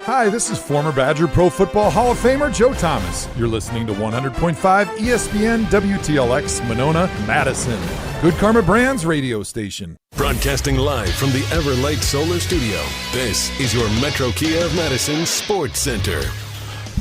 Hi, this is former Badger Pro Football Hall of Famer Joe Thomas. You're listening to 100.5 ESPN WTLX Monona, Madison. Good Karma Brands radio station. Broadcasting live from the Everlight Solar Studio, this is your Metro Kia of Madison Sports Center.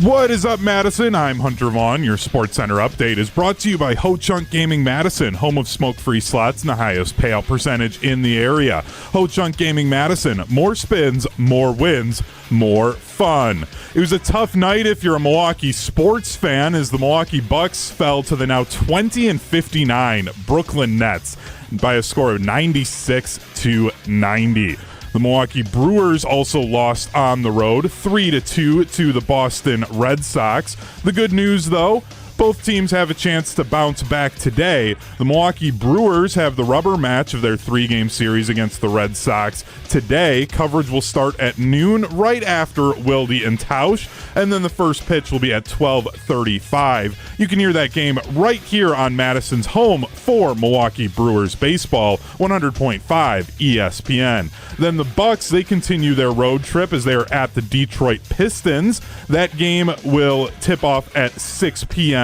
What is up, Madison? I'm Hunter Vaughn. Your Sports Center update is brought to you by Ho Chunk Gaming Madison, home of smoke-free slots and the highest payout percentage in the area. Ho Chunk Gaming Madison, more spins, more wins, more fun. It was a tough night if you're a Milwaukee sports fan, as the Milwaukee Bucks fell to the now 20-59 Brooklyn Nets by a score of 96-90. The Milwaukee Brewers also lost on the road, 3-2 to the Boston Red Sox. The good news, though, both teams have a chance to bounce back today. The Milwaukee Brewers have the rubber match of their three-game series against the Red Sox today. Coverage will start at noon, right after Wilde and Tausch, and then the first pitch will be at 12:35. You can hear that game right here on Madison's home for Milwaukee Brewers baseball, 100.5 ESPN. Then the Bucks, they continue their road trip as they are at the Detroit Pistons. That game will tip off at 6 p.m.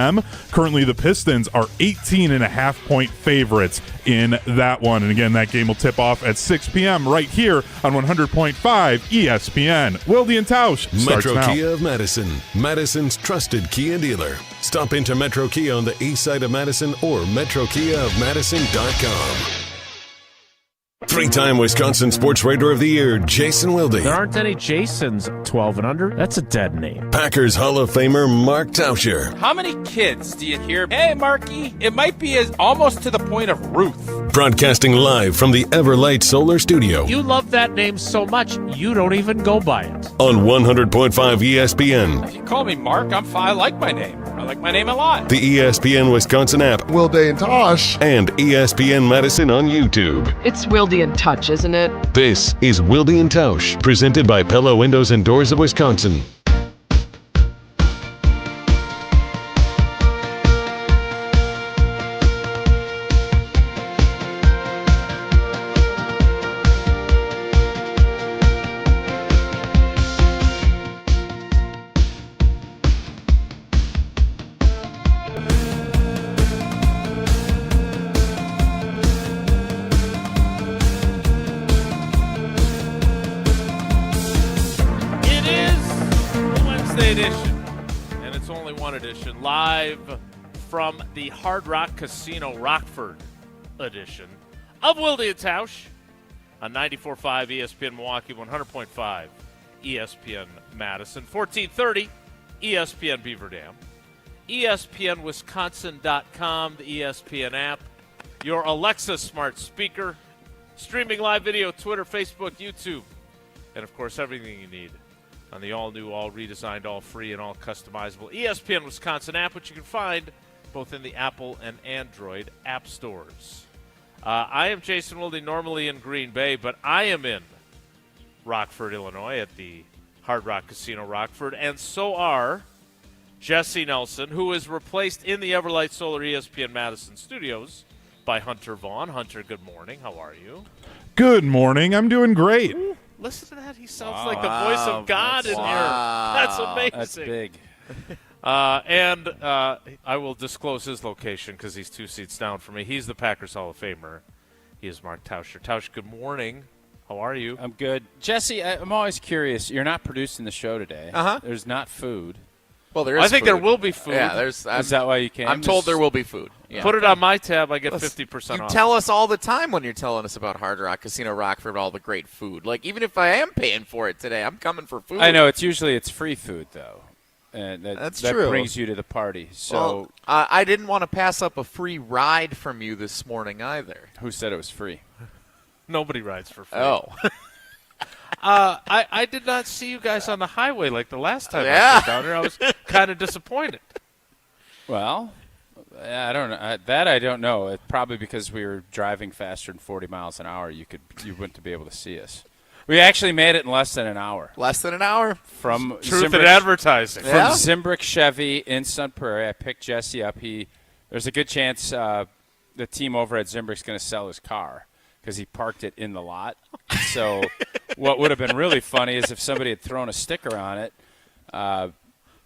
Currently, the Pistons are 18.5-point favorites in that one. And again, that game will tip off at 6 p.m. right here on 100.5 ESPN. Wilde and Tausch starts Metro now. Kia of Madison, Madison's trusted Kia dealer. Stop into Metro Kia on the east side of Madison or metrokiaofmadison.com. Three-time Wisconsin Sports Writer of the Year, Jason Wilde. There aren't any Jasons 12 and under. That's a dead name. Packers Hall of Famer, Mark Tauscher. How many kids do you hear, hey, Marky? It might be almost to the point of Ruth. Broadcasting live from the Everlight Solar Studio You love that name so much, you don't even go by it. on 100.5 ESPN, If you call me Mark, I'm fine. I like my name. I like my name a lot. the ESPN Wisconsin app, Wilde and Tausch. and ESPN Madison on YouTube. It's Wilde and Tausch, isn't it? This is Wilde and Tausch, presented by Pella Windows and Doors of Wisconsin. It is the Wednesday edition, and it's only one edition, live from the Hard Rock Casino Rockford edition of Wilde and Tausch on 94.5 ESPN Milwaukee, 100.5 ESPN Madison, 1430 ESPN Beaver Dam, ESPNWisconsin.com, the ESPN app, your Alexa smart speaker, streaming live video, Twitter, Facebook, YouTube, and, of course, everything you need on the all-new, all-redesigned, all-free, and all-customizable ESPN Wisconsin app, which you can find both in the Apple and Android app stores. I am Jason Wilde, normally in Green Bay, but I am in Rockford, Illinois, at the Hard Rock Casino Rockford, and so are Jesse Nelson, who is replaced in the Everlight Solar ESPN Madison studios by Hunter Vaughn. Hunter, good morning. How are you? Good morning. I'm doing great. Ooh, listen to that. He sounds like the voice of God in here. That's amazing. That's big. And I will disclose his location because he's 2 seats down from me. He's the Packers Hall of Famer. He is Mark Tauscher. Tausch, good morning. How are you? I'm good. Jesse, I'm always curious. You're not producing the show today. Uh-huh. There's not food. Well, there is I think food. there will be food. Yeah, there's. Is that why you came? I'm told there will be food. Yeah. Put it on my tab. I get Listen, 50% you off. tell us all the time when you're telling us about Hard Rock Casino Rockford, all the great food. Like, even if I am paying for it today, I'm coming for food. I know. It's free food, though. And That's that true. brings you to the party. So Well, I didn't want to pass up a free ride from you this morning either. who said it was free? Nobody rides for free. Oh. I did not see you guys on the highway like the last time I Yeah. was down here. I was kind of disappointed. Well, I don't know. That I don't know. It's probably because we were driving faster than 40 miles an hour. You wouldn't be able to see us. We actually made it in less than an hour. Less than an hour? From Truth in Zimbrick- advertising. From Yeah? Zimbrick Chevy in Sun Prairie. I picked Jesse up. There's a good chance the team over at Zimbrick's going to sell his car. because he parked it in the lot. So what would have been really funny is if somebody had thrown a sticker on it.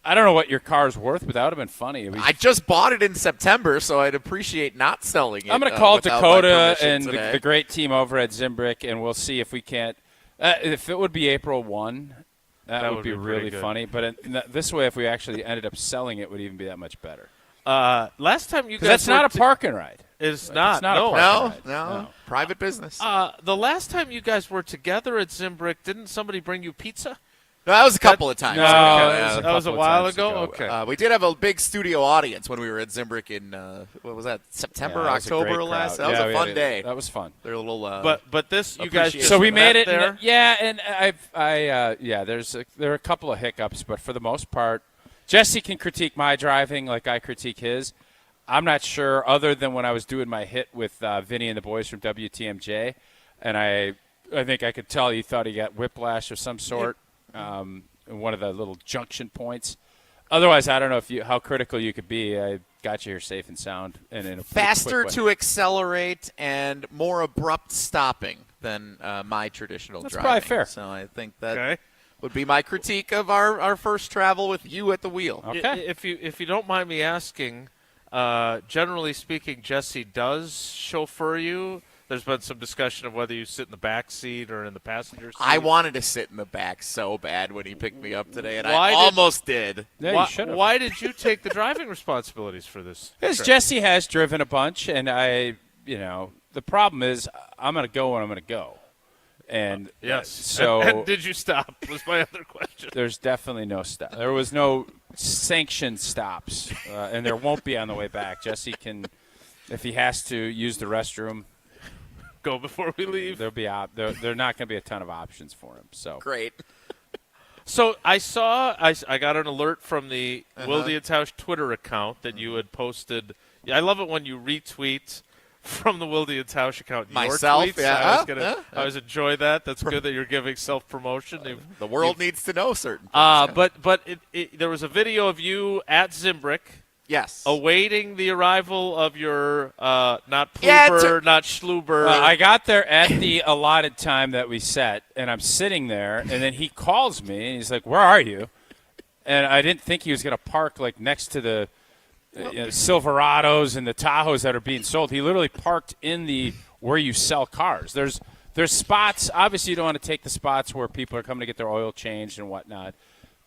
I don't know what your car's worth, but that would have been funny. I just bought it in September, so I'd appreciate not selling it. I'm going to call Dakota and the the great team over at Zimbrick, and we'll see if we can't. If it would be April 1, that would be really funny. But this way, if we actually ended up selling it, would even be that much better. Last time you guys that's not a park and ride. It's not. It's not no. a park and ride. No. Private business. The last time you guys were together at Zimbrick, didn't somebody bring you pizza? No, that was a couple of times. No, that was a while ago? Okay. We did have a big studio audience when we were at Zimbrick in, what was that, September, October last? That was a fun day. That was fun. They're a little. But this, you guys just so we made it there? And there are a couple of hiccups, but for the most part, Jesse can critique my driving like I critique his. I'm not sure, other than when I was doing my hit with Vinny and the boys from WTMJ, and I think I could tell he thought he got whiplash of some sort. In one of the little junction points. Otherwise, I don't know how critical you could be. I got you here safe and sound and in a faster quick to accelerate and more abrupt stopping than my traditional That's driving. probably fair. So I think that would be my critique of our first travel with you at the wheel. Okay. If you don't mind me asking, generally speaking, Jesse does chauffeur you. There's been some discussion of whether you sit in the back seat or in the passenger seat. I wanted to sit in the back so bad when he picked me up today, and I almost did. Yeah, why did you take the driving responsibilities for this? Because Jesse has driven a bunch, and the problem is I'm going to go when I'm going to go. And yes. So and did you stop? Was my other question. There's definitely no stop. There was no sanctioned stops, and there won't be on the way back. Jesse can, if he has to use the restroom, go before we leave. There'll be there not going to be a ton of options for him. So great. So I got an alert from the Wilde and Tausch Twitter account that you had posted. I love it when you retweet from the Wilde and Tausch account. Myself, your tweets. yeah. I always enjoy that. That's good that you're giving self-promotion. The world needs to know certain things. But there was a video of you at Zimbrick. Yes. Awaiting the arrival of your not Pluber, not Schluber. I got there at the allotted time that we set, and I'm sitting there, and then he calls me, and he's like, "Where are you?" And I didn't think he was going to park like next to the Silverados and the Tahoes that are being sold. He literally parked in the where you sell cars. There's spots. Obviously, you don't want to take the spots where people are coming to get their oil changed and whatnot.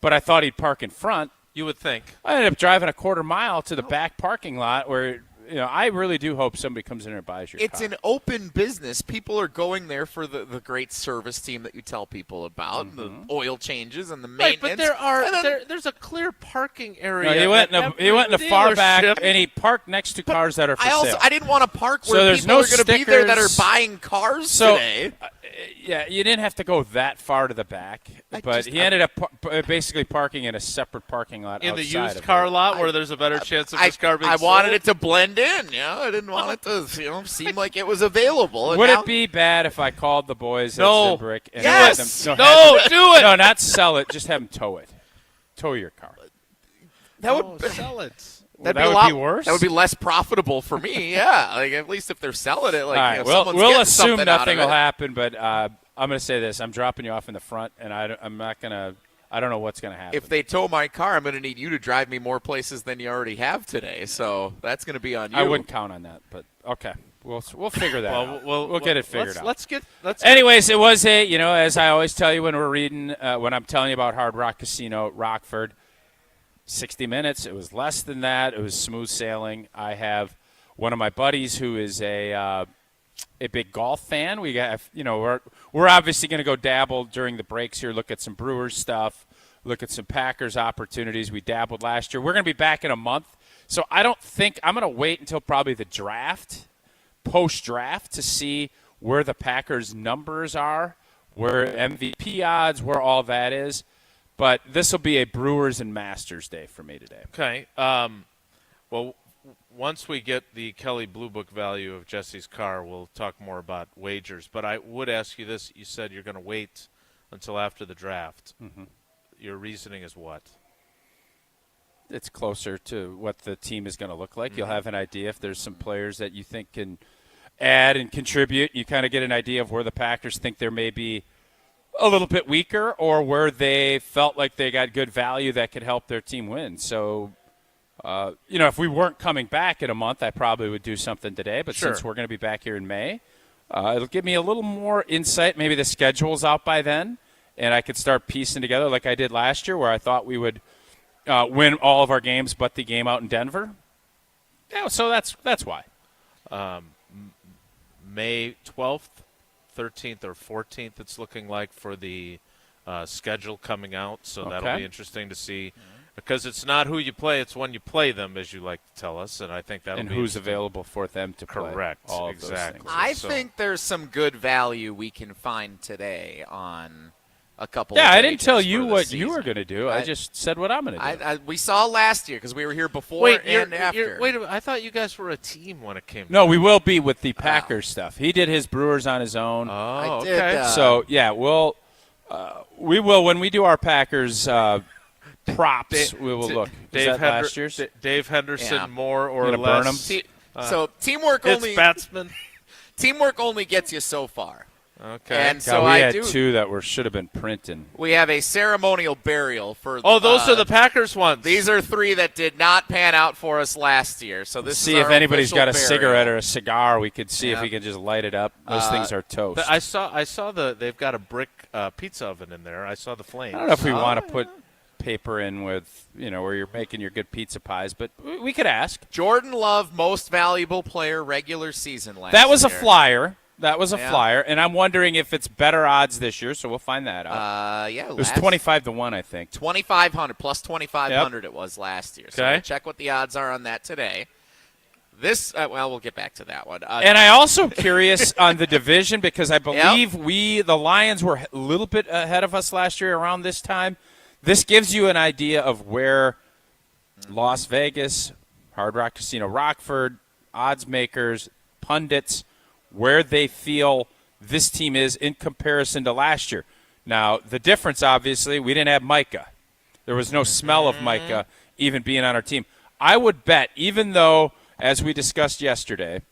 But I thought he'd park in front. You would think. I ended up driving a quarter mile to the back parking lot where, I really do hope somebody comes in and buys your car. It's an open business. People are going there for the great service team that you tell people about, the oil changes and the maintenance. But there's a clear parking area. No, he went in the far back, and he parked next to cars that are for sale. I didn't want to park where people are going to be there that are buying cars today. Yeah, you didn't have to go that far to the back, but he ended up basically parking in a separate parking lot in the outside used of car it. lot where there's a better chance of this car being I sold. wanted it to blend in. I didn't want it to seem like it was available. And Would it be bad if I called the boys at Zimbrick and yes. let them? Do it. No, not sell it. Just have them tow it. Tow your car. That would sell it. That'd be worse. That would be less profitable for me. Yeah, at least if they're selling it, All right, we'll assume nothing will happen, but I'm going to say this: I'm dropping you off in the front, and I'm not going to. I don't know what's going to happen. If they tow my car, I'm going to need you to drive me more places than you already have today. So that's going to be on you. I wouldn't count on that, but okay, we'll figure that out. We'll get it figured out. Let's get. Anyways, it was as I always tell you when we're reading, when I'm telling you about Hard Rock Casino Rockford. 60 minutes. It was less than that. It was smooth sailing. I have one of my buddies who is a big golf fan. We got, we're obviously going to go dabble during the breaks here, look at some Brewers stuff, look at some Packers opportunities. We dabbled last year. We're going to be back in a month. So I don't think I'm going to wait until probably the draft, post-draft, to see where the Packers numbers are, where MVP odds, where all that is. But this will be a Brewers and Masters day for me today. Okay. Well, once we get the Kelly Blue Book value of Jesse's car, we'll talk more about wagers. But I would ask you this. You said you're going to wait until after the draft. Mm-hmm. Your reasoning is what? It's closer to what the team is going to look like. Mm-hmm. You'll have an idea if there's some players that you think can add and contribute. You kind of get an idea of where the Packers think there may be a little bit weaker or where they felt like they got good value that could help their team win. So, if we weren't coming back in a month, I probably would do something today. But since we're going to be back here in May, it'll give me a little more insight. Maybe the schedule's out by then, and I could start piecing together like I did last year where I thought we would win all of our games but the game out in Denver. Yeah, so that's why. May 12th, 13th, or 14th, it's looking like for the schedule coming out. So that'll be interesting to see. Because it's not who you play, it's when you play them, as you like to tell us. And I think that'll be who's available for them to play. Correct. All exactly. Of those I things. think there's some good value we can find today on a couple. Yeah, of I didn't tell you for the what season. you were going to do. I just said what I'm going to do. We saw last year because we were here before and after. Wait a minute. I thought you guys were a team when it came. No, we will be with the Packers stuff. He did his Brewers on his own. Oh, did, okay. So yeah, we will when we do our Packers props. We will look. Is that last year's? Dave Henderson, Yeah. more or Gonna burn less. him? So teamwork It's only batsman. teamwork only gets you so far. Okay. And God, so we I had do. two that should have been printing. We have a ceremonial burial for. Oh, those are the Packers ones. These are three that did not pan out for us last year. So this See is if our anybody's official got a burial. cigarette or a cigar. We could see if Yeah. we can just light it up. Those things are toast. I saw they've got a brick pizza oven in there. I saw the flames. I don't know if we want to put paper in with where you're making your good pizza pies, but we could ask. Jordan Love, most valuable player, regular season last. That was a year. flyer. That was a Yeah. flyer, and I'm wondering if it's better odds this year. So we'll find that out. Yeah, it was 25-1, I think. 2,500 plus 2,500 it was last year. So Okay. we'll check what the odds are on that today. This, we'll get back to that one. And I also curious on the division because I believe the Lions were a little bit ahead of us last year around this time. This gives you an idea of where Las Vegas, Hard Rock Casino Rockford, odds makers, pundits, where they feel this team is in comparison to last year. Now, the difference, obviously, we didn't have Micah. There was no smell of Micah even being on our team. I would bet, even though, as we discussed yesterday,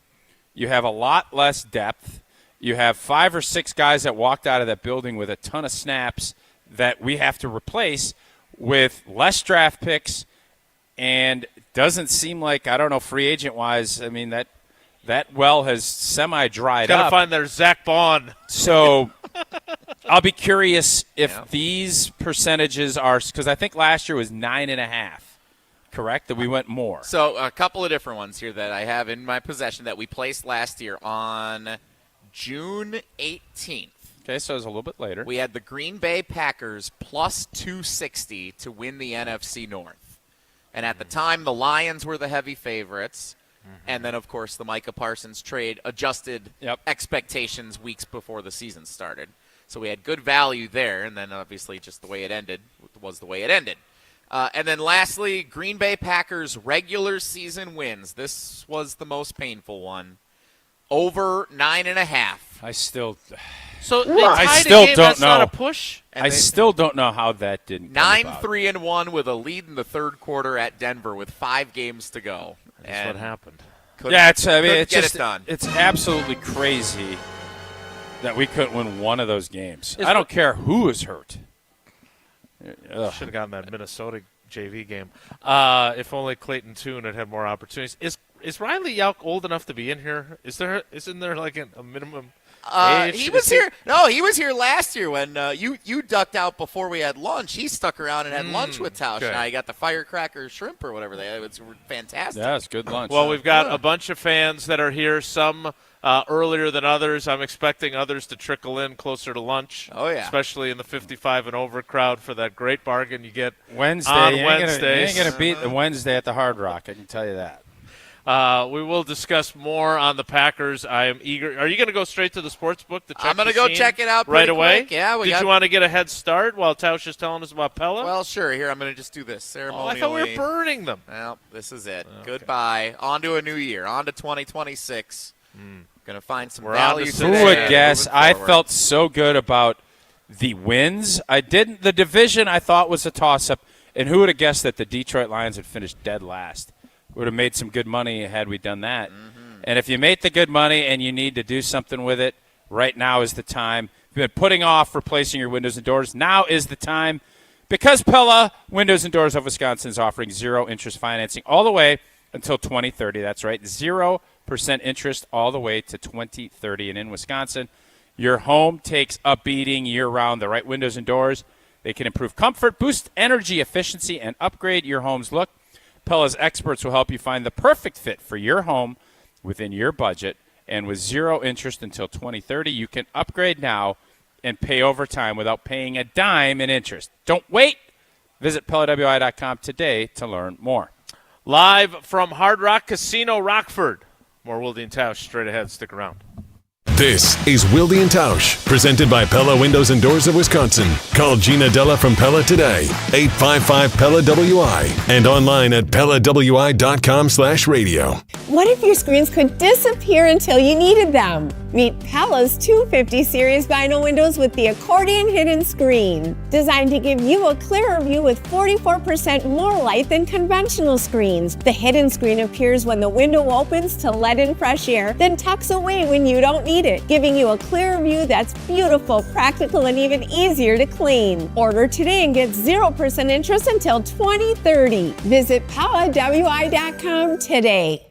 you have a lot less depth, you have 5 or 6 guys that walked out of that building with a ton of snaps that we have to replace with less draft picks, and doesn't seem like, I don't know, free agent-wise, I mean, that well has semi-dried up. Got to find their Zach Bond. So I'll be curious if these percentages are – because I think last year was 9.5, correct? That we went more. So a couple of different ones here that I have in my possession that we placed last year on June 18th. Okay, so it was a little bit later. We had the Green Bay Packers plus 260 to win the NFC North. And at the time, the Lions were the heavy favorites. And then, of course, the Micah Parsons trade adjusted expectations weeks before the season started. So we had good value there, and then obviously just the way it ended was the way it ended. And then lastly, Green Bay Packers regular season wins. This was the most painful one. Over 9.5. I still So they I tied still a game, don't that's not know. a push? And still don't know how that didn't come about. 9-3-1 with a lead in the third quarter at Denver with 5 games to go. That's what happened. Yeah, it's couldn't get just it done. It's absolutely crazy that we couldn't win one of those games. I don't care who was hurt. Ugh. Should have gotten that Minnesota JV game. If only Clayton Tune had more opportunities. Is Riley Yauk old enough to be in here? Isn't there like a minimum age? He was here. No, he was here last year when you ducked out before we had lunch. He stuck around and had lunch with Tausch. okay. Now he got the firecracker shrimp or whatever they had. It was fantastic. Yeah, it's good lunch. Well, we've got a bunch of fans that are here, some earlier than others. I'm expecting others to trickle in closer to lunch. Oh, yeah. Especially in the 55 and over crowd for that great bargain you get Wednesday. on you Wednesdays. ain't gonna beat the Wednesday at the Hard Rock. I can tell you that. We will discuss more on the Packers. I am eager. Are you going to go straight to the sports book to check I'm going to the go scene check it out right pretty away? quick. Yeah, Did you want to get a head start while Tausch is telling us about Pella? Well, sure. Here, I'm going to just do this ceremonially. I thought we were burning them. Well, this is it. Okay. Goodbye. On to a new year. On to 2026. Going to find some We're value on to today. Who would guess? moving I forward. felt so good about the wins. I didn't. The division I thought was a toss-up. And who would have guessed that the Detroit Lions had finished dead last? Would have made some good money had we done that. And if you make the good money and you need to do something with it, right now is the time. If you've been putting off replacing your windows and doors, now is the time. Because Pella Windows and Doors of Wisconsin is offering 0 interest financing all the way until 2030. That's right, 0% interest all the way to 2030. And in Wisconsin, your home takes a beating year-round. The right windows and doors, they can improve comfort, boost energy efficiency, and upgrade your home's look. Pella's experts will help you find the perfect fit for your home within your budget. And with 0 interest until 2030, you can upgrade now and pay over time without paying a dime in interest. Don't wait. Visit PellaWI.com today to learn more. Live from Hard Rock Casino Rockford. More Wilde and Tausch straight ahead. Stick around. This is Wilde and Tausch, presented by Pella Windows and Doors of Wisconsin. Call Gina Della from Pella today, 855-PELLA-WI, and online at PellaWI.com/radio. What if your screens could disappear until you needed them? Meet Pella's 250 series vinyl windows with the accordion hidden screen, designed to give you a clearer view with 44% more light than conventional screens. The hidden screen appears when the window opens to let in fresh air, then tucks away when you don't need it, giving you a clearer view that's beautiful, practical, and even easier to clean. Order today and get 0% interest until 2030. Visit PellaWI.com today.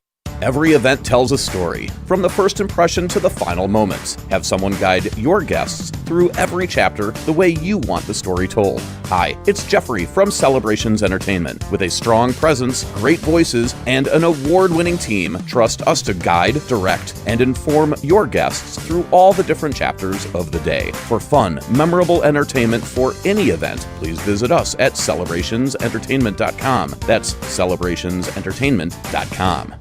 Every event tells a story, from the first impression to the final moments. Have someone guide your guests through every chapter the way you want the story told. Hi, it's Jeffrey from Celebrations Entertainment. With a strong presence, great voices, and an award-winning team, trust us to guide, direct, and inform your guests through all the different chapters of the day. For fun, memorable entertainment for any event, please visit us at celebrationsentertainment.com. That's celebrationsentertainment.com.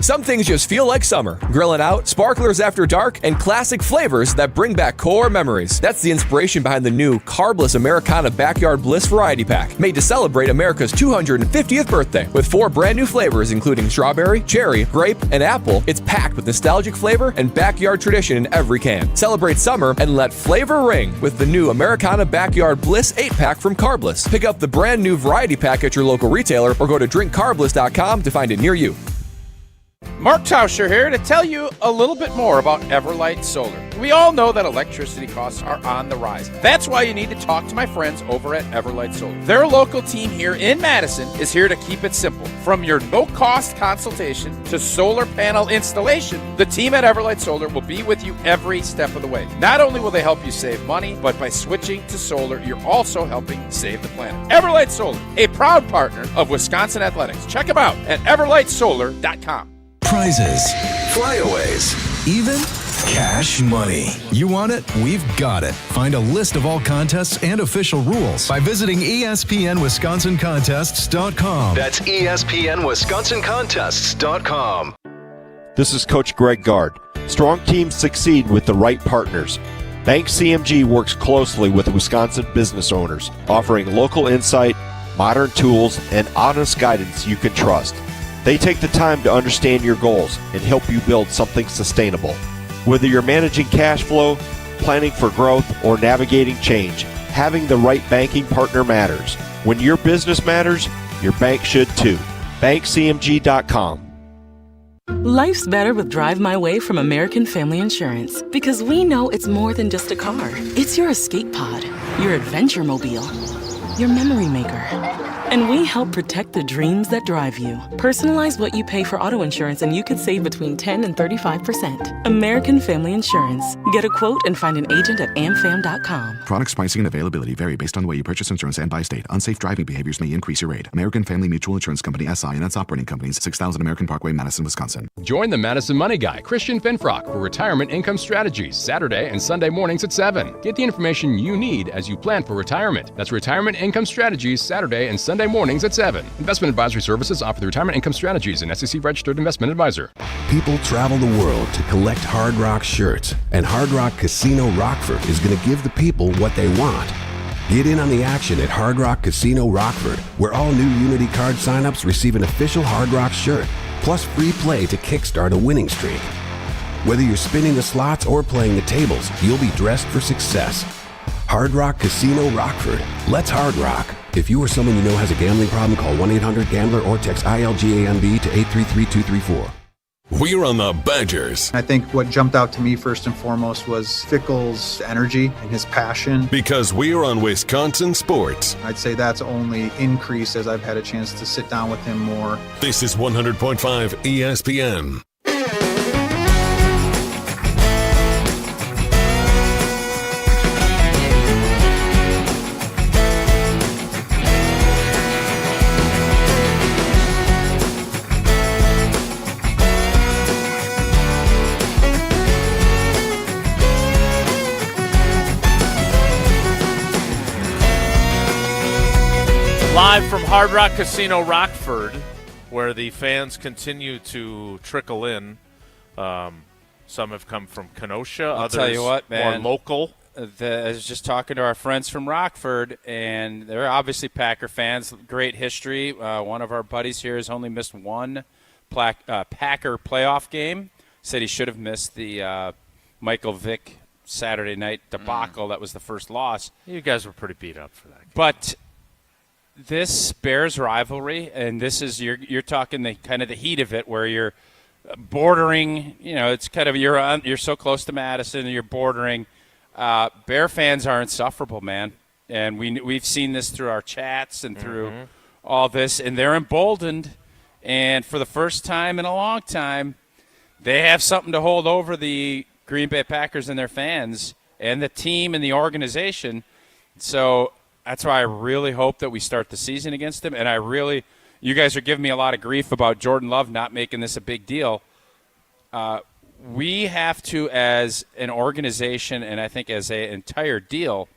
Some things just feel like summer. Grilling out, sparklers after dark, and classic flavors that bring back core memories. That's the inspiration behind the new Carbless Americana Backyard Bliss Variety Pack, made to celebrate America's 250th birthday. With 4 brand new flavors, including strawberry, cherry, grape, and apple, it's packed with nostalgic flavor and backyard tradition in every can. Celebrate summer and let flavor ring with the new Americana Backyard Bliss 8-pack from Carbless. Pick up the brand new variety pack at your local retailer or go to drinkcarbless.com to find it near you. Mark Tauscher here to tell you a little bit more about Everlight Solar. We all know that electricity costs are on the rise. That's why you need to talk to my friends over at Everlight Solar. Their local team here in Madison is here to keep it simple. From your no-cost consultation to solar panel installation, the team at Everlight Solar will be with you every step of the way. Not only will they help you save money, but by switching to solar, you're also helping save the planet. Everlight Solar, a proud partner of Wisconsin Athletics. Check them out at everlightsolar.com. Prizes, flyaways, even cash money. You want it? We've got it. Find a list of all contests and official rules by visiting ESPNWisconsinContests.com. That's ESPNWisconsinContests.com. This is Coach Greg Gard. Strong teams succeed with the right partners. Bank CMG works closely with Wisconsin business owners, offering local insight, modern tools, and honest guidance you can trust. They take the time to understand your goals and help you build something sustainable. Whether you're managing cash flow, planning for growth, or navigating change, having the right banking partner matters. When your business matters, your bank should too. BankCMG.com. Life's better with Drive My Way from American Family Insurance, because we know it's more than just a car. It's your escape pod, your adventure mobile, your memory maker. And we help protect the dreams that drive you. Personalize what you pay for auto insurance and you could save between 10 and 35%. American Family Insurance. Get a quote and find an agent at amfam.com. Products, pricing, and availability vary based on the way you purchase insurance and by state. Unsafe driving behaviors may increase your rate. American Family Mutual Insurance Company, SI, and its operating companies, 6000 American Parkway, Madison, Wisconsin. Join the Madison Money Guy, Christian Finfrock, for Retirement Income Strategies, Saturday and Sunday mornings at 7. Get the information you need as you plan for retirement. That's Retirement Income Strategies, Saturday and Sunday mornings at 7. Investment advisory services offer the Retirement Income Strategies, an SEC-registered investment advisor. People travel the world to collect Hard Rock shirts, and Hard Rock Casino Rockford is going to give the people what they want. Get in on the action at Hard Rock Casino Rockford, where all new Unity card signups receive an official Hard Rock shirt, plus free play to kickstart a winning streak. Whether you're spinning the slots or playing the tables, you'll be dressed for success. Hard Rock Casino Rockford. Let's Hard Rock. If you or someone you know has a gambling problem, call 1-800-GAMBLER or text ILGAMB to 833-234. We're on the Badgers. I think what jumped out to me first and foremost was Fickell's energy and his passion. Because we're on Wisconsin Sports. I'd say that's only increased as I've had a chance to sit down with him more. This is 100.5 ESPN. Live from Hard Rock Casino Rockford, where the fans continue to trickle in. Some have come from Kenosha, others tell you what, man, more local. I was just talking to our friends from Rockford, and they're obviously Packer fans. Great history. One of our buddies here has only missed one Packer playoff game. Said he should have missed the Michael Vick Saturday night debacle. That was the first loss. You guys were pretty beat up for that game. But this Bears rivalry, and this is you're talking the kind of the heat of it, where you're bordering. It's kind of you're so close to Madison, and you're bordering. Bear fans are insufferable, man, and we've seen this through our chats and through all this, and they're emboldened. And for the first time in a long time, they have something to hold over the Green Bay Packers and their fans and the team and the organization. So that's why I really hope that we start the season against them. And you guys are giving me a lot of grief about Jordan Love not making this a big deal. We have to, as an organization, and I think as an entire deal,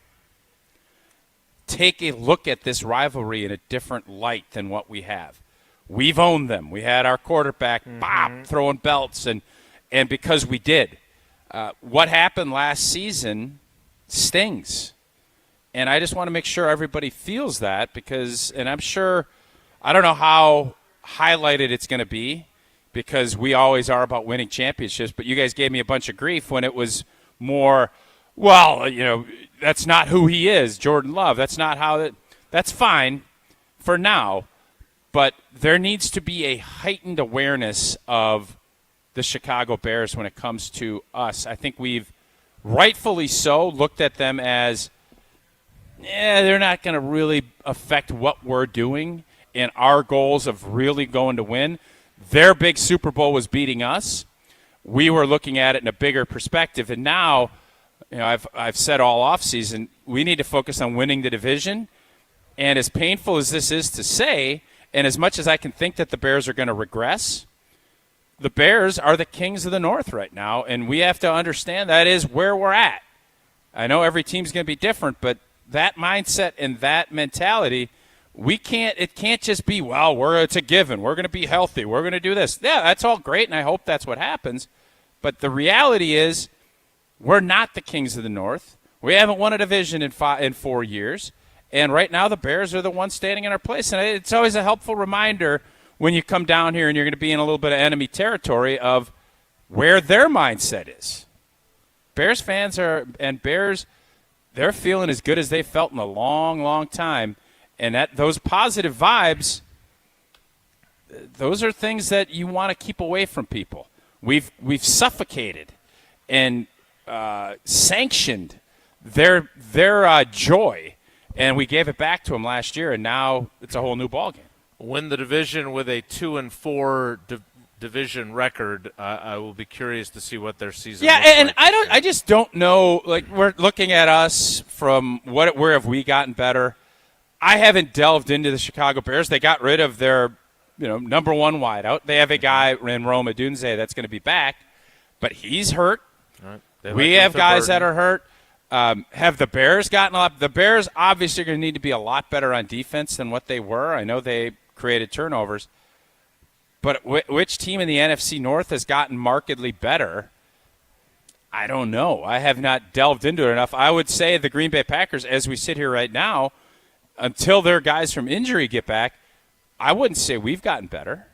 take a look at this rivalry in a different light than what we have. We've owned them. We had our quarterback throwing belts, and because we did. What happened last season stings. And I just want to make sure everybody feels that and I'm sure, I don't know how highlighted it's going to be because we always are about winning championships, but you guys gave me a bunch of grief when it was more, that's not who he is, Jordan Love. That's not that's fine for now, but there needs to be a heightened awareness of the Chicago Bears when it comes to us. I think we've rightfully so looked at them as, they're not going to really affect what we're doing and our goals of really going to win. Their big Super Bowl was beating us. We were looking at it in a bigger perspective. And now, I've said all offseason, we need to focus on winning the division. And as painful as this is to say, and as much as I can think that the Bears are going to regress, the Bears are the kings of the North right now. And we have to understand that is where we're at. I know every team's going to be different, but that mindset and that mentality, it can't just be, it's a given. We're going to be healthy. We're going to do this. Yeah, that's all great, and I hope that's what happens. But the reality is we're not the kings of the North. We haven't won a division in 4 years. And right now the Bears are the ones standing in our place. And it's always a helpful reminder when you come down here and you're going to be in a little bit of enemy territory of where their mindset is. Bears fans they're feeling as good as they felt in a long, long time. And those positive vibes, those are things that you want to keep away from people. We've suffocated and sanctioned their joy, and we gave it back to them last year, and now it's a whole new ballgame. Win the division with a 2-4 division record. I will be curious to see what their season. Yeah, looks and like. I just don't know. Like, we're looking at us from where have we gotten better? I haven't delved into the Chicago Bears. They got rid of their, number one wideout. They have a guy in Rome Odunze that's going to be back, but he's hurt. Right. We have guys that are hurt. Have the Bears gotten a lot? The Bears obviously are going to need to be a lot better on defense than what they were. I know they created turnovers. But which team in the NFC North has gotten markedly better? I don't know. I have not delved into it enough. I would say the Green Bay Packers, as we sit here right now, until their guys from injury get back, I wouldn't say we've gotten better.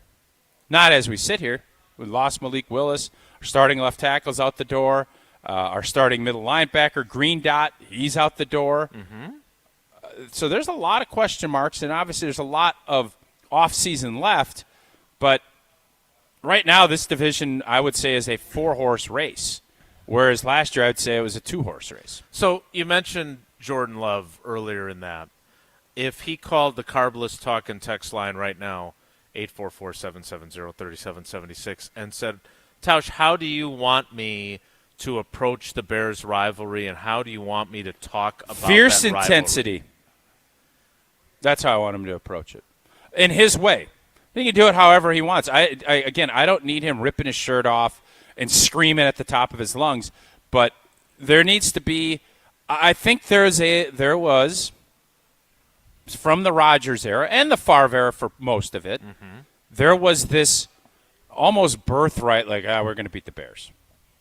Not as we sit here. We lost Malik Willis. Our starting left tackle's out the door. Our starting middle linebacker, Green Dot, he's out the door. So there's a lot of question marks, and obviously there's a lot of offseason left. But right now this division, I would say, is a 4-horse race, whereas last year I'd say it was a 2-horse race. So you mentioned Jordan Love earlier in that. If he called the Carbless Talk and text line right now, 844-770-3776, and said, Tausch, how do you want me to approach the Bears rivalry, and how do you want me to talk about fierce that intensity? Rivalry? That's how I want him to approach it. In his way. He can do it however he wants. I don't need him ripping his shirt off and screaming at the top of his lungs, but there needs to be – I think there was – from the Rodgers era and the Favre era for most of it, there was this almost birthright, like, we're going to beat the Bears.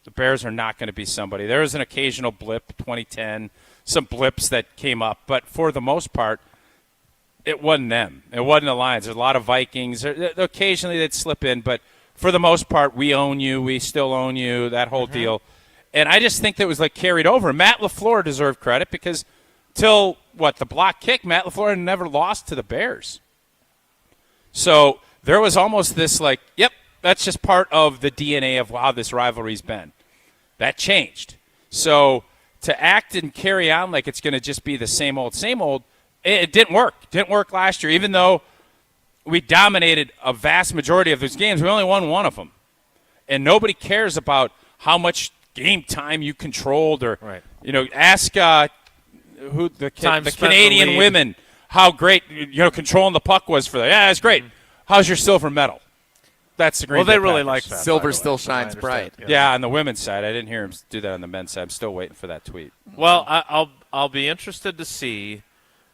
The Bears are not going to be somebody. There was an occasional blip, 2010, some blips that came up, but for the most part, it wasn't them. It wasn't the Lions. There's a lot of Vikings. Occasionally they'd slip in, but for the most part, we own you, we still own you, that whole deal. And I just think that was like carried over. Matt LaFleur deserved credit because till the block kick, Matt LaFleur had never lost to the Bears. So there was almost this like, yep, that's just part of the DNA of how this rivalry's been. That changed. So to act and carry on like it's going to just be the same old, it didn't work. It didn't work last year. Even though we dominated a vast majority of those games, we only won one of them. And nobody cares about how much game time you controlled or, ask who the Canadian women how great controlling the puck was for them. Yeah, it's great. How's your silver medal? That's the great. Well, they really like that. Silver still shines bright. Yeah, on the women's side, I didn't hear him do that on the men's side. I'm still waiting for that tweet. Well, I'll be interested to see,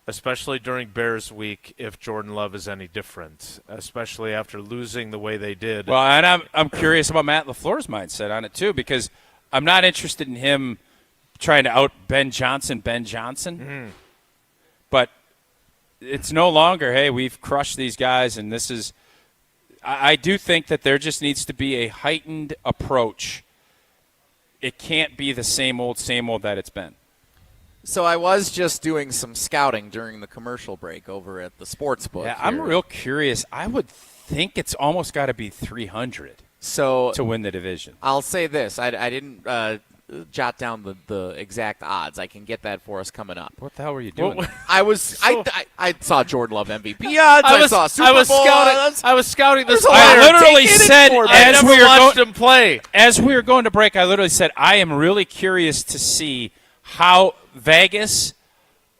especially during Bears week, if Jordan Love is any different, especially after losing the way they did. Well, and I'm curious about Matt LaFleur's mindset on it too, because I'm not interested in him trying to out Ben Johnson. But it's no longer, hey, we've crushed these guys, and this is – I do think that there just needs to be a heightened approach. It can't be the same old that it's been. So I was just doing some scouting during the commercial break over at the Sportsbook. Yeah, I'm real curious. I would think it's almost got to be 300 to win the division. I'll say this. I didn't jot down the exact odds. I can get that for us coming up. What the hell were you doing? Well, I saw Jordan Love MVP odds. I saw Super Bowl odds. I was scouting this player. I literally said as we were going to break, I literally said I am really curious to see how Vegas,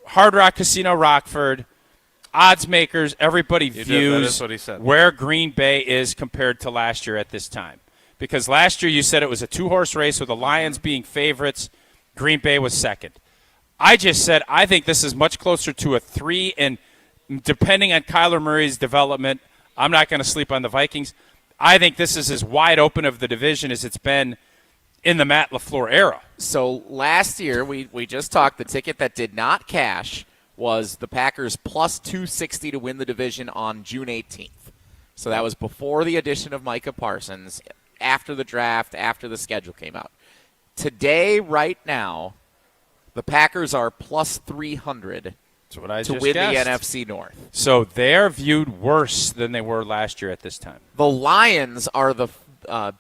Hard Rock Casino Rockford, odds makers, everybody views where Green Bay is compared to last year at this time. Because last year you said it was a 2-horse race with the Lions being favorites. Green Bay was second. I just said I think this is much closer to a 3, and depending on Kyler Murray's development, I'm not going to sleep on the Vikings. I think this is as wide open of the division as it's been in the Matt LaFleur era. So last year we just talked, the ticket that did not cash was the Packers plus 260 to win the division on June 18th. So that was before the addition of Micah Parsons, after the draft, after the schedule came out. Today, right now, the Packers are plus 300 to win the NFC North. So they're viewed worse than they were last year at this time. The Lions are the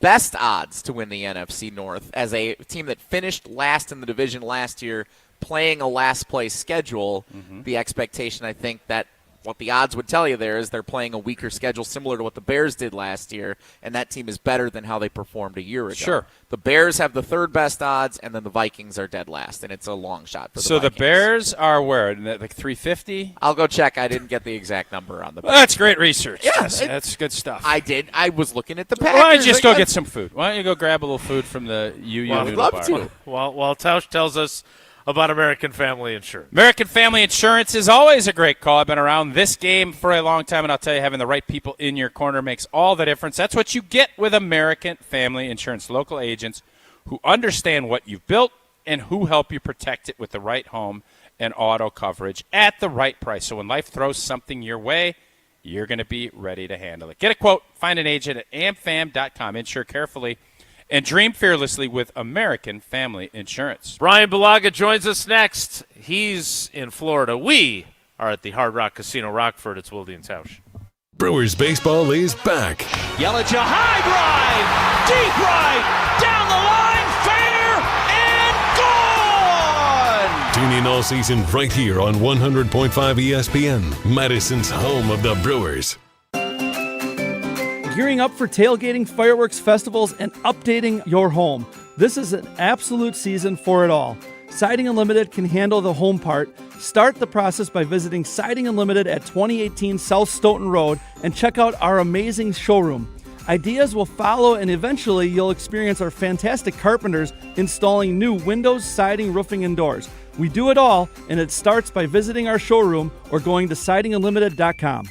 best odds to win the NFC North as a team that finished last in the division last year, playing a last-place schedule. The expectation, I think, that what the odds would tell you there is they're playing a weaker schedule similar to what the Bears did last year, and that team is better than how they performed a year ago. Sure. The Bears have the third best odds, and then the Vikings are dead last, and it's a long shot for the Vikings. So the Bears are where? Like 350? I'll go check. I didn't get the exact number on the Bears. Well, that's great research. Yeah, that's good stuff. I did. I was looking at the Packers. Why don't you just go get some food? Why don't you go grab a little food from the UU I'd love to. While Tausch tells us about American Family Insurance. American Family Insurance is always a great call. I've been around this game for a long time, and I'll tell you, having the right people in your corner makes all the difference. That's what you get with American Family Insurance. Local agents who understand what you've built and who help you protect it with the right home and auto coverage at the right price. So when life throws something your way, you're going to be ready to handle it. Get a quote. Find an agent at amfam.com. Insure carefully and dream fearlessly with American Family Insurance. Brian Bulaga joins us next. He's in Florida. We are at the Hard Rock Casino Rockford. It's Wilde and Tausch. Brewers baseball is back. Yelich, a high drive, deep right, down the line, fair and gone! Tune in all season right here on 100.5 ESPN, Madison's home of the Brewers. Gearing up for tailgating, fireworks, festivals, and updating your home. This is an absolute season for it all. Siding Unlimited can handle the home part. Start the process by visiting Siding Unlimited at 2018 South Stoughton Road and check out our amazing showroom. Ideas will follow, and eventually you'll experience our fantastic carpenters installing new windows, siding, roofing, and doors. We do it all, and it starts by visiting our showroom or going to sidingunlimited.com.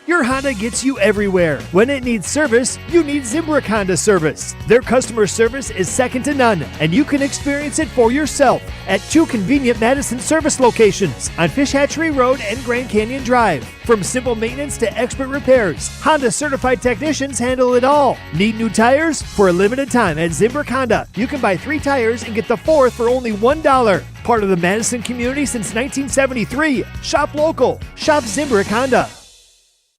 Your Honda gets you everywhere. When it needs service, you need Zimbrick Honda service. Their customer service is second to none, and you can experience it for yourself at 2 convenient Madison service locations on Fish Hatchery Road and Grand Canyon Drive. From simple maintenance to expert repairs, Honda certified technicians handle it all. Need new tires? For a limited time at Zimbrick Honda, you can buy 3 tires and get the 4th for only $1. Part of the Madison community since 1973. Shop local. Shop Zimbrick Honda.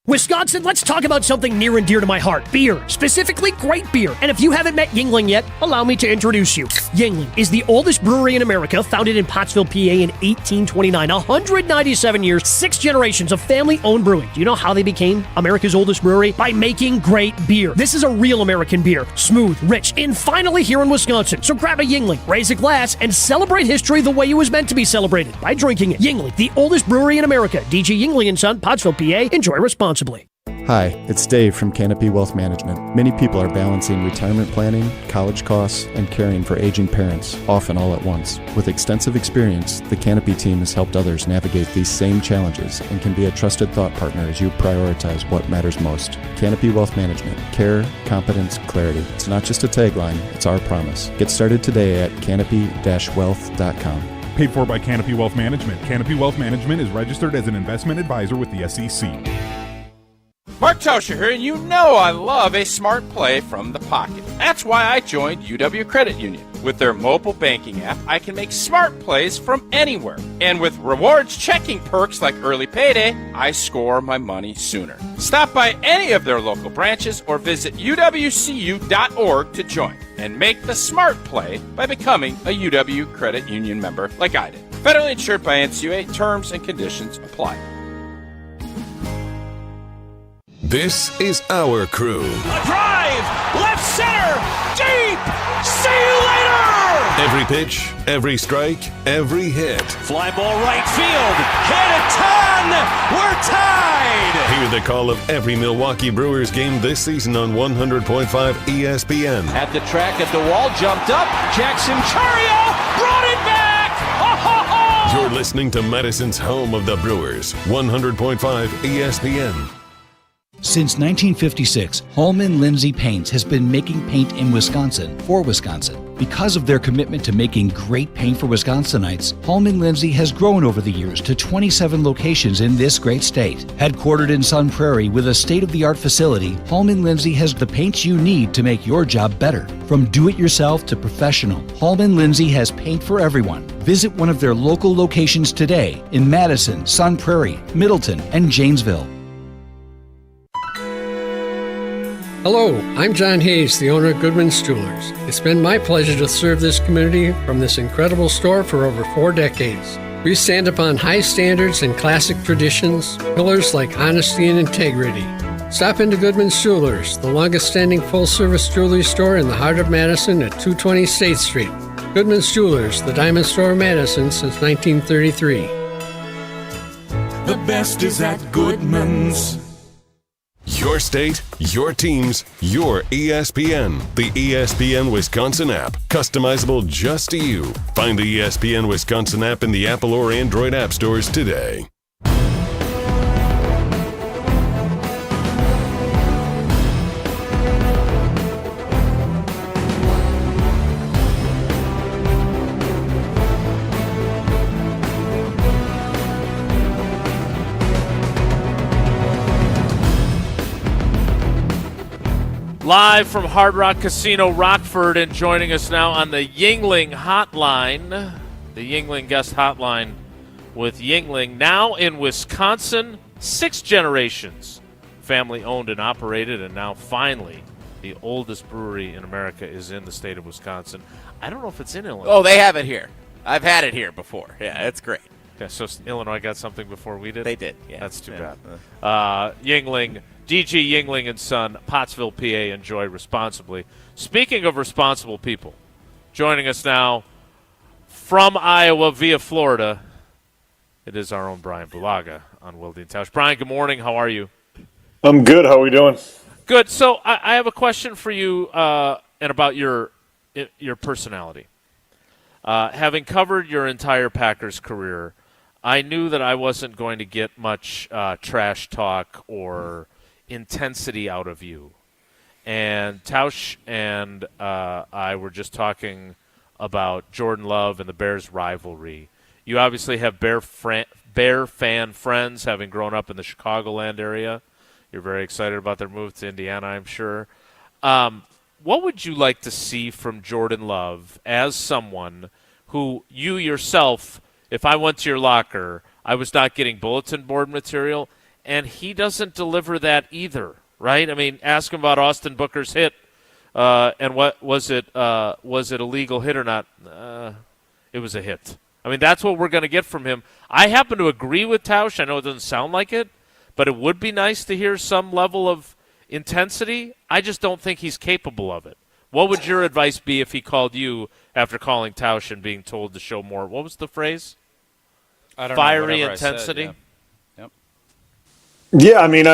Wisconsin, let's talk about something near and dear to my heart. Beer. Specifically, great beer. And if you haven't met Yuengling yet, allow me to introduce you. Yuengling is the oldest brewery in America, founded in Pottsville, PA in 1829. 197 years, 6 generations of family-owned brewing. Do you know how they became America's oldest brewery? By making great beer. This is a real American beer. Smooth, rich, and finally here in Wisconsin. So grab a Yuengling, raise a glass, and celebrate history the way it was meant to be celebrated, by drinking it. Yuengling, the oldest brewery in America. DG Yuengling & Son, Pottsville, PA. Enjoy responsibly. Hi, it's Dave from Canopy Wealth Management. Many people are balancing retirement planning, college costs, and caring for aging parents, often all at once. With extensive experience, the Canopy team has helped others navigate these same challenges and can be a trusted thought partner as you prioritize what matters most. Canopy Wealth Management. Care, competence, clarity. It's not just a tagline, it's our promise. Get started today at canopy-wealth.com. Paid for by Canopy Wealth Management. Canopy Wealth Management is registered as an investment advisor with the SEC. Mark Tauscher here, and you know I love a smart play from the pocket. That's why I joined UW Credit Union. With their mobile banking app, I can make smart plays from anywhere. And with rewards checking perks like early payday, I score my money sooner. Stop by any of their local branches or visit uwcu.org to join and make the smart play by becoming a UW Credit Union member like I did. Federally insured by NCUA. Terms and conditions apply. This is our crew. A drive, left center, deep, see you later! Every pitch, every strike, every hit. Fly ball right field, hit a ton, we're tied! Hear the call of every Milwaukee Brewers game this season on 100.5 ESPN. At the track at the wall, jumped up, Jackson Chario brought it back! Oh! You're listening to Madison's home of the Brewers, 100.5 ESPN. Since 1956, Holman Lindsay Paints has been making paint in Wisconsin for Wisconsin. Because of their commitment to making great paint for Wisconsinites, Holman Lindsay has grown over the years to 27 locations in this great state. Headquartered in Sun Prairie with a state-of-the-art facility, Holman Lindsay has the paints you need to make your job better. From do-it-yourself to professional, Holman Lindsay has paint for everyone. Visit one of their local locations today in Madison, Sun Prairie, Middleton, and Janesville. Hello, I'm John Hayes, the owner of Goodman's Jewelers. It's been my pleasure to serve this community from this incredible store for over 4 decades. We stand upon high standards and classic traditions, pillars like honesty and integrity. Stop into Goodman's Jewelers, the longest-standing full-service jewelry store in the heart of Madison at 220 State Street. Goodman's Jewelers, the diamond store of Madison since 1933. The best is at Goodman's. Your state, your teams, your ESPN. The ESPN Wisconsin app. Customizable just to you. Find the ESPN Wisconsin app in the Apple or Android app stores today. Live from Hard Rock Casino Rockford, and joining us now on the Yuengling hotline, the Yuengling guest hotline with Yuengling, now in Wisconsin, 6 generations family owned and operated, and now finally the oldest brewery in America is in the state of Wisconsin. I don't know if it's in Illinois. Oh, they have it here. I've had it here before. Yeah, it's great. Yeah, so Illinois got something before we did? They did, yeah. That's too bad. Yingling, DG Yingling and Son, Pottsville, PA, enjoy responsibly. Speaking of responsible people, joining us now from Iowa via Florida, it is our own Brian Bulaga on Wilde and Tausch. Brian, good morning. How are you? I'm good. How are we doing? Good. So I have a question for you and about your personality. Having covered your entire Packers career, I knew that I wasn't going to get much trash talk or intensity out of you. And Tausch and I were just talking about Jordan Love and the Bears rivalry. You obviously have Bear fan friends, having grown up in the Chicagoland area. You're very excited about their move to Indiana, I'm sure. What would you like to see from Jordan Love as someone who you yourself, if I went to your locker, I was not getting bulletin board material, and he doesn't deliver that either, right? I mean, ask him about Austin Booker's hit, and what was it a legal hit or not? It was a hit. I mean, that's what we're going to get from him. I happen to agree with Tausch. I know it doesn't sound like it, but it would be nice to hear some level of intensity. I just don't think he's capable of it. What would your advice be if he called you after calling Tausch and being told to show more? What was the phrase? I don't Fiery know, intensity? I said, Yeah, I mean,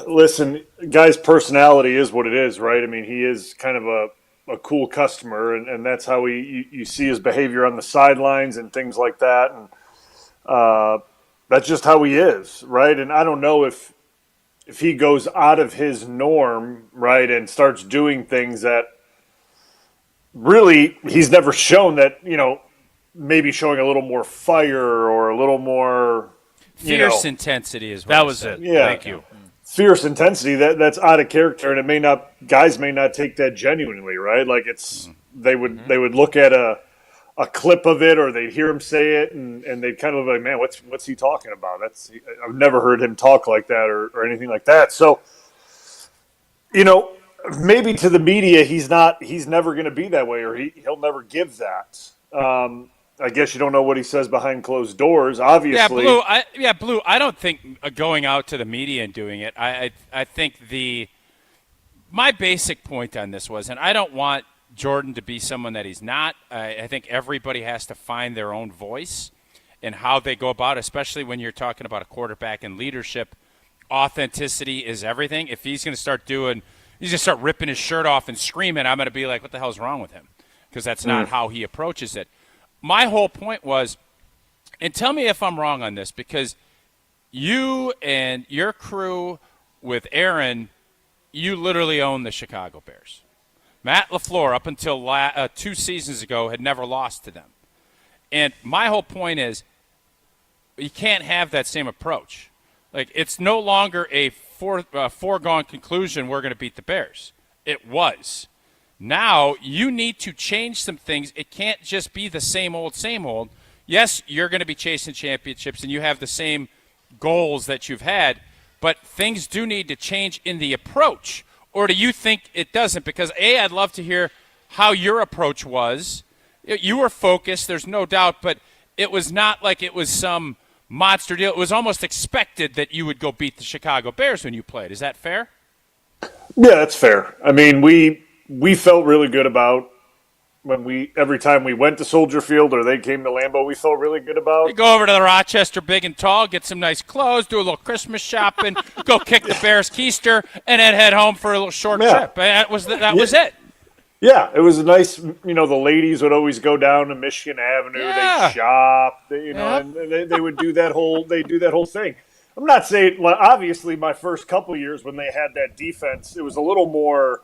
listen, guy's personality is what it is, right? I mean, he is kind of a cool customer, and that's how you see his behavior on the sidelines and things like that. And that's just how he is, right? And I don't know if he goes out of his norm, right, and starts doing things that really he's never shown, that, maybe showing a little more fire or a little more fierce intensity is what that I was said. it. Yeah. Thank you. Fierce intensity, that's out of character, and guys may not take that genuinely, right? Like they would look at a clip of it, or they'd hear him say it, and they'd kind of like, man, what's he talking about? I've never heard him talk like that or anything like that. So, maybe to the media, he's never going to be that way, or he'll never give that. I guess you don't know what he says behind closed doors, obviously. Blue, I don't think going out to the media and doing it, I think my basic point on this was, and I don't want Jordan to be someone that he's not. I think everybody has to find their own voice in how they go about it, especially when you're talking about a quarterback and leadership. Authenticity is everything. If he's going to start ripping his shirt off and screaming, I'm going to be like, what the hell's wrong with him? Because that's not how he approaches it. My whole point was, and tell me if I'm wrong on this, because you and your crew with Aaron, you literally own the Chicago Bears. Matt LaFleur, up until 2 seasons ago, had never lost to them. And my whole point is, you can't have that same approach. Like, it's no longer a foregone conclusion we're going to beat the Bears. It was. Now you need to change some things. It can't just be the same old, same old. Yes, you're going to be chasing championships, and you have the same goals that you've had, but things do need to change in the approach. Or do you think it doesn't? Because, I'd love to hear how your approach was. You were focused, there's no doubt, but it was not like it was some monster deal. It was almost expected that you would go beat the Chicago Bears when you played. Is that fair? Yeah, that's fair. I mean, we felt really good about every time we went to Soldier Field or they came to Lambeau, we felt really good about. You go over to the Rochester Big and Tall, get some nice clothes, do a little Christmas shopping, go kick the Bears keister, and then head home for a little short trip. That was it. Yeah, it was a nice, the ladies would always go down to Michigan Avenue, they'd shop, and they would do that whole thing. I'm not saying, obviously my first couple of years when they had that defense, it was a little more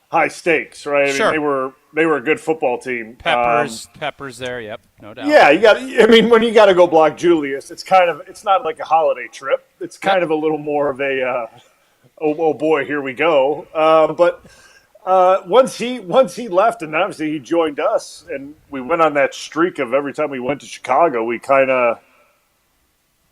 high stakes, right? Sure. I mean, they were a good football team. Peppers there, yep, no doubt. Yeah, when you got to go block Julius, it's not like a holiday trip. It's kind of a little more of a, oh boy, here we go. But once he left, and obviously he joined us, and we went on that streak of every time we went to Chicago, we kind of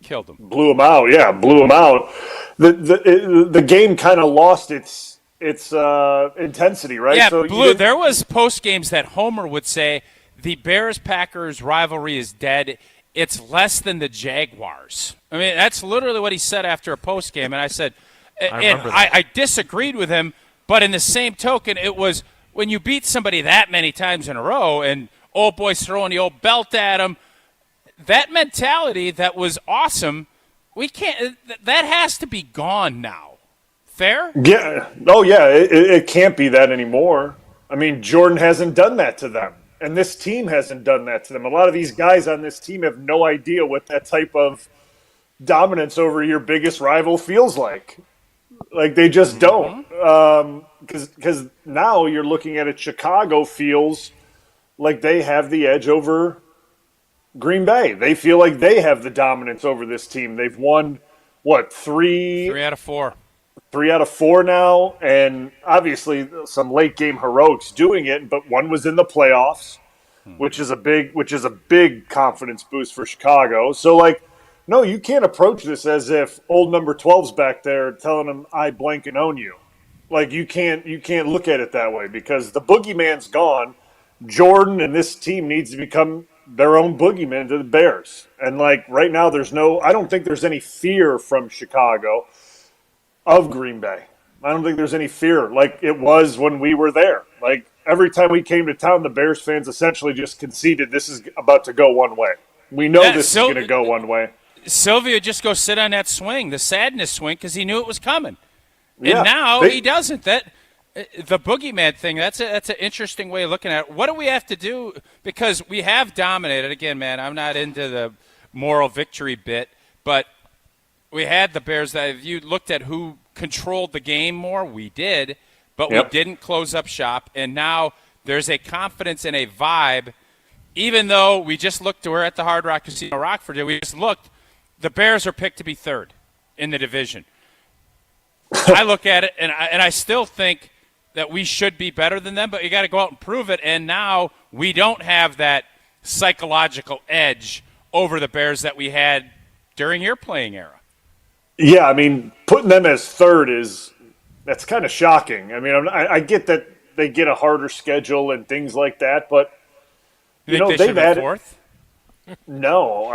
Killed him. Blew him out. Yeah, blew him out. The game kind of lost its intensity, right? Yeah, so Blue, there was post games that Homer would say the Bears-Packers rivalry is dead. It's less than the Jaguars. I mean, that's literally what he said after a post game, and I said, I disagreed with him, but in the same token, it was when you beat somebody that many times in a row and old boys throwing the old belt at him, that mentality that was awesome, we can't. That has to be gone now. Fair? Yeah. Oh, yeah. It can't be that anymore. I mean, Jordan hasn't done that to them, and this team hasn't done that to them. A lot of these guys on this team have no idea what that type of dominance over your biggest rival feels like. Like, they just don't. Because now you're looking at it, Chicago feels like they have the edge over Green Bay. They feel like they have the dominance over this team. They've won, what, three out of 4. 3 out of 4 now, and obviously some late game heroics doing it, but one was in the playoffs, which is a big confidence boost for Chicago. So, like, no, you can't approach this as if old number 12's back there telling them I blank and own you. Like, you can't look at it that way because the boogeyman's gone. Jordan and this team needs to become their own boogeyman to the Bears. And, like, right now I don't think there's any fear from Chicago of Green Bay. I don't think there's any fear like it was when we were there. Like, every time we came to town, the Bears fans essentially just conceded this is about to go one way. We know this is going to go one way. Sylvia just go sit on that swing, the sadness swing, because he knew it was coming. Yeah, and now he doesn't. The boogeyman thing, that's an interesting way of looking at it. What do we have to do? Because we have dominated. Again, man, I'm not into the moral victory bit, but we had the Bears that if you looked at who controlled the game more, we did, but we didn't close up shop. And now there's a confidence and a vibe, even though we just looked, we're at the Hard Rock Casino Rockford, we just looked, the Bears are picked to be third in the division. I look at it, and I still think that we should be better than them, but you got to go out and prove it. And now we don't have that psychological edge over the Bears that we had during your playing era. Yeah, I mean, putting them as third that's kind of shocking. I mean, I get that they get a harder schedule and things like that, but you know they've had fourth. No,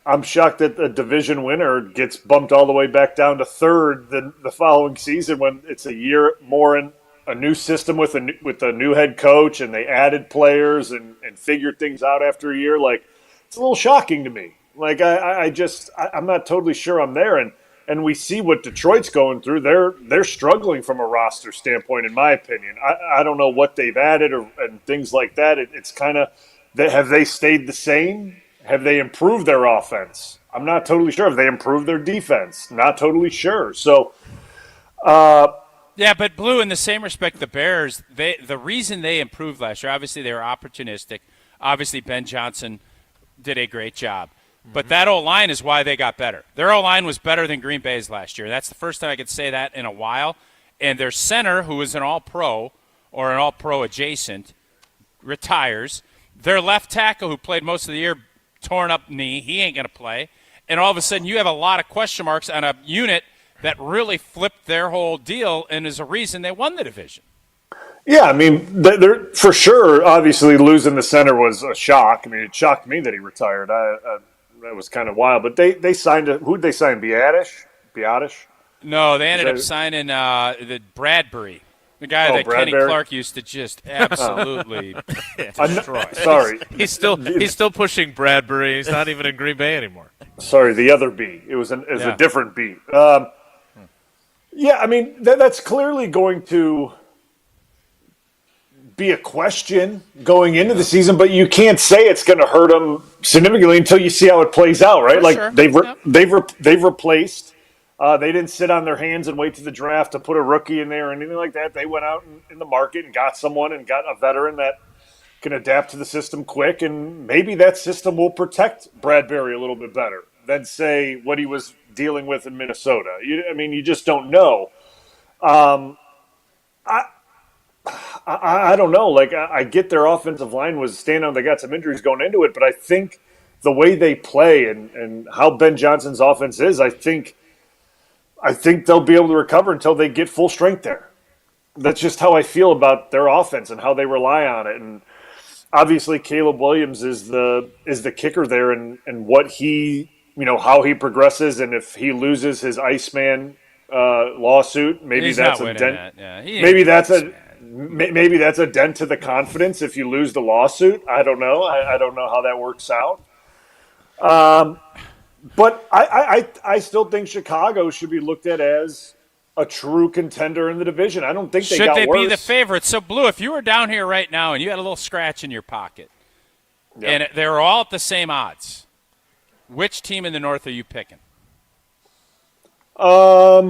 I'm shocked that a division winner gets bumped all the way back down to third the following season when it's a year more in a new system with a new head coach and they added players and figured things out after a year. Like, it's a little shocking to me. Like, I'm not totally sure I'm there, and we see what Detroit's going through. They're struggling from a roster standpoint, in my opinion. I don't know what they've added and things like that. It's kind of, have they stayed the same? Have they improved their offense? I'm not totally sure. Have they improved their defense? Not totally sure. So, yeah, but Blue, in the same respect, the Bears, the reason they improved last year, obviously they were opportunistic. Obviously Ben Johnson did a great job. But that O-line is why they got better. Their O-line was better than Green Bay's last year. That's the first time I could say that in a while. And their center, who is an all-pro or an all-pro adjacent, retires. Their left tackle, who played most of the year, torn up knee. He ain't going to play. And all of a sudden you have a lot of question marks on a unit that really flipped their whole deal and is a reason they won the division. Yeah, I mean, they're for sure, obviously losing the center was a shock. I mean, it shocked me that he retired. That was kind of wild. But they signed who'd they sign? Biotish? No, they ended up signing the Bradbury, the guy that Bradbury? Kenny Clark used to just absolutely destroy. Sorry. He's still pushing Bradbury. He's not even in Green Bay anymore. Sorry, the other B. It was a different B. Yeah, I mean, that's clearly going to be a question going into the season, but you can't say it's going to hurt them significantly until you see how it plays out, right? For like sure. they've replaced. They didn't sit on their hands and wait to the draft to put a rookie in there or anything like that. They went out in the market and got someone and got a veteran that can adapt to the system quick, and maybe that system will protect Bradbury a little bit better than, say, what he was dealing with in Minnesota. You just don't know. I don't know. Like, I get their offensive line was standing on. They got some injuries going into it, but I think the way they play and how Ben Johnson's offense is, I think they'll be able to recover until they get full strength there. That's just how I feel about their offense and how they rely on it. And obviously Caleb Williams is the kicker there, and what he, how he progresses, and if he loses his Iceman lawsuit, maybe that's a dent. Maybe that's a dent to the confidence if you lose the lawsuit. I don't know. I don't know how that works out. But I still think Chicago should be looked at as a true contender in the division. I don't think they got worse. Should they be the favorites? So, Blue, if you were down here right now and you had a little scratch in your pocket, and they were all at the same odds, which team in the North are you picking? I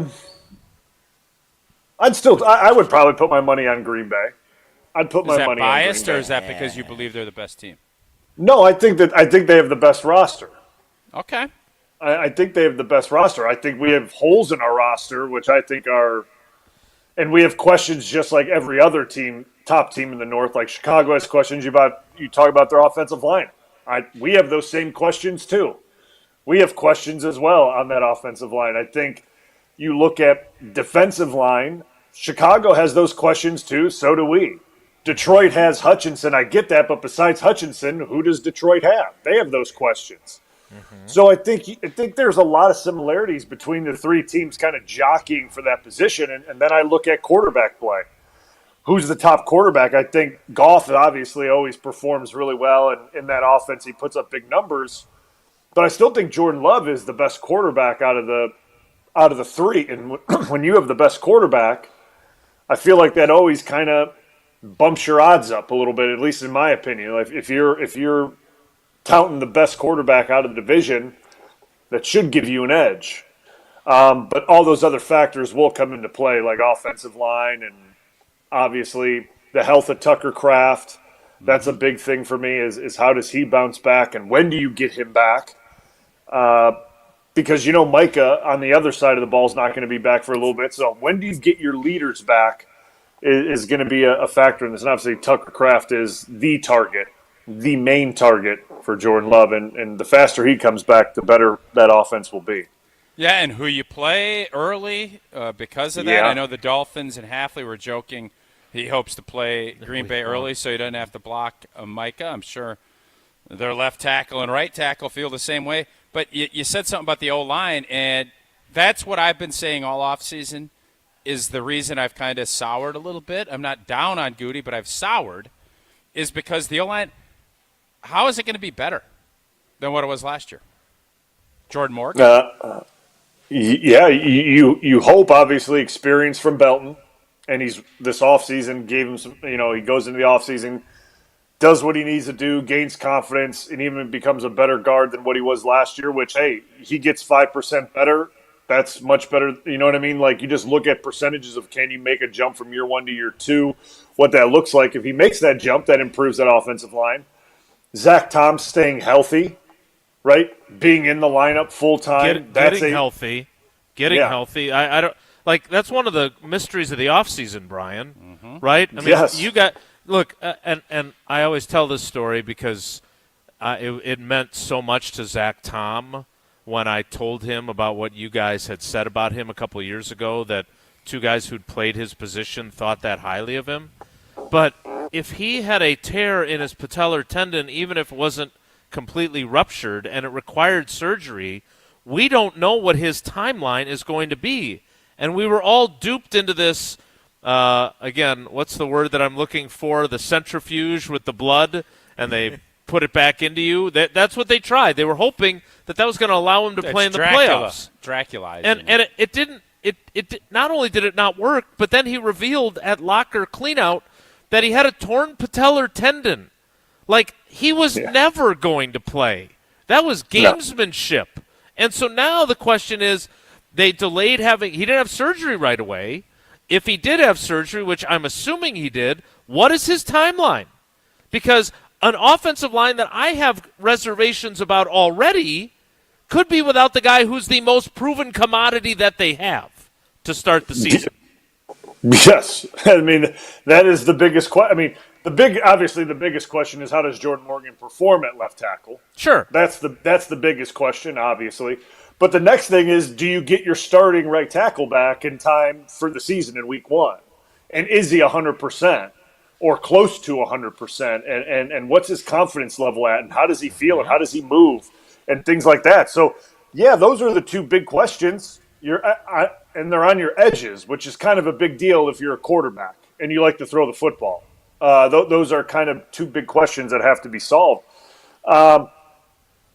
would probably put my money on Green Bay. I'd put my money on Green Bay. Is that biased, or is that because you believe they're the best team? No, I think they have the best roster. Okay. I think they have the best roster. I think we have holes in our roster, which I think are – and we have questions just like every other team, top team in the North. Like Chicago has questions you talk about their offensive line. We have those same questions too. We have questions as well on that offensive line. I think you look at defensive line, Chicago has those questions too, so do we. Detroit has Hutchinson. I get that, but besides Hutchinson, who does Detroit have? They have those questions. So I think there's a lot of similarities between the three teams kind of jockeying for that position. And then I look at quarterback play. Who's the top quarterback? I think Goff obviously always performs really well, and in that offense he puts up big numbers. But I still think Jordan Love is the best quarterback out of the three. And when you have the best quarterback, I feel like that always kind of bumps your odds up a little bit, at least in my opinion. Like if you're touting the best quarterback out of the division, that should give you an edge. But all those other factors will come into play, like offensive line and obviously the health of Tucker Kraft. That's a big thing for me is how does he bounce back and when do you get him back? Because, Micah on the other side of the ball is not going to be back for a little bit. So when do you get your leaders back is going to be a factor in this. And obviously Tucker Kraft is the target, the main target for Jordan Love, and the faster he comes back, the better that offense will be. Yeah, and who you play early because of that. Yeah. I know the Dolphins and Hafley were joking he hopes to play Green Bay early so he doesn't have to block Micah. I'm sure their left tackle and right tackle feel the same way. But you said something about the O-line, and that's what I've been saying all offseason is the reason I've kind of soured a little bit. I'm not down on Goody, but I've soured, is because the O-line – how is it going to be better than what it was last year? Jordan Morgan? Yeah, you hope, obviously, experience from Belton. And he's this offseason gave him some, he goes into the offseason, does what he needs to do, gains confidence, and even becomes a better guard than what he was last year, which, hey, he gets 5% better. That's much better. You know what I mean? Like, you just look at percentages of can you make a jump from year one to year two, what that looks like. If he makes that jump, that improves that offensive line. Zach Tom staying healthy, right? Being in the lineup full time. Getting healthy. I don't like. That's one of the mysteries of the offseason, Brian. Right? I mean, yes. You got look, and I always tell this story because it meant so much to Zach Tom when I told him about what you guys had said about him a couple of years ago. That two guys who'd played his position thought that highly of him, but if he had a tear in his patellar tendon, even if it wasn't completely ruptured and it required surgery, we don't know what his timeline is going to be. And we were all duped into this, again, what's the word that I'm looking for? The centrifuge with the blood, and they put it back into you. That's what they tried. They were hoping that was going to allow him to play in the playoffs. Dracula. And it didn't. It not only did it not work, but then he revealed at locker cleanout that he had a torn patellar tendon. Like, he was never going to play. That was gamesmanship. No. And so now the question is, they delayed he didn't have surgery right away. If he did have surgery, which I'm assuming he did, what is his timeline? Because an offensive line that I have reservations about already could be without the guy who's the most proven commodity that they have to start the season. Yes. I mean, that is the biggest question. I mean, Obviously the biggest question is, how does Jordan Morgan perform at left tackle? Sure. That's the biggest question, obviously. But the next thing is, do you get your starting right tackle back in time for the season in week 1? And is he 100% or close to 100%? And what's his confidence level at? And how does he feel? And how does he move? And things like that. So, yeah, those are the two big questions. And they're on your edges, which is kind of a big deal if you're a quarterback and you like to throw the football. Those are kind of two big questions that have to be solved.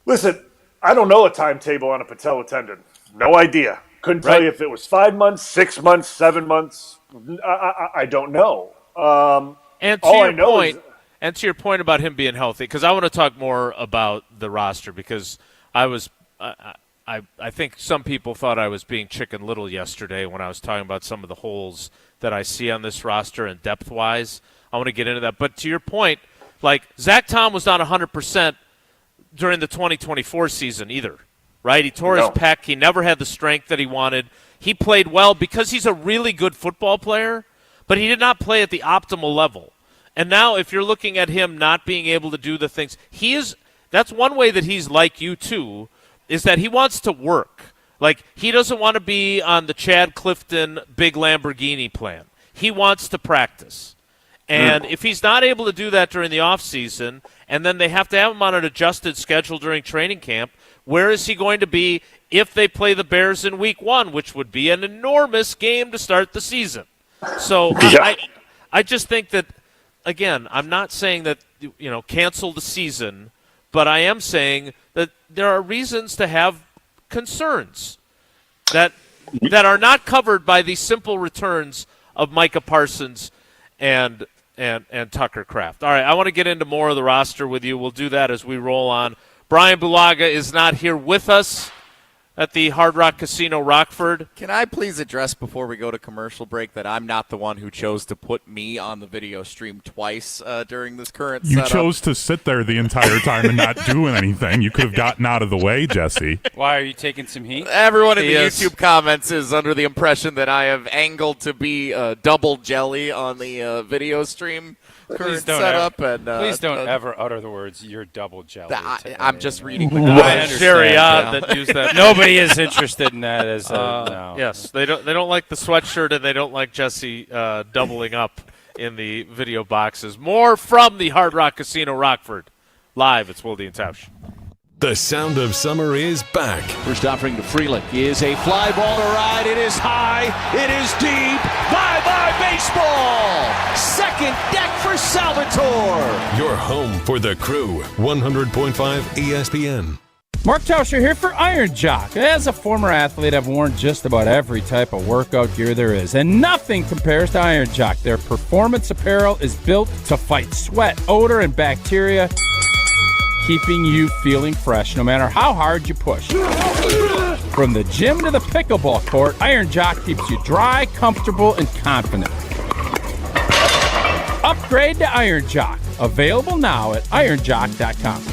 Listen, I don't know a timetable on a patella tendon. No idea. Couldn't tell you if it was 5 months, 6 months, 7 months. I don't know. And to your point about him being healthy, because I want to talk more about the roster, because I think some people thought I was being Chicken Little yesterday when I was talking about some of the holes that I see on this roster and depth-wise. I want to get into that. But to your point, like, Zach Tom was not 100% during the 2024 season either, right? He tore his pec. He never had the strength that he wanted. He played well because he's a really good football player, but he did not play at the optimal level. And now if you're looking at him not being able to do the things, that's one way that he's like you too, is that he wants to work. Like, he doesn't want to be on the Chad Clifton big Lamborghini plan. He wants to practice. And if he's not able to do that during the offseason, and then they have to have him on an adjusted schedule during training camp, where is he going to be if they play the Bears in week 1, which would be an enormous game to start the season? So I just think that, again, I'm not saying that, cancel the season, but I am saying that there are reasons to have concerns that are not covered by the simple returns of Micah Parsons and Tucker Kraft. All right, I want to get into more of the roster with you. We'll do that as we roll on. Brian Bulaga is not here with us at the Hard Rock Casino Rockford. Can I please address before we go to commercial break that I'm not the one who chose to put me on the video stream twice during this current setup? You chose to sit there the entire time and not do anything. You could have gotten out of the way, Jesse. Why, are you taking some heat? Everyone in the YouTube comments is under the impression that I have angled to be double jelly on the video stream current setup. Please don't ever utter the words, "you're double jelly." I'm just reading the comments. Very odd that used that. Nobody is interested in that. No. Yes, they don't like the sweatshirt, and they don't like Jesse doubling up in the video boxes. More from the Hard Rock Casino Rockford. Live, it's Wilde and Tausch. The sound of summer is back. First offering to Freeland is a fly ball to right. It is high. It is deep. Bye-bye baseball. Second deck for Salvatore. Your home for the crew. 100.5 ESPN. Mark Tauscher here for Iron Jock. As a former athlete, I've worn just about every type of workout gear there is, and nothing compares to Iron Jock. Their performance apparel is built to fight sweat, odor, and bacteria, keeping you feeling fresh no matter how hard you push. From the gym to the pickleball court, Iron Jock keeps you dry, comfortable, and confident. Upgrade to Iron Jock. Available now at ironjock.com.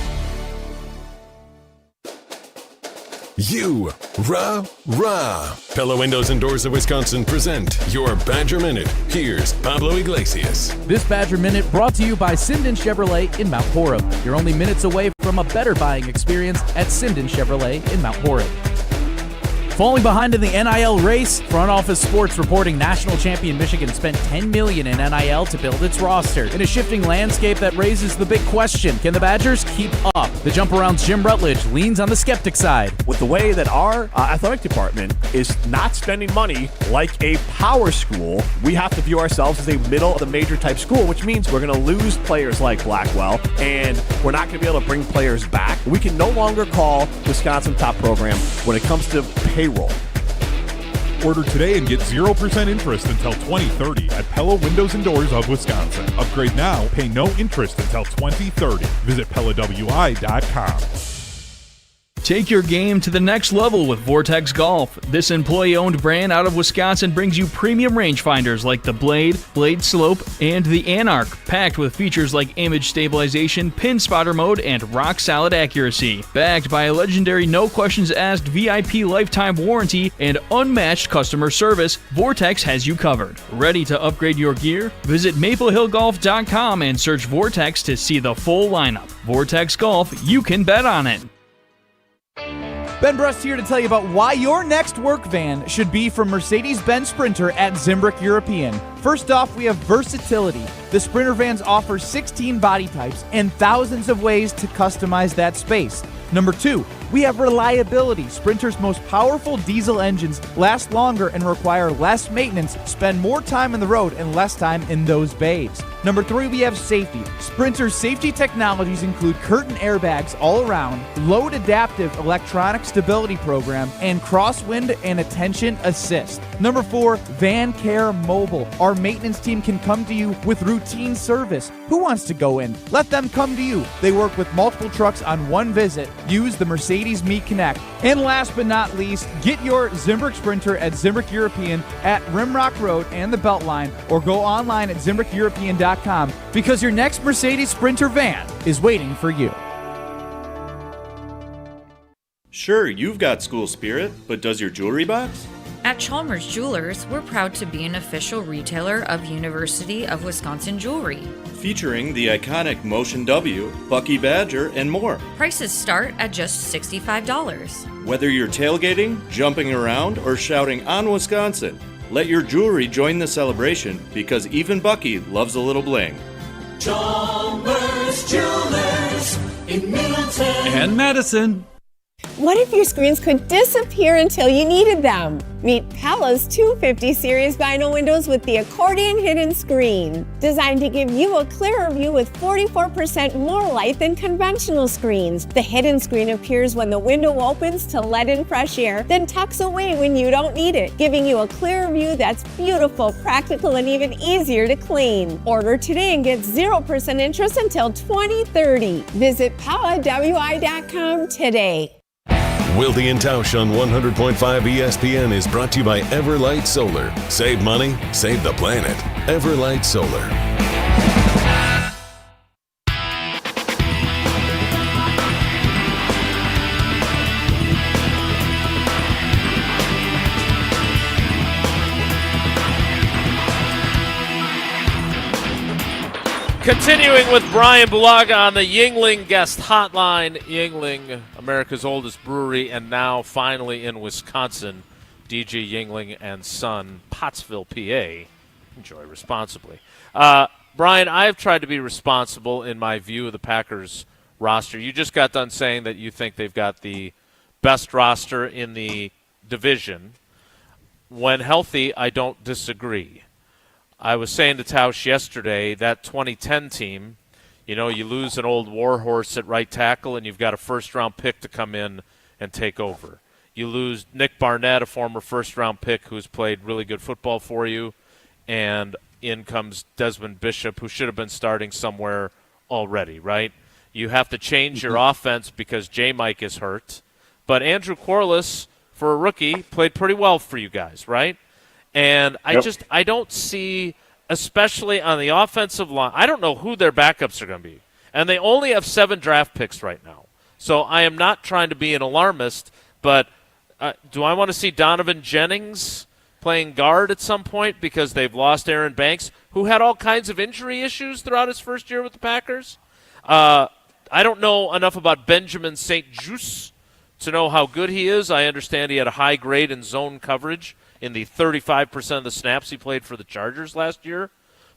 You rah. Pella Windows and Doors of Wisconsin present your Badger Minute. Here's Pablo Iglesias. This Badger Minute brought to you by Sinden Chevrolet in Mount Horeb. You're only minutes away from a better buying experience at Sinden Chevrolet in Mount Horeb. Falling behind in the NIL race, Front Office Sports reporting national champion Michigan spent $10 million in NIL to build its roster. In a shifting landscape that raises the big question, can the Badgers keep up? The jump around's Jim Rutledge leans on the skeptic side. With the way that our athletic department is not spending money like a power school, we have to view ourselves as a middle of the major type school, which means we're going to lose players like Blackwell, and we're not going to be able to bring players back. We can no longer call Wisconsin top program when it comes to payroll. Order today and get 0% interest until 2030 at Pella Windows and Doors of Wisconsin. Upgrade now, pay no interest until 2030. Visit PellaWI.com. Take your game to the next level with Vortex Golf. This employee-owned brand out of Wisconsin brings you premium rangefinders like the Blade, Blade Slope, and the Anarch, packed with features like image stabilization, pin spotter mode, and rock-solid accuracy. Backed by a legendary no-questions-asked VIP lifetime warranty and unmatched customer service, Vortex has you covered. Ready to upgrade your gear? Visit maplehillgolf.com and search Vortex to see the full lineup. Vortex Golf, you can bet on it. Ben Brust here to tell you about why your next work van should be from Mercedes-Benz Sprinter at Zimbrick European. First off, we have versatility. The Sprinter vans offer 16 body types and thousands of ways to customize that space. Number 2, we have reliability. Sprinter's most powerful diesel engines last longer and require less maintenance, spend more time on the road and less time in those bays. Number 3, we have safety. Sprinter's safety technologies include curtain airbags all around, load adaptive electronic stability program, and crosswind and attention assist. Number 4, Van Care Mobile. Our maintenance team can come to you with routine service. Who wants to go in? Let them come to you. They work with multiple trucks on one visit. Use the Mercedes Me Connect. And last but not least, get your Zimbrick Sprinter at Zimbrick European at Rimrock Road and the Beltline, or go online at ZimbrickEuropean.com, because your next Mercedes Sprinter van is waiting for you. Sure, you've got school spirit, but does your jewelry box? At Chalmers Jewelers, we're proud to be an official retailer of University of Wisconsin jewelry. Featuring the iconic Motion W, Bucky Badger, and more. Prices start at just $65. Whether you're tailgating, jumping around, or shouting on Wisconsin, let your jewelry join the celebration, because even Bucky loves a little bling. Chalmers Jewelers in Middleton and Madison. What if your screens could disappear until you needed them? Meet Pella's 250 series vinyl windows with the accordion hidden screen. Designed to give you a clearer view with 44% more light than conventional screens. The hidden screen appears when the window opens to let in fresh air, then tucks away when you don't need it, giving you a clearer view that's beautiful, practical, and even easier to clean. Order today and get 0% interest until 2030. Visit PellaWI.com today. Wilde and Tausch on 100.5 ESPN is brought to you by Everlight Solar. Save money, save the planet. Everlight Solar. Continuing with Brian Bulaga on the Yuengling guest hotline. Yuengling, America's oldest brewery, and now finally in Wisconsin. D.G. Yuengling and Son, Pottsville, PA. Enjoy responsibly. Brian, I've tried to be responsible in my view of the Packers roster. You just got done saying that you think they've got the best roster in the division. When healthy, I don't disagree. I was saying to Tausch yesterday, that 2010 team, you know, you lose an old warhorse at right tackle and you've got a first-round pick to come in and take over. You lose Nick Barnett, a former first-round pick who's played really good football for you, and in comes Desmond Bishop, who should have been starting somewhere already, right? You have to change your offense because J-Mike is hurt. But Andrew Corliss, for a rookie, played pretty well for you guys, right? And I don't see, especially on the offensive line, I don't know who their backups are going to be. And they only have 7 draft picks right now. So I am not trying to be an alarmist, but do I want to see Donovan Jennings playing guard at some point because they've lost Aaron Banks, who had all kinds of injury issues throughout his first year with the Packers? I don't know enough about Benjamin St. Juste to know how good he is. I understand he had a high grade in zone coverage in the 35% of the snaps he played for the Chargers last year.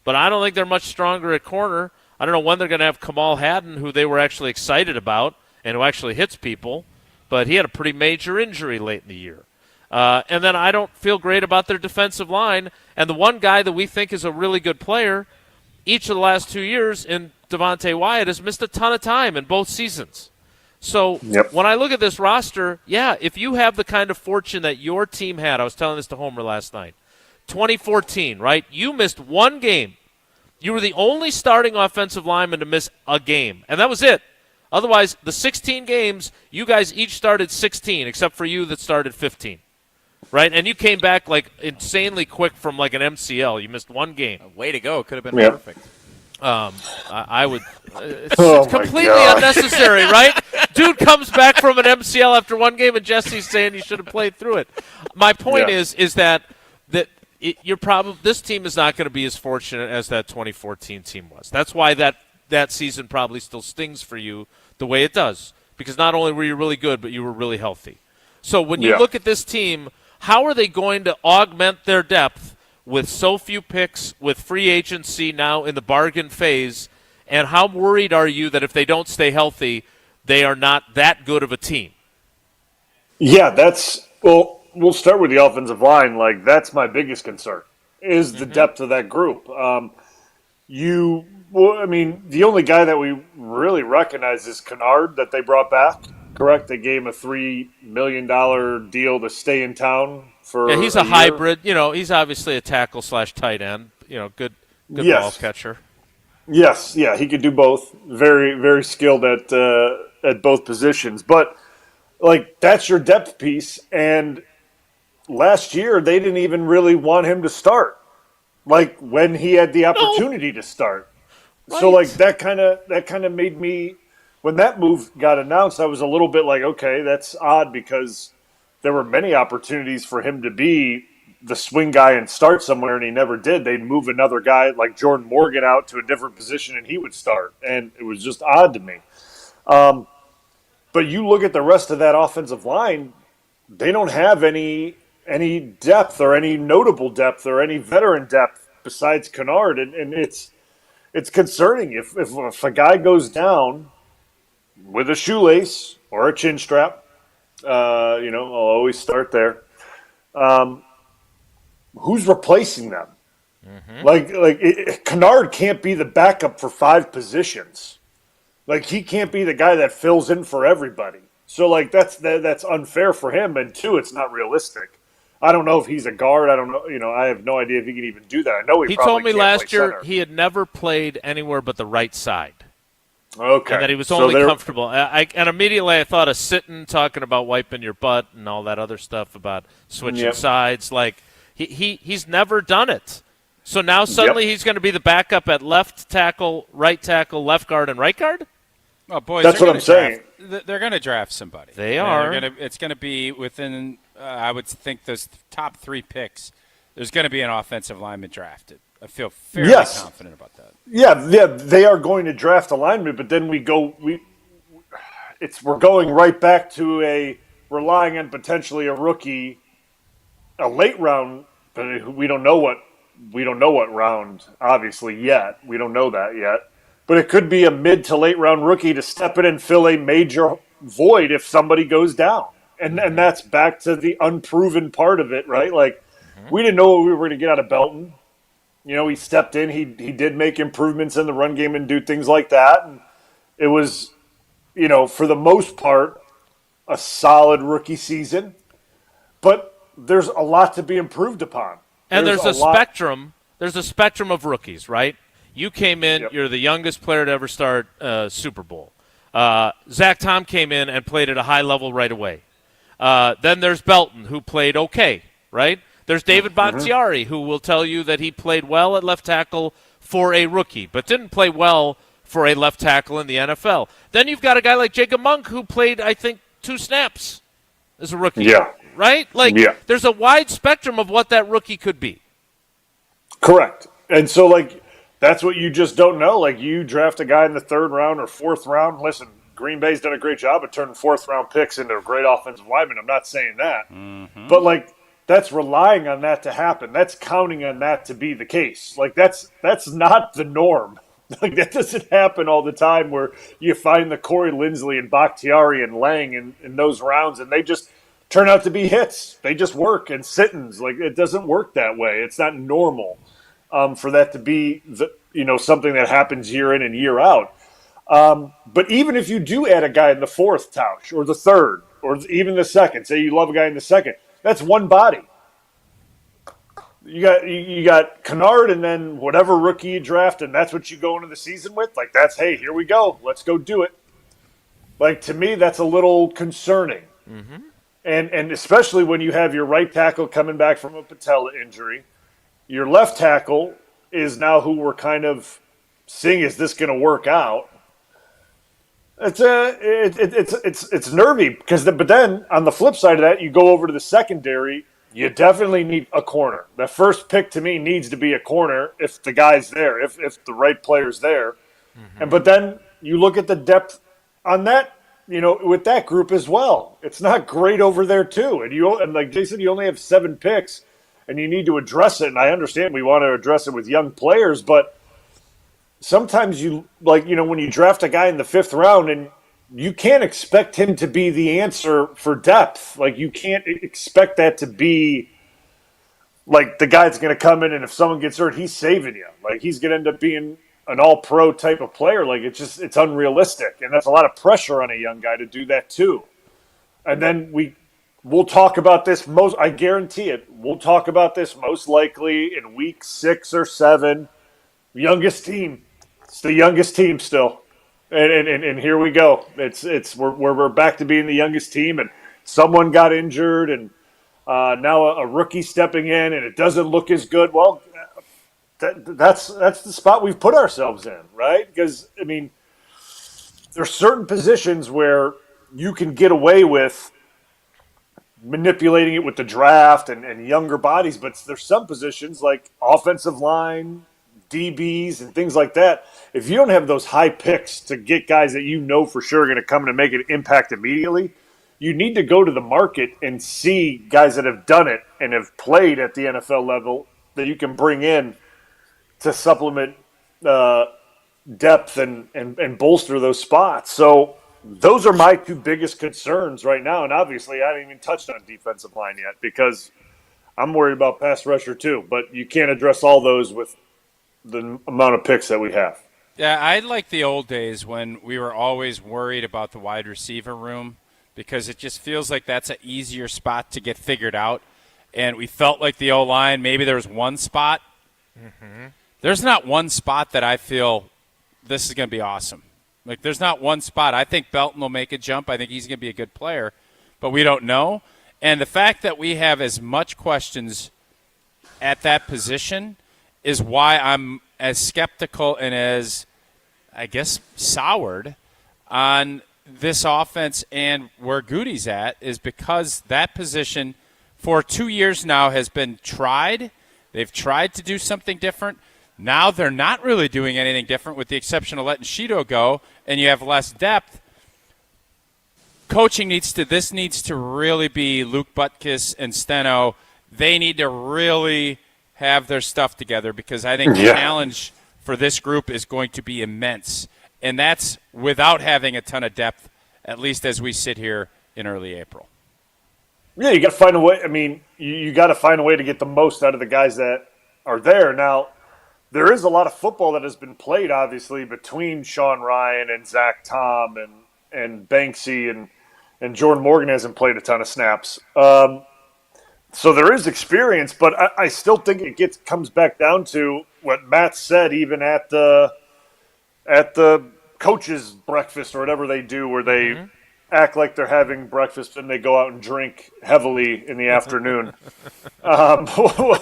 But I don't think they're much stronger at corner. I don't know when they're going to have Kamal Haddon, who they were actually excited about and who actually hits people. But he had a pretty major injury late in the year. And then I don't feel great about their defensive line. And the one guy that we think is a really good player, each of the last 2 years in Devontae Wyatt, has missed a ton of time in both seasons. So when I look at this roster, if you have the kind of fortune that your team had, I was telling this to Homer last night, 2014, right? You missed one game. You were the only starting offensive lineman to miss a game, and that was it. Otherwise, the 16 games, you guys each started 16, except for you that started 15. Right? And you came back like insanely quick from like an MCL. You missed one game. Way to go. Could have been Yep. perfect. I would. It's Oh, my completely God. unnecessary, right? Dude comes back from an MCL after one game, and Jesse's saying you should have played through it. My point Yeah. is that you're probably this team is not going to be as fortunate as that 2014 team was. That's why that season probably still stings for you the way it does, because not only were you really good, but you were really healthy. So when you Yeah. look at this team, how are they going to augment their depth with so few picks, with free agency now in the bargain phase, and how worried are you that if they don't stay healthy, they are not that good of a team? Yeah, we'll start with the offensive line. Like, that's my biggest concern, is the depth of that group. The only guy that we really recognize is Kennard that they brought back, correct? They gave him a $3 million deal to stay in town for he's a hybrid. You know, he's obviously a tackle / tight end. You know, good Yes. ball catcher. Yes, yeah, he could do both. Very, very skilled at both positions. But, like, that's your depth piece. And last year, they didn't even really want him to start, like, when he had the opportunity to start. So, like, that kind of made me, when that move got announced, I was a little bit like, okay, that's odd, because there were many opportunities for him to be the swing guy and start somewhere, and he never did. They'd move another guy like Jordan Morgan out to a different position, and he would start. And it was just odd to me. But you look at the rest of that offensive line, they don't have any depth or any notable depth or any veteran depth besides Kennard. And it's concerning. If a guy goes down with a shoelace or a chin strap, I'll always start there. Who's replacing them? Kennard can't be the backup for 5 positions. Like, he can't be the guy that fills in for everybody. So, like, that's unfair for him. And 2, it's not realistic. I don't know if he's a guard. I don't know. I have no idea if he can even do that. I know he probably told me can't last play year center. he had never played anywhere but the right side. Okay. And that he was only comfortable. And immediately I thought of Sitton talking about wiping your butt and all that other stuff about switching sides. Like, he's never done it. So now suddenly he's going to be the backup at left tackle, left guard, and right guard? Oh, boys, That's what I'm saying. They're going to draft somebody. They are. It's going to be within, I would think, those top 3 picks. There's going to be an offensive lineman drafted. I feel fairly confident about that. Yeah, they are going to draft a lineman, but then we're going right back to relying on potentially a rookie, a late round, but we don't know what round, obviously, yet. We don't know that yet. But it could be a mid to late round rookie to step in and fill a major void if somebody goes down. And that's back to the unproven part of it, right? Like, we didn't know what we were going to get out of Belton. You know, he stepped in. He did make improvements in the run game and do things like that. And it was, for the most part, a solid rookie season. But there's a lot to be improved upon. And there's a spectrum. There's a spectrum of rookies, right? You came in. You're the youngest player to ever start Super Bowl. Zach Tom came in and played at a high level right away. Then there's Belton, who played okay, right? There's David Bakhtiari, who will tell you that he played well at left tackle for a rookie, but didn't play well for a left tackle in the NFL. Then you've got a guy like Jacob Monk, who played, I think, 2 snaps as a rookie. Yeah. Right? Like, there's a wide spectrum of what that rookie could be. Correct. And so, like, that's what you just don't know. Like, you draft a guy in the 3rd round or 4th round. Listen, Green Bay's done a great job of turning 4th-round picks into a great offensive lineman. I'm not saying that. But, like, that's relying on that to happen. That's counting on that to be the case. Like, that's not the norm. Like, that doesn't happen all the time where you find the Corey Linsley and Bakhtiari and Lang in those rounds, and they just turn out to be hits. They just work. And Sittons, like, it doesn't work that way. It's not normal for that to be something that happens year in and year out. But even if you do add a guy in the 4th, Tausch, or the 3rd, or even the 2nd, say you love a guy in the 2nd, that's one body. You got Kennard and then whatever rookie you draft, and that's what you go into the season with. Like, that's, hey, here we go. Let's go do it. Like, to me, that's a little concerning. Mm-hmm. And especially when you have your right tackle coming back from a patella injury. Your left tackle is now who we're kind of seeing, is this going to work out? It's nervy because but then on the flip side of that, you go over to the secondary. You definitely need a corner. The first pick to me needs to be a corner if the guy's there, if the right player's there. Mm-hmm. And but then you look at the depth on that, with that group as well. It's not great over there too. And like Jason, you only have 7 picks, and you need to address it. And I understand we want to address it with young players, but sometimes when you draft a guy in the 5th round and you can't expect him to be the answer for depth. Like, you can't expect that to be like the guy's going to come in and if someone gets hurt, he's saving you. Like, he's going to end up being an all-pro type of player. Like, it's unrealistic. And that's a lot of pressure on a young guy to do that too. And then we'll talk about this I guarantee it. We'll talk about this most likely in week 6 or 7. Youngest team. It's the youngest team still. And here we go. We're back to being the youngest team, and someone got injured, and now a rookie stepping in, and it doesn't look as good. Well, that's the spot we've put ourselves in, right? Because, I mean, there's certain positions where you can get away with manipulating it with the draft and younger bodies, but there's some positions like offensive line, DBs, and things like that. If you don't have those high picks to get guys that for sure are going to come in and make an impact immediately, you need to go to the market and see guys that have done it and have played at the NFL level that you can bring in to supplement depth and bolster those spots. So those are my 2 biggest concerns right now. And obviously I haven't even touched on defensive line yet because I'm worried about pass rusher too. But you can't address all those with the amount of picks that we have. Yeah, I like the old days when we were always worried about the wide receiver room because it just feels like that's an easier spot to get figured out. And we felt like the O-line, maybe there was one spot. Mm-hmm. There's not one spot that I feel this is going to be awesome. Like, there's not one spot. I think Belton will make a jump. I think he's going to be a good player, but we don't know. And the fact that we have as much questions at that position is why I'm as skeptical and as, I guess, soured on this offense and where Goody's at, is because that position for 2 years now has been tried. They've tried to do something different. Now they're not really doing anything different with the exception of letting Sheeto go, and you have less depth. Coaching needs to really be Luke Butkus and Steno. They need to really have their stuff together because I think the challenge for this group is going to be immense. And that's without having a ton of depth, at least as we sit here in early April. Yeah, you got to find a way. I mean, you got to find a way to get the most out of the guys that are there. Now, there is a lot of football that has been played, obviously, between Sean Ryan and Zach Tom and Banksy and Jordan Morgan hasn't played a ton of snaps. So there is experience, but I still think it comes back down to what Matt said, even at the coaches' breakfast or whatever they do, where they act like they're having breakfast and they go out and drink heavily in the afternoon,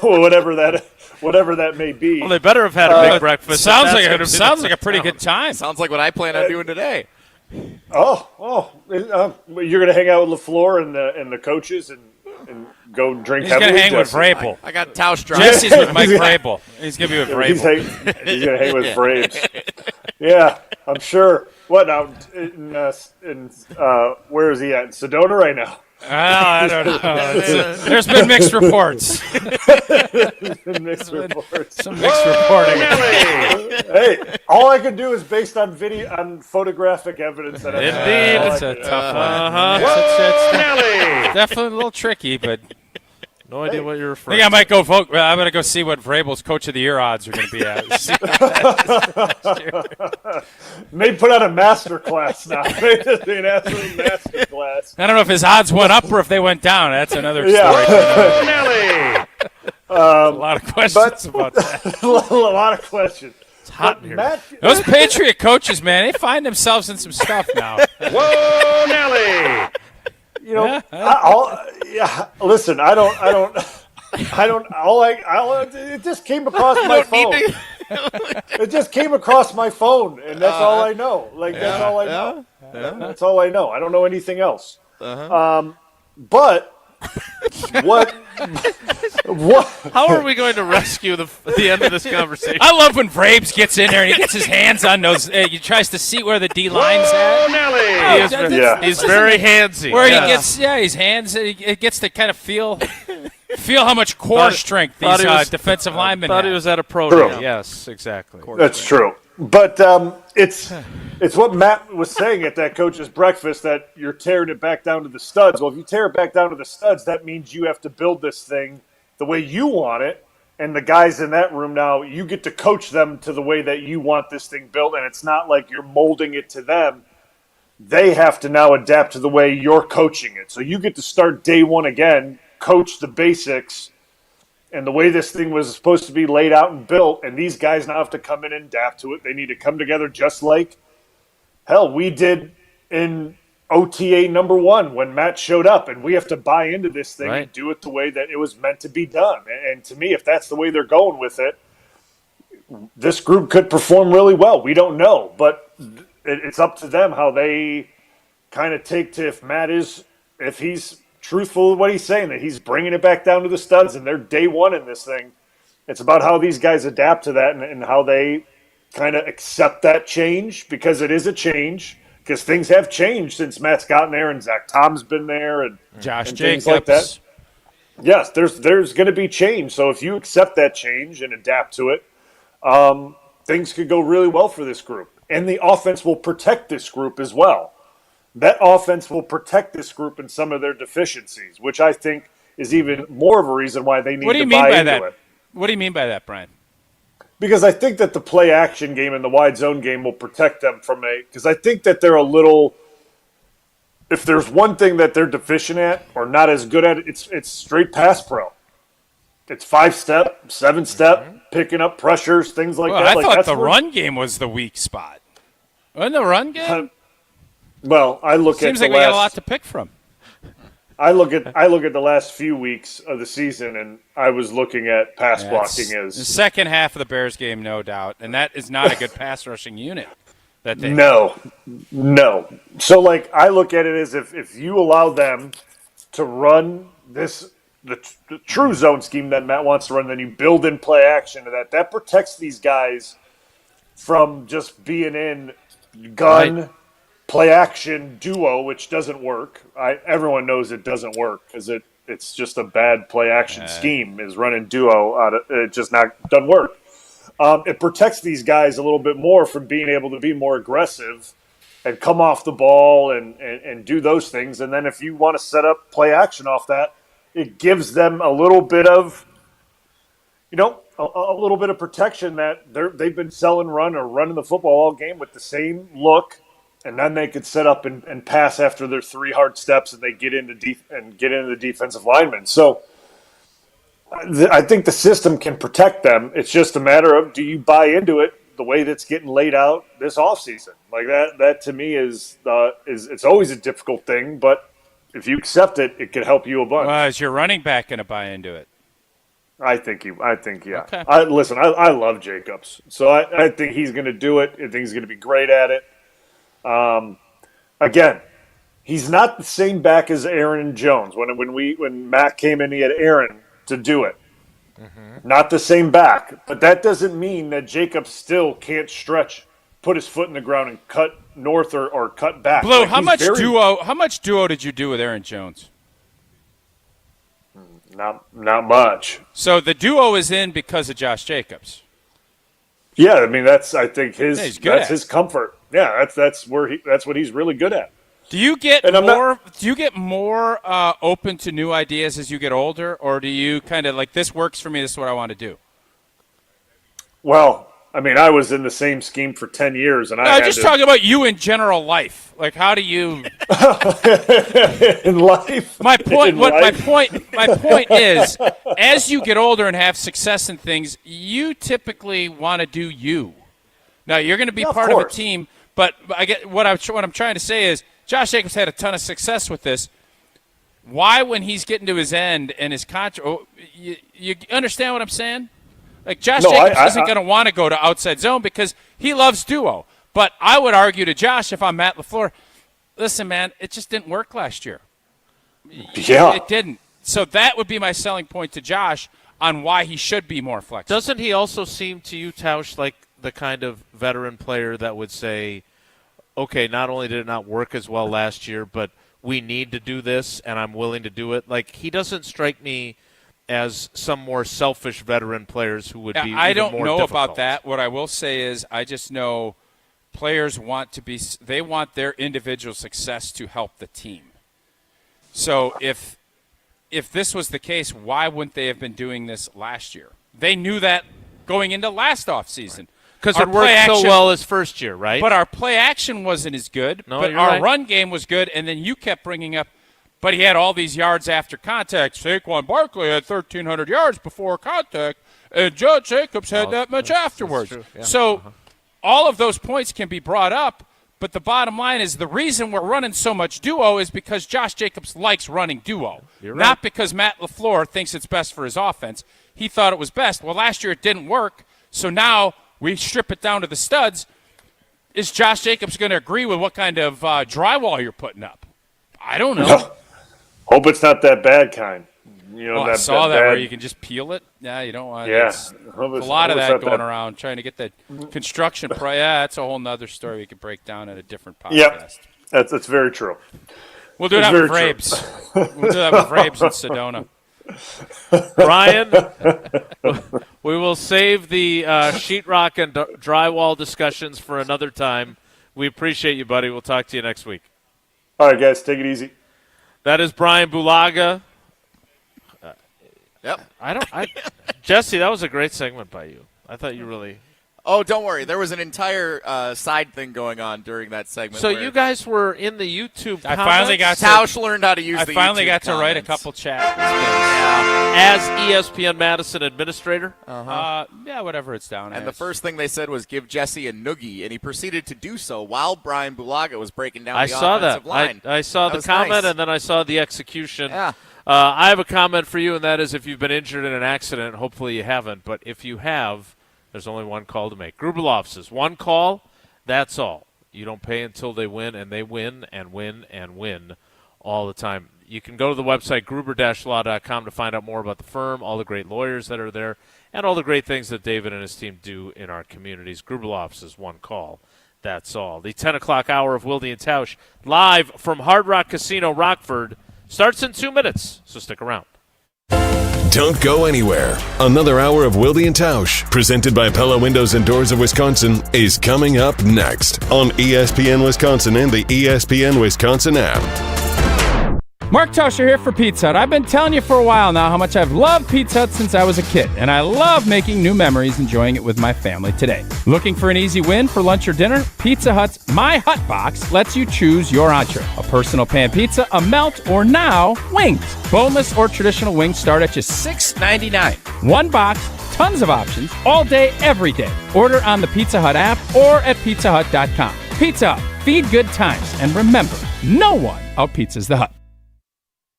whatever that may be. Well, they better have had a big breakfast. Sounds like a pretty good time. Sounds like what I plan on doing today. You're going to hang out with LaFleur and the coaches and go drink heavily? He's going to hang with Vrabel. I got Tausch driving. Jesse's with Mike Vrabel. He's going to be with Vrabel. He's going to hang with Vrabes. Yeah, I'm sure. What now? Where is he at? In Sedona right now? I don't know. There's been mixed reports. Some mixed reporting. Hey, all I can do is based on photographic evidence. That Indeed, it's a tough one. It's definitely a little tricky, but no idea what you're referring. I think I might go vote. I'm going to go see what Vrabel's Coach of the Year odds are going to be at. May put out a master class now. May just be an absolute master class. I don't know if his odds went up or if they went down. That's another story. Yeah. A lot of questions about that. A lot of questions. It's hot here. Those Patriot coaches, man, they find themselves in some stuff now. Whoa, Nelly! You know, listen. I don't. It just came across my phone. It just came across my phone, and that's all I know. That's all I know. That's all I know. I don't know anything else. But what? How are we going to rescue the end of this conversation? I love when Vrabes gets in there and he gets his hands on those. He tries to see where the D line's at. Nelly! He's very handsy. Where he gets, his hands. He gets to kind of feel how much core strength these defensive linemen thought have. he was at a pro day. Yes, exactly. That's true. But it's what Matt was saying at that coach's breakfast, that you're tearing it back down to the studs. Well, if you tear it back down to the studs, that means you have to build this thing the way you want it. And the guys in that room now, you get to coach them to the way that you want this thing built. And it's not like you're molding it to them. They have to now adapt to the way you're coaching it. So you get to start day one again, coach the basics, and the way this thing was supposed to be laid out and built, and these guys now have to come in and adapt to it. They need to come together just like, hell, we did in OTA number 1 when Matt showed up, and we have to buy into this thing and do it the way that it was meant to be done. And to me, if that's the way they're going with it, this group could perform really well. We don't know, but it's up to them how they kind of take to if he's truthful with what he's saying, that he's bringing it back down to the studs and they're day one in this thing. It's about how these guys adapt to that and how they kind of accept that change, because it is a change, because things have changed since Matt's gotten there and Zach Tom's been there and Josh and Jacobs. things like that. Yes, there's going to be change. So if you accept that change and adapt to it, things could go really well for this group. And the offense will protect this group as well. That offense will protect this group in some of their deficiencies, which I think is even more of a reason why they need to buy into it. What do you mean by that, Brian? Because I think that the play action game and the wide zone game will protect them from because I think that they're if there's one thing that they're deficient at or not as good at, it's straight pass pro. It's 5-step, 7-step, picking up pressures, things like that. I thought the run game was the weak spot. Wasn't the run game? Well, I look Seems at like we got a lot to pick from. I look at the last few weeks of the season, and I was looking at pass blocking as the second half of the Bears game, no doubt, and that is not a good pass rushing unit. No. So, I look at it as if you allow them to run the true zone scheme that Matt wants to run, then you build in play action to that. That protects these guys from just being in gun play action duo, which doesn't work. Everyone knows it doesn't work because it's just a bad play action scheme. Is running duo it just doesn't work. It protects these guys a little bit more from being able to be more aggressive and come off the ball and do those things. And then if you want to set up play action off that, it gives them a little bit of, a little bit of protection that they've been selling run or running the football all game with the same look. And then they could set up and pass after their 3 hard steps, and they get into the defensive linemen. So I think the system can protect them. It's just a matter of, do you buy into it the way that's getting laid out this offseason? Like that to me is it's always a difficult thing, but if you accept it, it can help you a bunch. Well, is your running back going to buy into it? I think yeah. Okay. I love Jacobs, so I think he's going to do it. I think he's going to be great at it. Again, he's not the same back as Aaron and Jones. When Matt came in, he had Aaron to do it. Mm-hmm. Not the same back, but that doesn't mean that Jacobs still can't stretch, put his foot in the ground and cut north or cut back. Blue, how much duo did you do with Aaron Jones? Not much. So the duo is in because of Josh Jacobs. Yeah, I mean that's his comfort. Yeah, that's what he's really good at. Do you get more open to new ideas as you get older, or do you kind of like, this works for me, this is what I want to do? Well, I mean, I was in the same scheme for 10 years, and I'm just talking about you in general life. Like, how do you in life? My point is, as you get older and have success in things, you typically want to do you. Now, you're going to be part of a team, but I get what I'm trying to say is Josh Jacobs had a ton of success with this. Why, when he's getting to his end and his contract, you understand what I'm saying? Like, Josh Jacobs isn't going to want to go to outside zone because he loves duo. But I would argue to Josh, if I'm Matt LaFleur, listen, man, it just didn't work last year. Yeah. It didn't. So that would be my selling point to Josh on why he should be more flexible. Doesn't he also seem to you, Tausch, like the kind of veteran player that would say, okay, not only did it not work as well last year, but we need to do this, and I'm willing to do it? Like, he doesn't strike me as some more selfish veteran players who would be I even don't more know difficult. about that. What I will say is I just know players want their individual success to help the team. So if this was the case, why wouldn't they have been doing this last year? They knew that going into last offseason. Because it worked so well his first year, right? But our play action wasn't as good. No, but you're our right. run game was good, and then you kept bringing up, but he had all these yards after contact. Saquon Barkley had 1,300 yards before contact, and Josh Jacobs had that much afterwards. Yeah. So all of those points can be brought up, but the bottom line is the reason we're running so much duo is because Josh Jacobs likes running duo, You're right. not because Matt LaFleur thinks it's best for his offense. He thought it was best. Well, last year it didn't work, so now we strip it down to the studs. Is Josh Jacobs going to agree with what kind of drywall you're putting up? I don't know. Hope it's not that bad kind. You know, I saw that where you can just peel it. Yeah, you don't want Yeah. There's a lot of that going around, trying to get the construction price. Yeah, that's a whole nother story we could break down in a different podcast. Yep, that's very true. We'll do that with Vrabes. We'll do that with Vrabes and Sedona. Brian, we will save the sheetrock and drywall discussions for another time. We appreciate you, buddy. We'll talk to you next week. All right, guys, take it easy. That is Brian Bulaga. Yep. Jesse, that was a great segment by you. I thought you really. Oh, don't worry. There was an entire side thing going on during that segment. So you guys were in the YouTube comments? I finally got to. Tausch learned how to use the I finally YouTube got to write a comments. couple chats. As ESPN Madison administrator? Yeah, whatever it's down And as. the first thing they said was give Jesse a noogie, and he proceeded to do so while Bryan Bulaga was breaking down I the saw offensive that. line. I saw That the was comment, nice. and then I saw the execution. Yeah. I have a comment for you, and that is if you've been injured in an accident, hopefully you haven't, but if you have, there's only one call to make. Grubeloff says, one call, that's all. You don't pay until they win, and they win and win and win all the time. You can go to the website, gruber-law.com, to find out more about the firm, all the great lawyers that are there, and all the great things that David and his team do in our communities. Grubeloff says, one call, that's all. The 10 o'clock hour of Wilde and Tausch, live from Hard Rock Casino Rockford, starts in 2 minutes, so stick around. Don't go anywhere. Another hour of Wilde and Tausch, presented by Pella Windows and Doors of Wisconsin, is coming up next on ESPN Wisconsin and the ESPN Wisconsin app. Mark Tauscher here for Pizza Hut. I've been telling you for a while now how much I've loved Pizza Hut since I was a kid, and I love making new memories enjoying it with my family today. Looking for an easy win for lunch or dinner? Pizza Hut's My Hut Box lets you choose your entree. A personal pan pizza, a melt, or now, wings. Boneless or traditional wings start at just $6.99. One box, tons of options, all day, every day. Order on the Pizza Hut app or at pizzahut.com. Pizza Hut, feed good times, and remember, no one out-pizzas the Hut.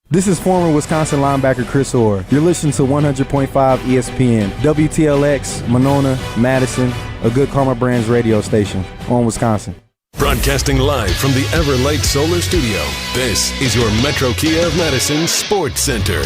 This is former Wisconsin linebacker Chris Orr. You're listening to 100.5 ESPN, WTLX, Monona, Madison, a good Karma Brands radio station on Wisconsin. Broadcasting live from the Everlight Solar Studio, this is your Metro Kia of Madison Sports Center.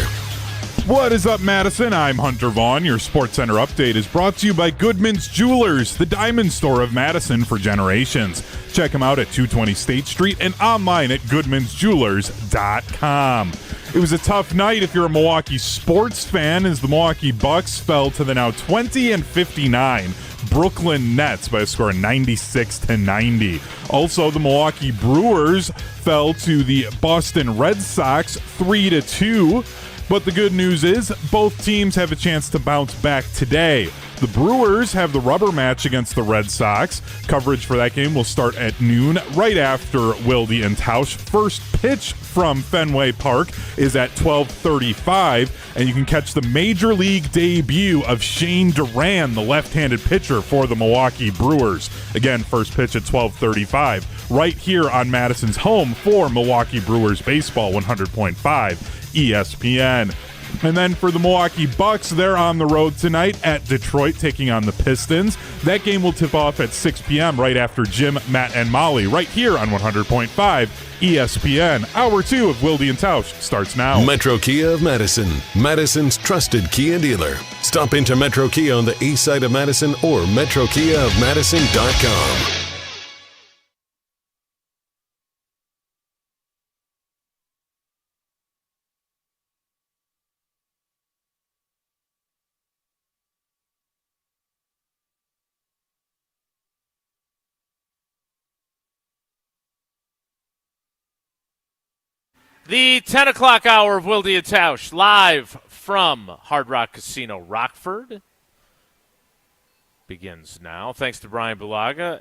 What is up, Madison? I'm Hunter Vaughn. Your Sports Center update is brought to you by Goodman's Jewelers, the diamond store of Madison for generations. Check them out at 220 State Street and online at goodmansjewelers.com. It was a tough night if you're a Milwaukee sports fan, as the Milwaukee Bucks fell to the now 20-59 Brooklyn Nets by a score of 96-90. Also, the Milwaukee Brewers fell to the Boston Red Sox 3-2. But the good news is both teams have a chance to bounce back today. The Brewers have the rubber match against the Red Sox. Coverage for that game will start at noon, right after Wilde and Tausch. First pitch from Fenway Park is at 12:35, and you can catch the Major League debut of Shane Duran, the left-handed pitcher for the Milwaukee Brewers. Again, first pitch at 12:35, right here on Madison's home for Milwaukee Brewers baseball, 100.5 ESPN. And then for the Milwaukee Bucks, they're on the road tonight at Detroit, taking on the Pistons. That game will tip off at 6 p.m. right after Jim, Matt, and Molly, right here on 100.5 ESPN. Hour 2 of Wilde and Tausch starts now. Metro Kia of Madison, Madison's trusted Kia dealer. Stop into Metro Kia on the east side of Madison or metrokiaofmadison.com. The 10 o'clock hour of Wilde and Tausch, live from Hard Rock Casino Rockford, begins now. Thanks to Brian Bulaga.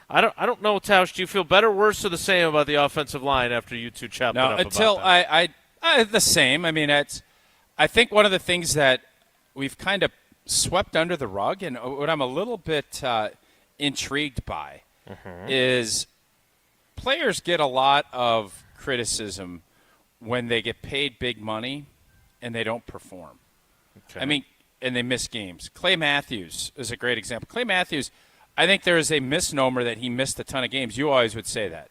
I don't know, Tausch. Do you feel better, worse, or the same about the offensive line after you two chopped it up? Until I the same. I mean, I think one of the things that we've kind of swept under the rug, and what I'm a little bit intrigued by, is players get a lot of criticism when they get paid big money and they don't perform. Okay. I mean, and they miss games. Clay Matthews is a great example. Clay Matthews, I think there is a misnomer that he missed a ton of games. You always would say that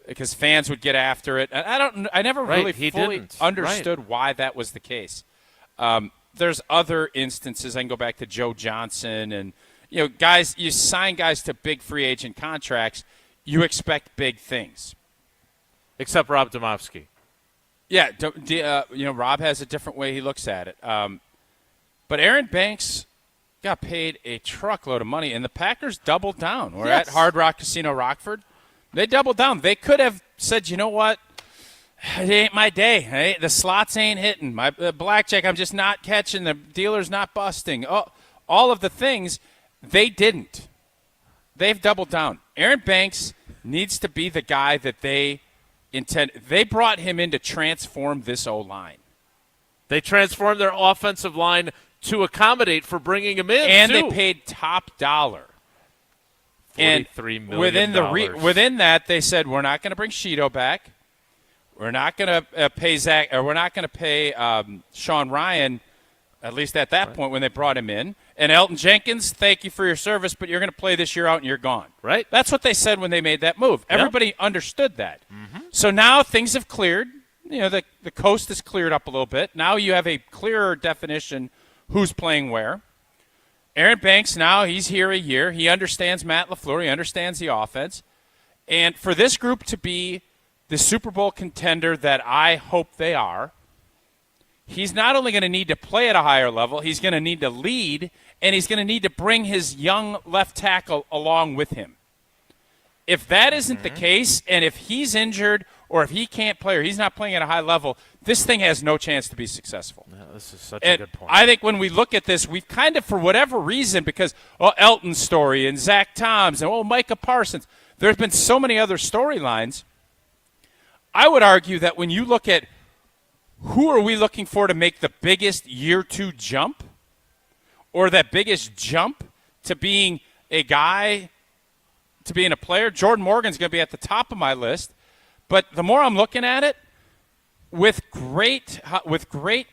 because fans would get after it. I never really fully understood why that was the case. There's other instances. I can go back to Joe Johnson and, guys, you sign guys to big free agent contracts, you expect big things. Except Rob Domofsky. Yeah, Rob has a different way he looks at it. But Aaron Banks got paid a truckload of money, and the Packers doubled down. We're at Hard Rock Casino Rockford. They doubled down. They could have said, you know what? It ain't my day. The slots ain't hitting. My blackjack, I'm just not catching. The dealer's not busting. All of the things, they didn't. They've doubled down. Aaron Banks needs to be the guy that they brought him in to transform this O-line. They transformed their offensive line to accommodate for bringing him in, and too. They paid top dollar. $43 million. Within that, they said, we're not going to bring Sheeto back. We're not going to pay Zach, or we're not going to pay Sean Ryan, at least at that point when they brought him in. And Elton Jenkins, thank you for your service, but you're going to play this year out and you're gone. Right. That's what they said when they made that move. Everybody understood that. Mm-hmm. So now things have cleared. The coast is cleared up a little bit. Now you have a clearer definition who's playing where. Aaron Banks, now he's here a year. He understands Matt LaFleur. He understands the offense. And for this group to be the Super Bowl contender that I hope they are, he's not only going to need to play at a higher level, he's going to need to lead, and he's going to need to bring his young left tackle along with him. If that isn't the case, and if he's injured or if he can't play or he's not playing at a high level, this thing has no chance to be successful. Yeah, this is such a good point. I think when we look at this, we've kind of, for whatever reason, because Elton's story and Zach Tom's and Micah Parsons, there's been so many other storylines. I would argue that when you look at who are we looking for to make the biggest year two jump or that biggest jump to being a guy, to being a player, Jordan Morgan's going to be at the top of my list. But the more I'm looking at it, with great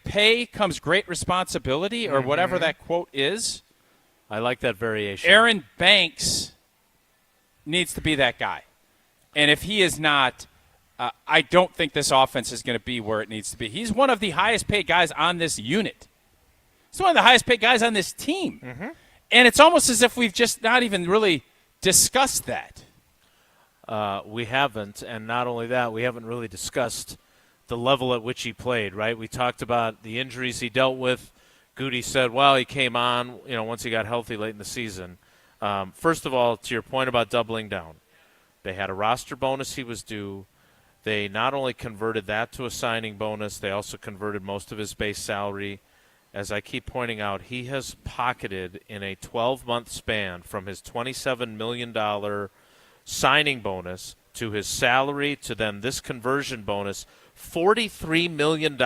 pay comes great responsibility, or whatever that quote is. I like that variation. Aaron Banks needs to be that guy. And if he is not, I don't think this offense is going to be where it needs to be. He's one of the highest paid guys on this unit. He's one of the highest paid guys on this team. Mm-hmm. And it's almost as if we've just not even really discussed that. We haven't, and not only that, we haven't really discussed the level at which he played, right? We talked about the injuries he dealt with. Goody said, well, he came on, once he got healthy late in the season. First of all, to your point about doubling down, they had a roster bonus he was due. They not only converted that to a signing bonus, they also converted most of his base salary. as I keep pointing out, he has pocketed in a 12-month span from his $27 million signing bonus to his salary to then this conversion bonus, $43 million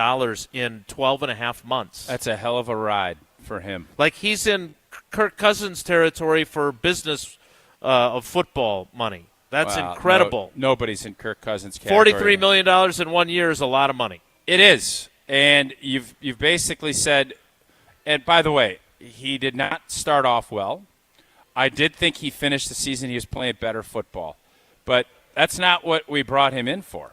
in 12 and a half months. That's a hell of a ride for him. Like he's in Kirk Cousins territory for business of football money. That's incredible. Nobody's in Kirk Cousins category. $43 million in 1 year is a lot of money. It is. And you've basically said, and by the way, he did not start off well. I did think he finished the season, he was playing better football. But that's not what we brought him in for.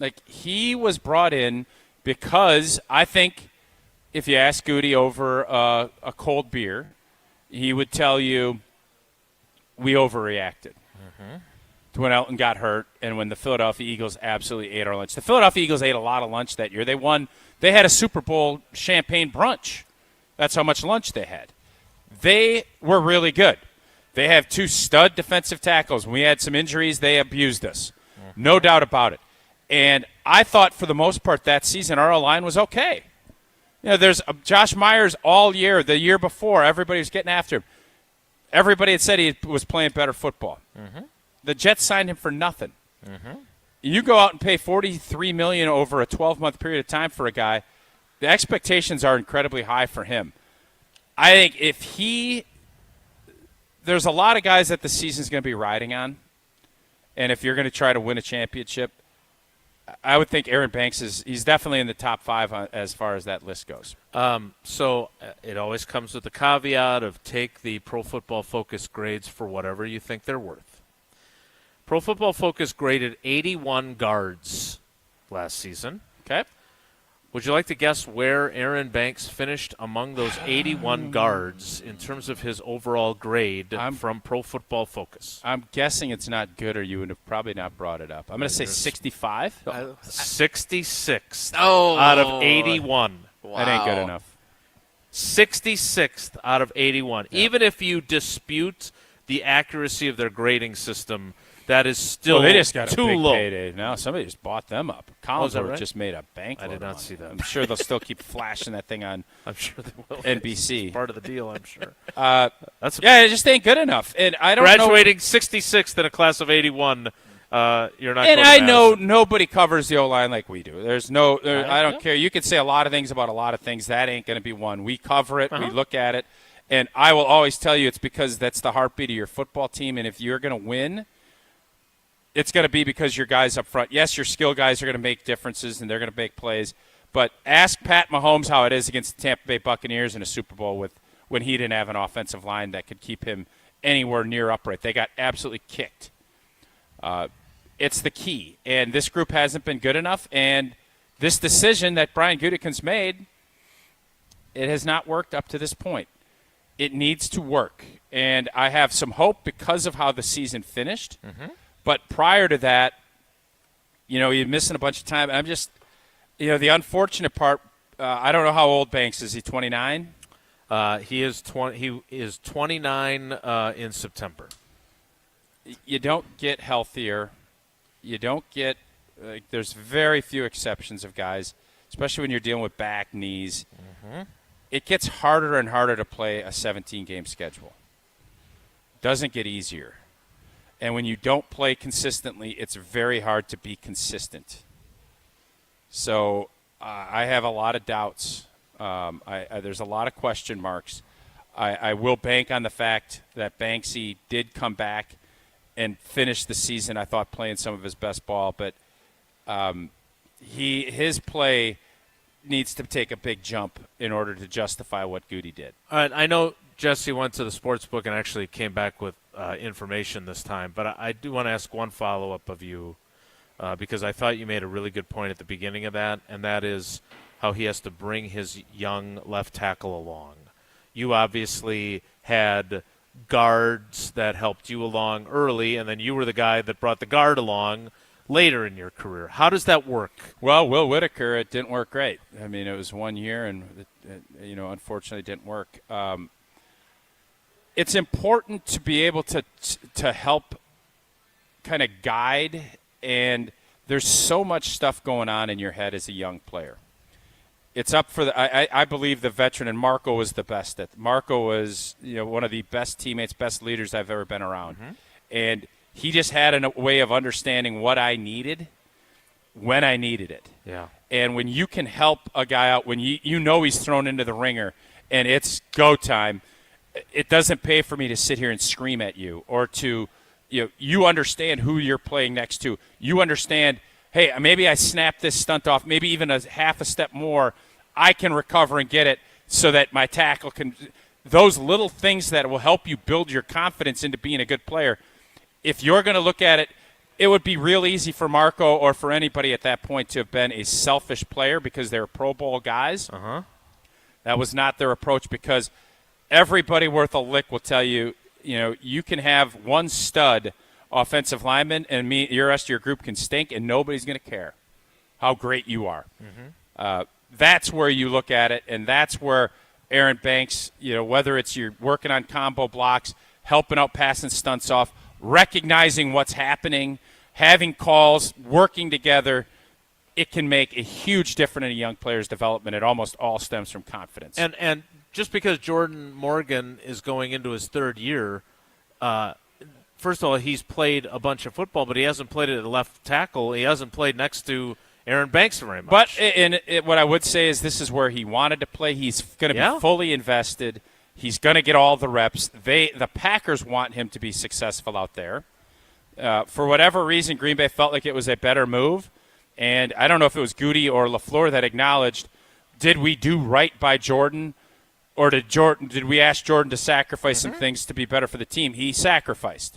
Like, he was brought in because I think if you ask Goody over a cold beer, he would tell you we overreacted. To when Elton got hurt and when the Philadelphia Eagles absolutely ate our lunch. The Philadelphia Eagles ate a lot of lunch that year. They had a Super Bowl champagne brunch. That's how much lunch they had. They were really good. They have 2 stud defensive tackles. When we had some injuries, they abused us. No doubt about it. And I thought for the most part that season our line was okay. You know, there's Josh Myers all year. The year before, everybody was getting after him. Everybody had said he was playing better football. The Jets signed him for nothing. You go out and pay $43 million over a 12-month period of time for a guy, the expectations are incredibly high for him. I think there's a lot of guys that the season's going to be riding on, and if you're going to try to win a championship, I would think Aaron Banks he's definitely in the top 5 as far as that list goes. So it always comes with the caveat of take the Pro Football Focus grades for whatever you think they're worth. Pro Football Focus graded 81 guards last season. Okay. Would you like to guess where Aaron Banks finished among those 81 guards in terms of his overall grade from Pro Football Focus? I'm guessing it's not good, or you would have probably not brought it up. I'm going to say 65. 66th Oh. out of 81. Wow. That ain't good enough. 66th out of 81. Yeah. Even if you dispute the accuracy of their grading system, that is still they just got too a big low. Payday. Now somebody just bought them up. Collinsworth right? just made a bank. I did not see that. I'm sure they'll still keep flashing that thing on. I'm sure they will. NBC. It's part of the deal, I'm sure. It just ain't good enough. And I don't graduating 66th in a class of 81. You're not. And I know nobody covers the O-line like we do. There's no. I don't care. You can say a lot of things about a lot of things. That ain't going to be one. We cover it. We look at it. And I will always tell you it's because that's the heartbeat of your football team. And if you're going to win, it's going to be because your guys up front. Yes, your skill guys are going to make differences and they're going to make plays. But ask Pat Mahomes how it is against the Tampa Bay Buccaneers in a Super Bowl when he didn't have an offensive line that could keep him anywhere near upright. They got absolutely kicked. It's the key. And this group hasn't been good enough. And this decision that Brian Gutekunst's made, it has not worked up to this point. It needs to work. And I have some hope because of how the season finished. But prior to that, you're missing a bunch of time. I'm just, the unfortunate part, I don't know how old Banks is. He 29? He is 29 in September. You don't get healthier. You don't get there's very few exceptions of guys, especially when you're dealing with back, knees. It gets harder and harder to play a 17-game schedule. Doesn't get easier. And when you don't play consistently, it's very hard to be consistent. So I have a lot of doubts. There's a lot of question marks. I will bank on the fact that Banksy did come back and finish the season, I thought, playing some of his best ball. But his play needs to take a big jump in order to justify what Goody did. All right, I know Jesse went to the sports book and actually came back with information this time, but I do want to ask one follow-up of you because I thought you made a really good point at the beginning of that, and that is how he has to bring his young left tackle along. You obviously had guards that helped you along early, and then you were the guy that brought the guard along later in your career. How does that work? Well, Will Whitaker, it didn't work great. I mean, it was 1 year, and unfortunately, it didn't work. It's important to be able to help kind of guide, and there's so much stuff going on in your head as a young player. it's up for the. I believe the veteran, and Marco was the best. Marco was one of the best teammates, best leaders I've ever been around, and he just had a way of understanding what I needed when I needed it. Yeah. And when you can help a guy out, when you know he's thrown into the ringer and it's go time, it doesn't pay for me to sit here and scream at you or to, you understand who you're playing next to. You understand, hey, maybe I snapped this stunt off, maybe even a half a step more, I can recover and get it so that my tackle can. Those little things that will help you build your confidence into being a good player. If you're going to look at it, it would be real easy for Marco or for anybody at that point to have been a selfish player because they're Pro Bowl guys. That was not their approach, because everybody worth a lick will tell you, you can have one stud offensive lineman and the rest of your group can stink and nobody's going to care how great you are. That's where you look at it, and that's where Aaron Banks, whether it's you're working on combo blocks, helping out passing stunts off, recognizing what's happening, having calls, working together, it can make a huge difference in a young player's development. It almost all stems from confidence. And just because Jordan Morgan is going into his third year, first of all, he's played a bunch of football, but he hasn't played it at left tackle. He hasn't played next to Aaron Banks very much. But what I would say is this is where he wanted to play. He's going to be fully invested. He's going to get all the reps. The Packers want him to be successful out there. For whatever reason, Green Bay felt like it was a better move. And I don't know if it was Goody or LaFleur that acknowledged, did we do right by Jordan? Or did we ask Jordan to sacrifice some things to be better for the team? He sacrificed.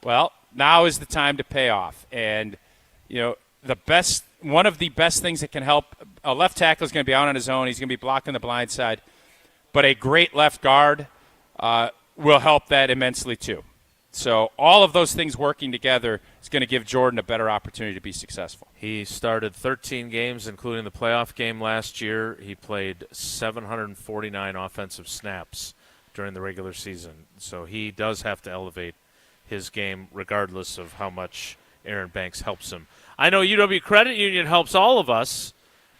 Well, now is the time to pay off. And, one of the best things that can help, a left tackle is going to be out on his own. He's going to be blocking the blind side. But a great left guard will help that immensely too. So all of those things working together is going to give Jordan a better opportunity to be successful. He started 13 games, including the playoff game last year. He played 749 offensive snaps during the regular season. So he does have to elevate his game regardless of how much Aaron Banks helps him. I know UW Credit Union helps all of us.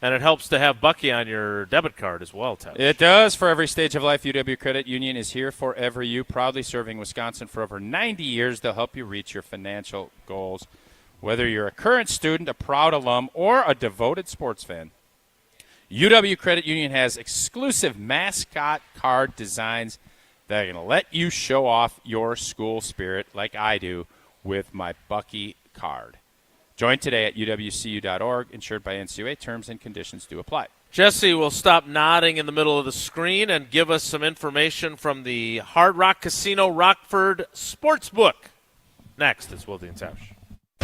And it helps to have Bucky on your debit card as well, Ted. It does. For every stage of life, UW Credit Union is here for every you. Proudly serving Wisconsin for over 90 years. They'll help you reach your financial goals. Whether you're a current student, a proud alum, or a devoted sports fan, UW Credit Union has exclusive mascot card designs that are going to let you show off your school spirit like I do with my Bucky card. Join today at uwcu.org, insured by NCUA. Terms and conditions do apply. Jesse will stop nodding in the middle of the screen and give us some information from the Hard Rock Casino Rockford Sportsbook. Next is Wilde and Tausch.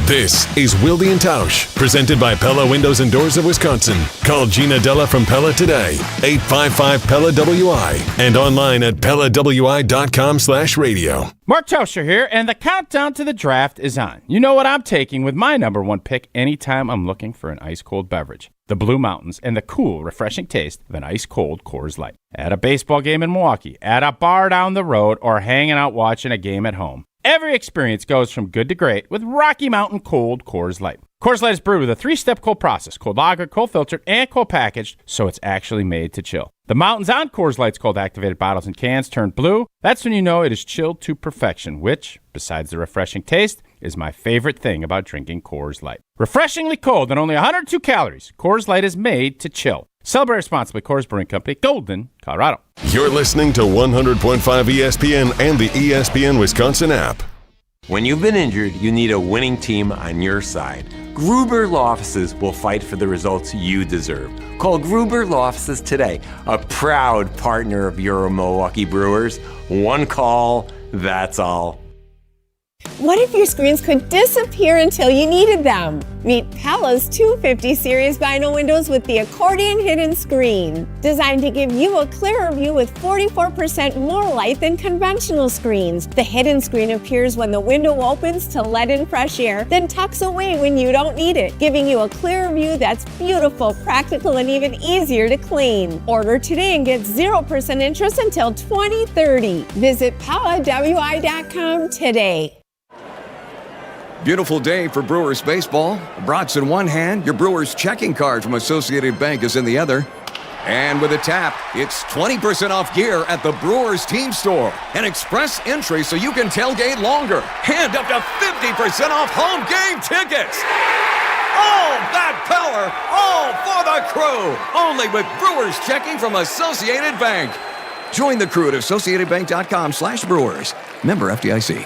This is Wilde and Tausch, presented by Pella Windows and Doors of Wisconsin. Call Gina Della from Pella today, 855-PELLA-WI, and online at PellaWI.com/radio. Mark Tauscher here, and the countdown to the draft is on. You know what I'm taking with my number one pick anytime I'm looking for an ice-cold beverage. The Blue Mountains and the cool, refreshing taste of an ice-cold Coors Light. At a baseball game in Milwaukee, at a bar down the road, or hanging out watching a game at home. Every experience goes from good to great with Rocky Mountain Cold Coors Light. Coors Light is brewed with a 3-step cold process, cold lagered, cold filtered, and cold packaged, so it's actually made to chill. The mountains on Coors Light's cold activated bottles and cans turn blue. That's when you know it is chilled to perfection, which, besides the refreshing taste, is my favorite thing about drinking Coors Light. Refreshingly cold and only 102 calories, Coors Light is made to chill. Celebrate responsibly. Coors Brewing Company, Golden, Colorado. You're listening to 100.5 ESPN and the ESPN Wisconsin app. When you've been injured, you need a winning team on your side. Gruber Law Offices will fight for the results you deserve. Call Gruber Law Offices today, a proud partner of your Milwaukee Brewers. One call, that's all. What if your screens could disappear until you needed them? Meet Pella's 250 series vinyl windows with the accordion hidden screen. Designed to give you a clearer view with 44% more light than conventional screens. The hidden screen appears when the window opens to let in fresh air, then tucks away when you don't need it, giving you a clearer view that's beautiful, practical, and even easier to clean. Order today and get 0% interest until 2030. Visit PellaWI.com today. Beautiful day for Brewers baseball. Brats in one hand, your Brewers checking card from Associated Bank is in the other. And with a tap, it's 20% off gear at the Brewers team store. An express entry so you can tailgate longer. And up to 50% off home game tickets. All that power, all for the crew. Only with Brewers checking from Associated Bank. Join the crew at AssociatedBank.com/Brewers. Member FDIC.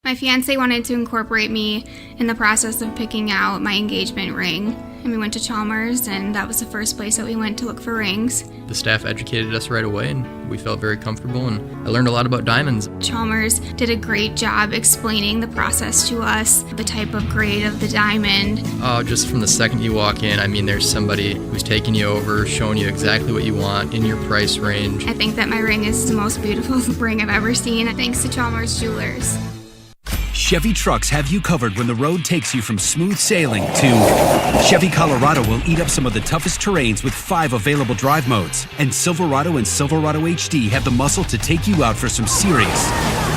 My fiance wanted to incorporate me in the process of picking out my engagement ring. And we went to Chalmers, and that was the first place that we went to look for rings. The staff educated us right away, and we felt very comfortable, and I learned a lot about diamonds. Chalmers did a great job explaining the process to us, the type of grade of the diamond. Just from the second you walk in, I mean, there's somebody who's taking you over, showing you exactly what you want in your price range. I think that my ring is the most beautiful ring I've ever seen, thanks to Chalmers Jewelers. Chevy trucks have you covered when the road takes you from smooth sailing to Chevy Colorado will eat up some of the toughest terrains with 5 available drive modes. And Silverado and Silverado HD have the muscle to take you out for some serious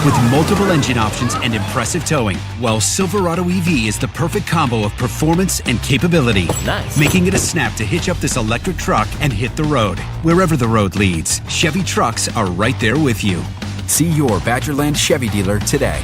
with multiple engine options and impressive towing. While Silverado EV is the perfect combo of performance and capability. Nice. Making it a snap to hitch up this electric truck and hit the road. Wherever the road leads, Chevy trucks are right there with you. See your Badgerland Chevy dealer today.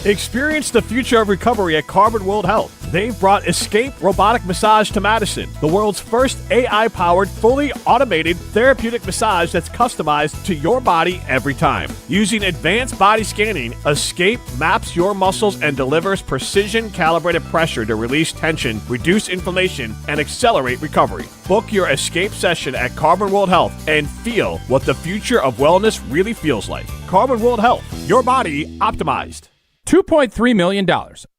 Experience the future of recovery at Carbon World Health. They've brought Escape Robotic Massage to Madison, the world's first AI-powered, fully automated therapeutic massage that's customized to your body every time. Using advanced body scanning, Escape maps your muscles and delivers precision-calibrated pressure to release tension, reduce inflammation, and accelerate recovery. Book your Escape session at Carbon World Health and feel what the future of wellness really feels like. Carbon World Health, your body optimized. $2.3 million.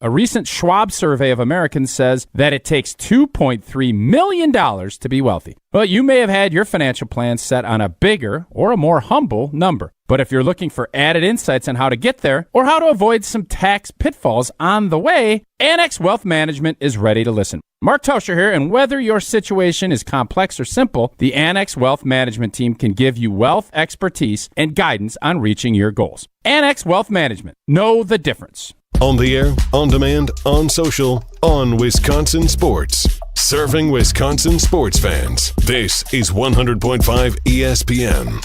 A recent Schwab survey of Americans says that it takes $2.3 million to be wealthy. Well, you may have had your financial plan set on a bigger or a more humble number. But if you're looking for added insights on how to get there or how to avoid some tax pitfalls on the way, Annex Wealth Management is ready to listen. Mark Tauscher here, and whether your situation is complex or simple, the Annex Wealth Management team can give you wealth expertise and guidance on reaching your goals. Annex Wealth Management. Know the difference. On the air, on demand, on social, on Wisconsin Sports. Serving Wisconsin sports fans. This is 100.5 ESPN.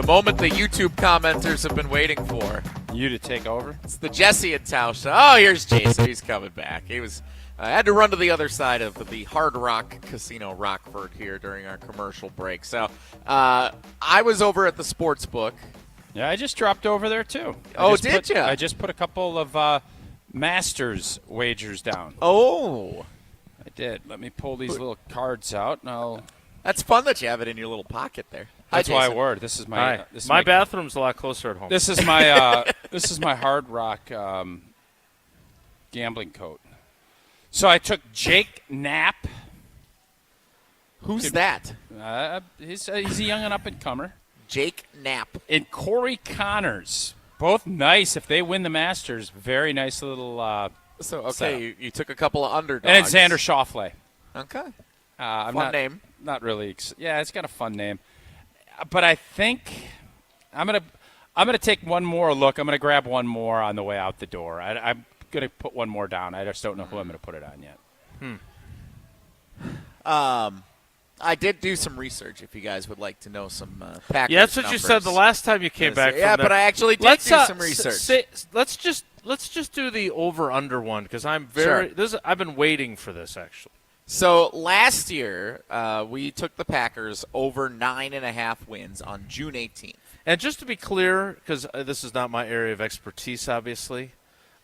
Moment the YouTube commenters have been waiting for. You to take over? It's the Jesse and Tausch. Oh, here's Jason. He's coming back. He was had to run to the other side of the Hard Rock Casino Rockford here during our commercial break. So I was over at the sports book. Yeah, I just dropped over there too. Did you? I just put a couple of Masters wagers down. Oh. I did. Let me pull these little cards out. No. That's fun that you have it in your little pocket there. That's why I wore it. This is my my bathroom's a lot closer at home. This is my this is my Hard Rock gambling coat. So I took Jake Knapp. Who's that? He's a young and up and comer. Jake Knapp and Corey Connors. Both nice. If they win the Masters, very nice little. You took a couple of underdogs. And it's Xander Schauffele. Okay. Fun name. Not really. Yeah, it's got a fun name. But I think I'm gonna take one more look. I'm gonna grab one more on the way out the door. I'm gonna put one more down. I just don't know who I'm gonna put it on yet. I did do some research. If you guys would like to know some Packers that's what numbers. You said the last time you came back. Yeah, from but I actually did do some research. Let's just do the over/under one because I'm I've been waiting for this actually. So last year, we took the Packers over 9.5 wins on June 18th. And just to be clear, because this is not my area of expertise, obviously,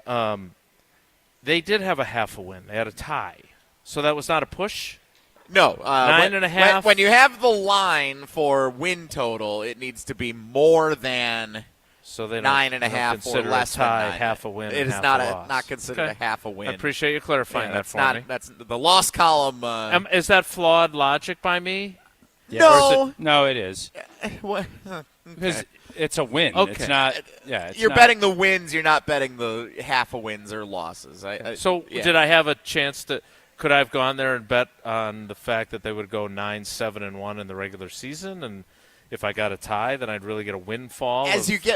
they did have a half a win. They had a tie. So that was not a push? No. 9.5? When you have the line for win total, it needs to be more than... So they 9.5 or less a tie, than 9. half a win. It is half not a loss. not considered a half a win. I appreciate you clarifying that for me. That's the loss column. Is that flawed logic by me? Yeah. No. No, it is. What? Because it's a win. Okay. It's not. Yeah. You're betting the wins. You're not betting the half of wins or losses. Did I have a chance to? Could I have gone there and bet on the fact that they would go 9-7-1 in the regular season, and if I got a tie, then I'd really get a windfall?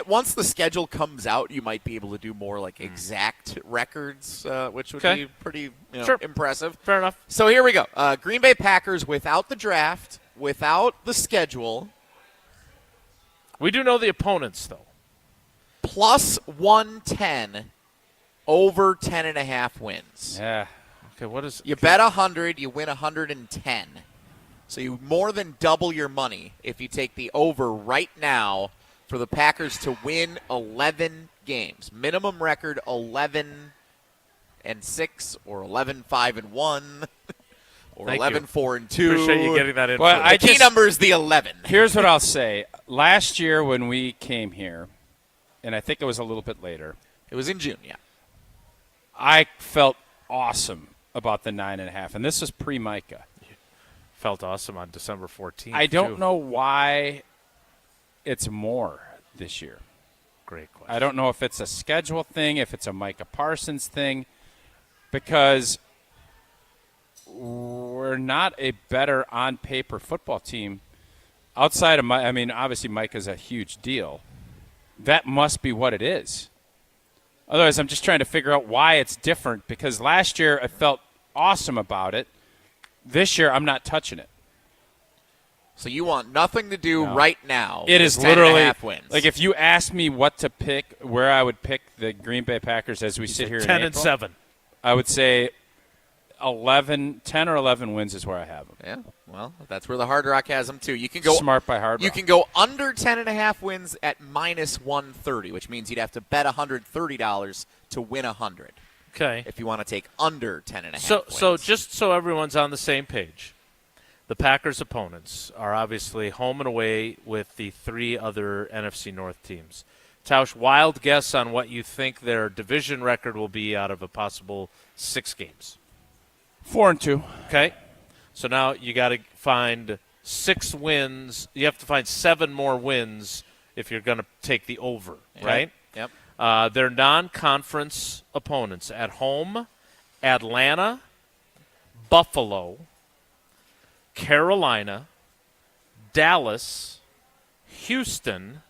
Once the schedule comes out, you might be able to do more like exact records, which would be pretty impressive. Fair enough. So here we go. Green Bay Packers without the draft, without the schedule. We do know the opponents, though. Plus 110 over 10.5 wins. Yeah. Okay, what is you bet 100, you win 110. So you more than double your money if you take the over right now for the Packers to win 11 games. Minimum record 11-6 or 11-5-1 or 11-4-2. Appreciate you getting that in. Well, the key number is the 11. Here's what I'll say. Last year when we came here, and I think it was a little bit later. It was in June, yeah. I felt awesome about the 9.5, and this was pre-Micah. Felt awesome on December 14th. I don't know why it's more this year. Great question. I don't know if it's a schedule thing, if it's a Micah Parsons thing, because we're not a better on-paper football team outside of I mean, obviously Micah's a huge deal. That must be what it is. Otherwise, I'm just trying to figure out why it's different, because last year I felt awesome about it. This year, I'm not touching it. So you want nothing to do right now. It is literally wins. like if you asked me what to pick, where I would pick the Green Bay Packers as we sit here in April, 10-7. I would say 10 or 11 wins is where I have them. Yeah, well, that's where the Hard Rock has them too. You can go smart by Hard Rock. You can go under 10.5 wins at minus 130, which means you'd have to bet $130 to win 100. Okay. If you want to take under 10.5 wins. So just so everyone's on the same page, the Packers' opponents are obviously home and away with the three other NFC North teams. Tausch, wild guess on what you think their division record will be out of a possible 6 games. 4-2. Okay. So now you got to find 6 wins. You have to find 7 more wins if you're going to take the over, right? Yep. Their non-conference opponents at home: Atlanta, Buffalo, Carolina, Dallas, Houston,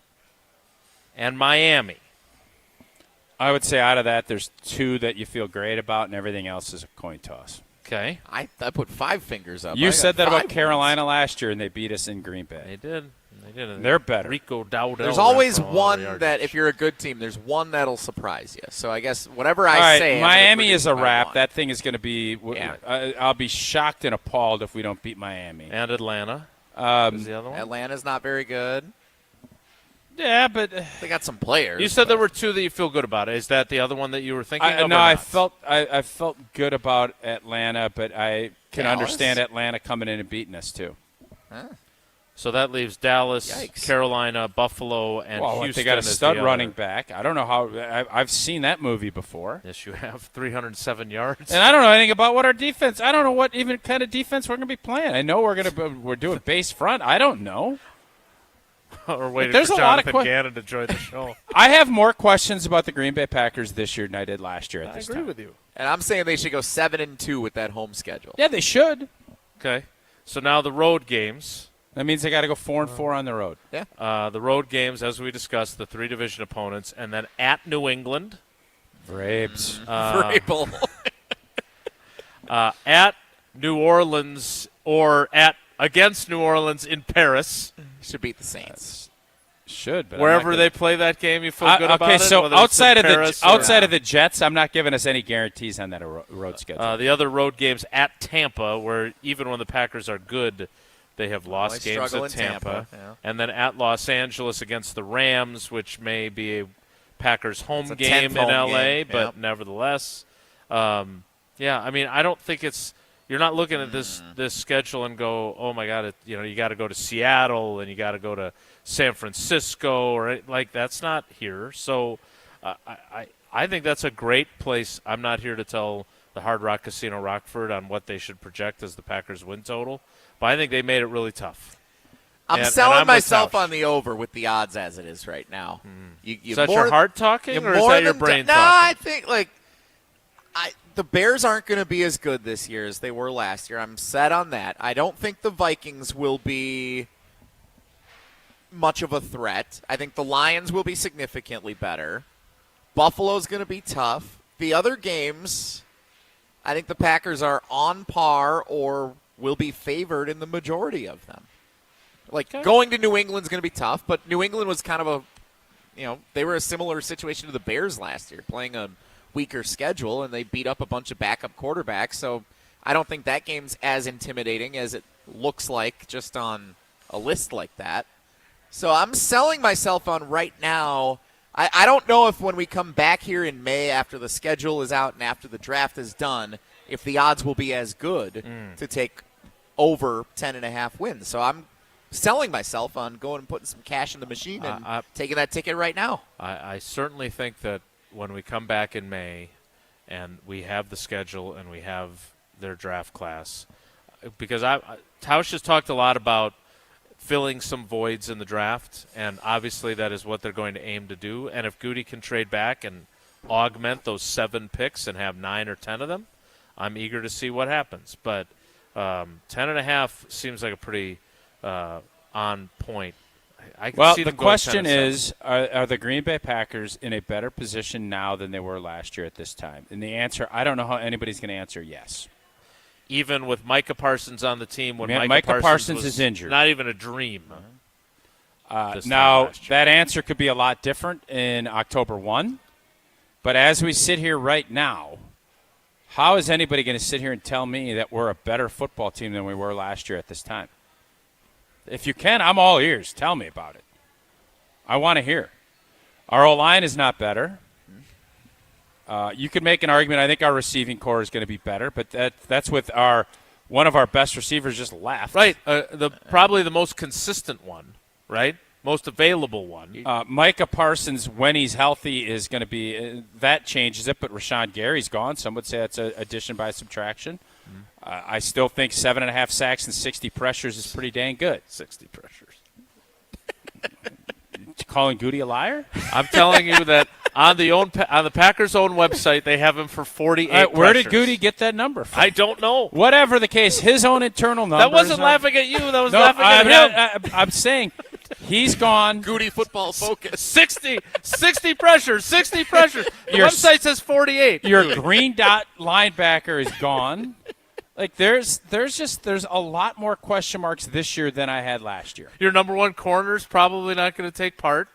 and Miami. I would say out of that, there's 2 that you feel great about, and everything else is a coin toss. Okay. I put 5 fingers up. You said that about Carolina last year, and they beat us in Green Bay. They did. They're better. Rico Dowdell. There's always one that, if you're a good team, there's one that'll surprise you. So I guess whatever I say. Miami is a wrap. That thing is going to be. I'll be shocked and appalled if we don't beat Miami. And Atlanta. Is the other one? Atlanta's not very good. Yeah, but they got some players. You said there were 2 that you feel good about. Is that the other one that you were thinking of? No, or I not? felt good about Atlanta, but I can Dallas? understand Atlanta coming in and beating us too. Huh. So that leaves Dallas, Yikes. Carolina, Buffalo, and Houston. They got a as stud the running other. back. I don't know how. I've seen that movie before. Yes, you have. 307 yards. And I don't know anything about what our defense. I don't know what even kind of defense we're going to be playing. I know we're doing base front. I don't know. Or waiting There's for a lot Jonathan of Gannon to join the show. I have more questions about the Green Bay Packers this year than I did last year at this time. I agree with you. And I'm saying they should go 7-2 with that home schedule. Yeah, they should. Okay. So now the road games. That means they got to go 4-4 on the road. Yeah. The road games, as we discussed, the 3 division opponents, and then at New England. Braves. Vrabel. At New Orleans or against New Orleans in Paris. Should beat the Saints. Should, but wherever they play that game, you feel good about it. Okay, so whether it's in Paris outside of the Jets, I'm not giving us any guarantees on that road schedule. The other road games at Tampa, where even when the Packers are good, they have lost they games struggle at in Tampa. Yeah. And then at Los Angeles against the Rams, which may be a Packers home It's a game 10th in home L.A., game. but Yep. nevertheless. I mean, I don't think it's – you're not looking at this schedule and go, oh, my God, you got to go to Seattle and you got to go to San Francisco or like that's not here. So I think that's a great place. I'm not here to tell the Hard Rock Casino Rockford on what they should project as the Packers win total, but I think they made it really tough. I'm selling myself on the over with the odds as it is right now. Is that your heart talking, or is that your brain talking? talking? I think the Bears aren't going to be as good this year as they were last year. I'm set on that. I don't think the Vikings will be much of a threat. I think the Lions will be significantly better. Buffalo's going to be tough. The other games, I think the Packers are on par or will be favored in the majority of them. Going to New England's going to be tough, but New England was kind of they were a similar situation to the Bears last year, playing a weaker schedule, and they beat up a bunch of backup quarterbacks. So I don't think that game's as intimidating as it looks like just on a list like that. So I'm selling myself on right now. I don't know if when we come back here in May after the schedule is out and after the draft is done, if the odds will be as good to take over 10.5 wins. So I'm selling myself on going and putting some cash in the machine and taking that ticket right now. I certainly think that when we come back in May and we have the schedule and we have their draft class, because Tausch has talked a lot about filling some voids in the draft, and obviously that is what they're going to aim to do. And if Goody can trade back and augment those 7 picks and have 9 or 10 of them, I'm eager to see what happens. But 10.5 seems like a pretty on point. The question is, are the Green Bay Packers in a better position now than they were last year at this time? And the answer, I don't know how anybody's going to answer yes. Even with Micah Parsons on the team when Micah Parsons is injured. Not even a dream. Now, that answer could be a lot different in October 1. But as we sit here right now, how is anybody going to sit here and tell me that we're a better football team than we were last year at this time? If you can, I'm all ears. Tell me about it. I want to hear. Our O-line is not better. You could make an argument. I think our receiving core is going to be better, but that's with one of our best receivers just left. Right. Probably the most consistent one, right? Most available one. Micah Parsons, when he's healthy, is going to be that changes it, but Rashawn Gary's gone. Some would say that's an addition by subtraction. I still think 7.5 sacks and 60 pressures is pretty dang good. 60 pressures. Calling Goody a liar? I'm telling you that on the Packers' own website, they have him for 48 pressures. Where did Goody get that number from? I don't know. Whatever the case, his own internal number. That wasn't laughing at you. That was laughing at him. I'm saying he's gone. Goody football focus. 60 pressures. 60 pressures. The website says 48. Your green dot linebacker is gone. There's a lot more question marks this year than I had last year. Your number one corner's probably not going to take part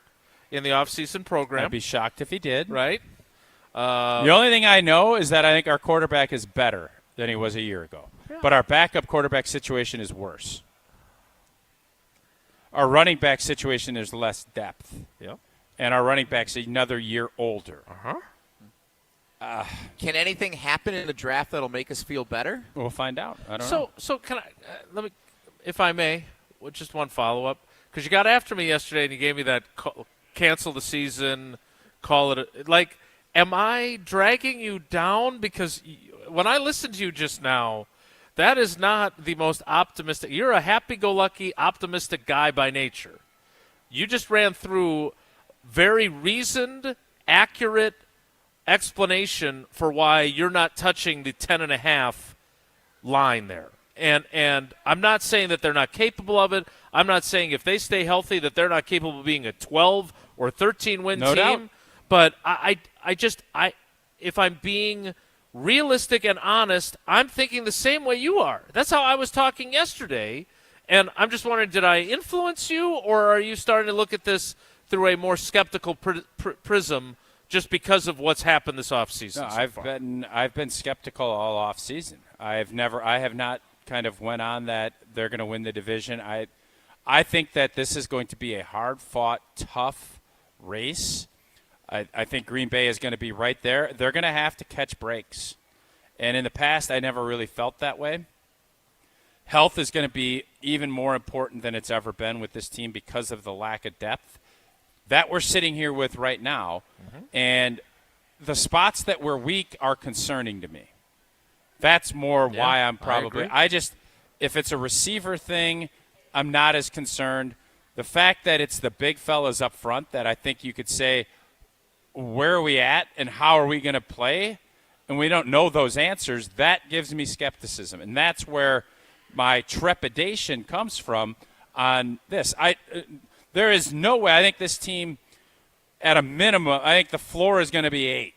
in the offseason program. I'd be shocked if he did. Right. The only thing I know is that I think our quarterback is better than he was a year ago. Yeah. But our backup quarterback situation is worse. Our running back situation is less depth. Yep. And our running back's another year older. Can anything happen in the draft that'll make us feel better? We'll find out. I don't know. So can I let me, if I may, with just one follow-up, because you got after me yesterday and you gave me that cancel the season, call it am I dragging you down? Because when I listened to you just now, that is not the most optimistic. You're a happy-go-lucky, optimistic guy by nature. You just ran through very reasoned, accurate explanation for why you're not touching the 10.5 line there. And I'm not saying that they're not capable of it. I'm not saying if they stay healthy that they're not capable of being a 12 or 13 win team. Doubt. But I if I'm being realistic and honest, I'm thinking the same way you are. That's how I was talking yesterday. And I'm just wondering, did I influence you, or are you starting to look at this through a more skeptical prism just because of what's happened this offseason? No, I've been skeptical all offseason. I have not kind of went on that they're going to win the division. I think that this is going to be a hard-fought, tough race. I think Green Bay is going to be right there. They're going to have to catch breaks. And in the past, I never really felt that way. Health is going to be even more important than it's ever been with this team because of the lack of depth that we're sitting here with right now. Mm-hmm. And the spots that we're weak are concerning to me. That's more why I'm probably – if it's a receiver thing, I'm not as concerned. The fact that it's the big fellas up front that I think you could say, where are we at and how are we going to play? And we don't know those answers. That gives me skepticism. And that's where my trepidation comes from on this. There is no way. I think this team, at a minimum, I think the floor is going to be 8.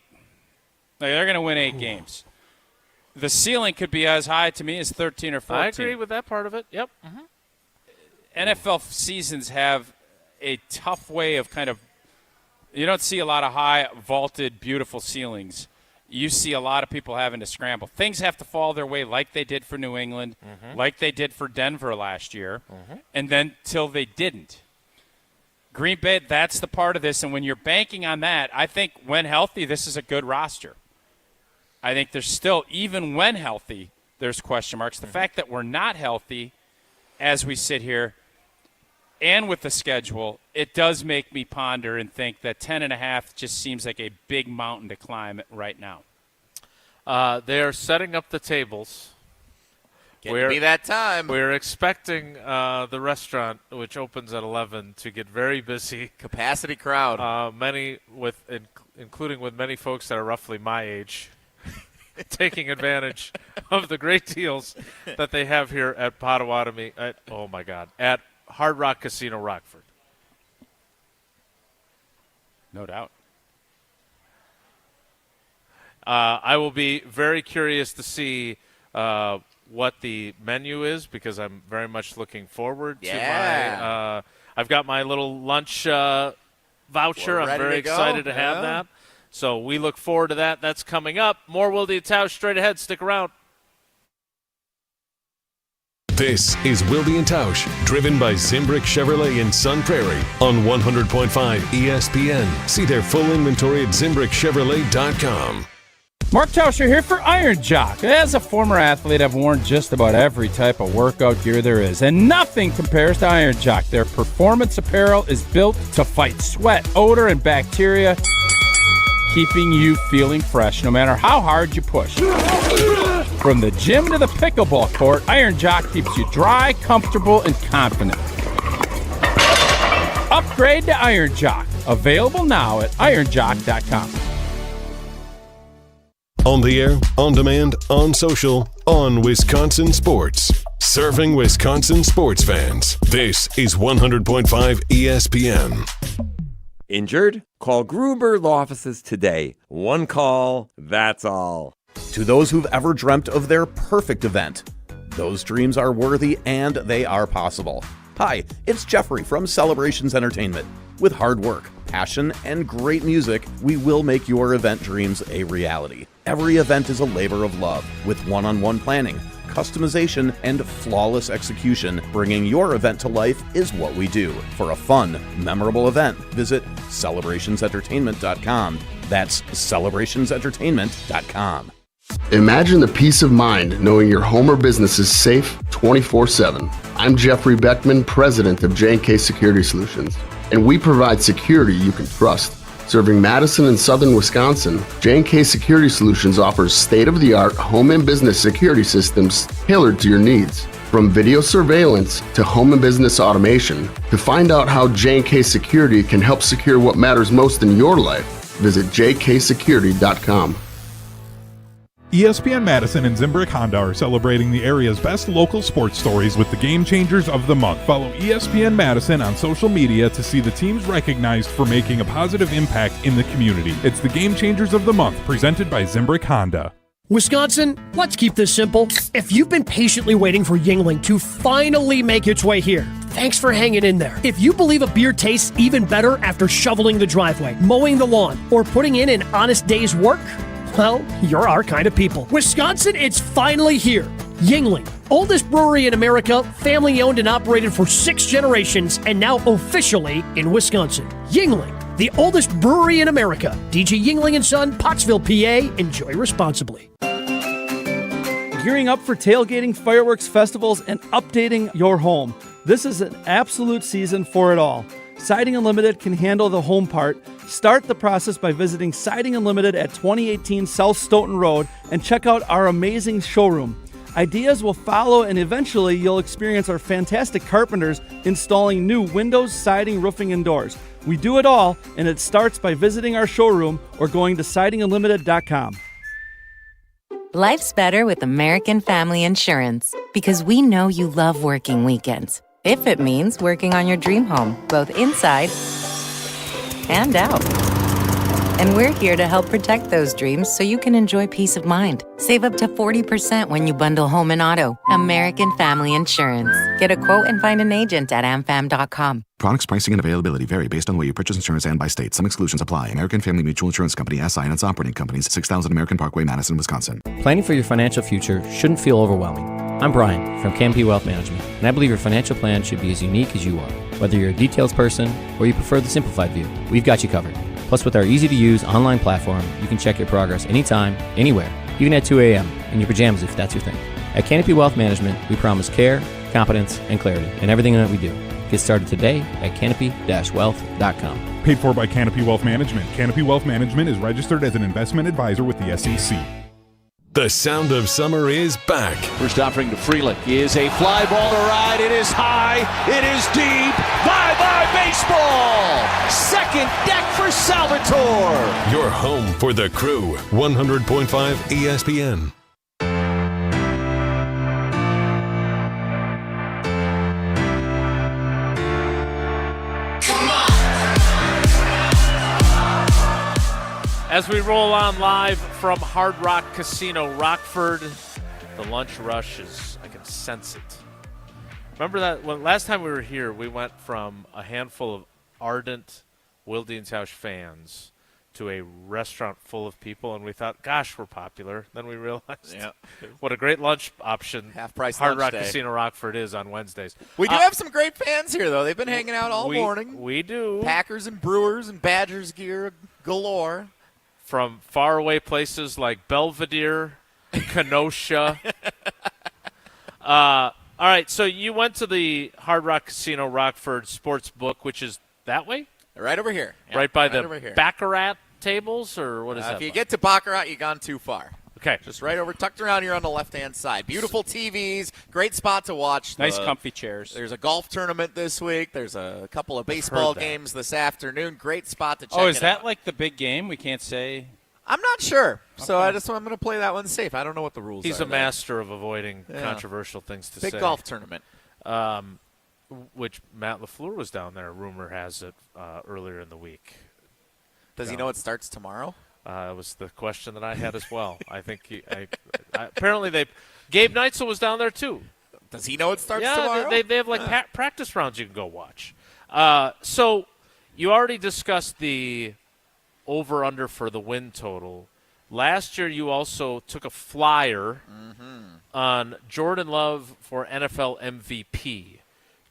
They're going to win 8 games. The ceiling could be as high to me as 13 or 14. I agree with that part of it. Yep. NFL seasons have a tough way of you don't see a lot of high, vaulted, beautiful ceilings. You see a lot of people having to scramble. Things have to fall their way like they did for New England, like they did for Denver last year, and then till they didn't. Green Bay, that's the part of this, and when you're banking on that, I think when healthy, this is a good roster. I think there's still, even when healthy, there's question marks. The fact that we're not healthy as we sit here and with the schedule, it does make me ponder and think that 10.5 just seems like a big mountain to climb right now. They are setting up the tables. Getting to be that time. We're expecting the restaurant, which opens at 11, to get very busy. Capacity crowd. Including with many folks that are roughly my age, taking advantage of the great deals that they have here at Potawatomi. At Hard Rock Casino Rockford. No doubt. I will be very curious to see what the menu is, because I'm very much looking forward to my I've got my little lunch voucher. I'm very excited to have that. So we look forward to that. That's coming up. More Wilde and Tausch straight ahead. Stick around. This is Wilde and Tausch, driven by Zimbrick Chevrolet in Sun Prairie on 100.5 ESPN. See their full inventory at ZimbrickChevrolet.com. Mark Tauscher here for Iron Jock. As a former athlete, I've worn just about every type of workout gear there is, and nothing compares to Iron Jock. Their performance apparel is built to fight sweat, odor, and bacteria, keeping you feeling fresh no matter how hard you push. From the gym to the pickleball court, Iron Jock keeps you dry, comfortable, and confident. Upgrade to Iron Jock. Available now at ironjock.com. On the air, on demand, on social, on Wisconsin Sports. Serving Wisconsin sports fans. This is 100.5 ESPN. Injured? Call Gruber Law Offices today. One call, that's all. To those who've ever dreamt of their perfect event, those dreams are worthy and they are possible. Hi, it's Jeffrey from Celebrations Entertainment. With hard work, passion, and great music, we will make your event dreams a reality. Every event is a labor of love, with one-on-one planning, customization, and flawless execution. Bringing your event to life is what we do. For a fun, memorable event, visit celebrationsentertainment.com. That's celebrationsentertainment.com. Imagine the peace of mind knowing your home or business is safe 24/7. I'm Jeffrey Beckman, president of J&K Security Solutions, and we provide security you can trust. Serving Madison and southern Wisconsin, J&K Security Solutions offers state-of-the-art home and business security systems tailored to your needs. From video surveillance to home and business automation, to find out how J&K Security can help secure what matters most in your life, visit jksecurity.com. ESPN Madison and Zimbrick Honda are celebrating the area's best local sports stories with the Game Changers of the Month. Follow ESPN Madison on social media to see the teams recognized for making a positive impact in the community. It's the Game Changers of the Month, presented by Zimbrick Honda. Wisconsin, let's keep this simple. If you've been patiently waiting for Yuengling to finally make its way here, thanks for hanging in there. If you believe a beer tastes even better after shoveling the driveway, mowing the lawn, or putting in an honest day's work, well, you're our kind of people. Wisconsin, it's finally here. Yuengling, oldest brewery in America, family owned and operated for 6 generations, and now officially in Wisconsin. Yuengling, the oldest brewery in America. DG Yuengling & Son, Pottsville, PA. Enjoy responsibly. Gearing up for tailgating, fireworks, festivals, and updating your home. This is an absolute season for it all. Siding Unlimited can handle the home part. Start the process by visiting Siding Unlimited at 2018 South Stoughton Road and check out our amazing showroom. Ideas will follow, and eventually you'll experience our fantastic carpenters installing new windows, siding, roofing, and doors. We do it all, and it starts by visiting our showroom or going to sidingunlimited.com. Life's better with American Family Insurance because we know you love working weekends. If it means working on your dream home, both inside and out. And we're here to help protect those dreams so you can enjoy peace of mind. Save up to 40% when you bundle home and auto. American Family Insurance. Get a quote and find an agent at amfam.com. Products, pricing, and availability vary based on the way you purchase insurance and by state. Some exclusions apply. American Family Mutual Insurance Company, SI, and its operating companies, 6000 American Parkway, Madison, Wisconsin. Planning for your financial future shouldn't feel overwhelming. I'm Brian from Canopy Wealth Management, and I believe your financial plan should be as unique as you are. Whether you're a details person or you prefer the simplified view, we've got you covered. Plus, with our easy-to-use online platform, you can check your progress anytime, anywhere, even at 2 a.m. in your pajamas if that's your thing. At Canopy Wealth Management, we promise care, competence, and clarity in everything that we do. Get started today at canopy-wealth.com. Paid for by Canopy Wealth Management. Canopy Wealth Management is registered as an investment advisor with the SEC. The sound of summer is back. First offering to Freeland is a fly ball to right. It is high. It is deep. Bye-bye baseball. Second deck for Salvatore. Your home for the Crew. 100.5 ESPN. As we roll on live from Hard Rock Casino Rockford, the lunch rush is, I can sense it. Remember that when last time we were here, we went from a handful of ardent Wilde and Tausch fans to a restaurant full of people, and we thought, gosh, we're popular. Then we realized what a great lunch option Half-price Hard lunch Rock day. Casino Rockford is on Wednesdays. We do have some great fans here, though. They've been hanging out all morning. We do. Packers and Brewers and Badgers gear galore. From faraway places like Belvedere, Kenosha. All right, so you went to the Hard Rock Casino Rockford Sports Book, which is that way? Right over here. Yep, right by over the here. Baccarat tables, or what is that? If you get to Baccarat, you've gone too far. Okay. Just right over, tucked around here on the left-hand side. Beautiful TVs, great spot to watch. Nice comfy chairs. There's a golf tournament this week. There's a couple of baseball games this afternoon. Great spot to check Oh, is it that out. like the big game? We can't say. I'm not sure. So Okay. I'm going to play that one safe. I don't know what the rules are. He's a there. master of avoiding controversial things to say. Big golf tournament. Which Matt LaFleur was down there, rumor has it, earlier in the week. Does he know it starts tomorrow? It was the question that I had as well. I think apparently Gabe Neitzel was down there too. Does he know it starts yeah, tomorrow? They have like practice rounds you can go watch. So you already discussed the over-under for the win total. Last year you also took a flyer on Jordan Love for NFL MVP.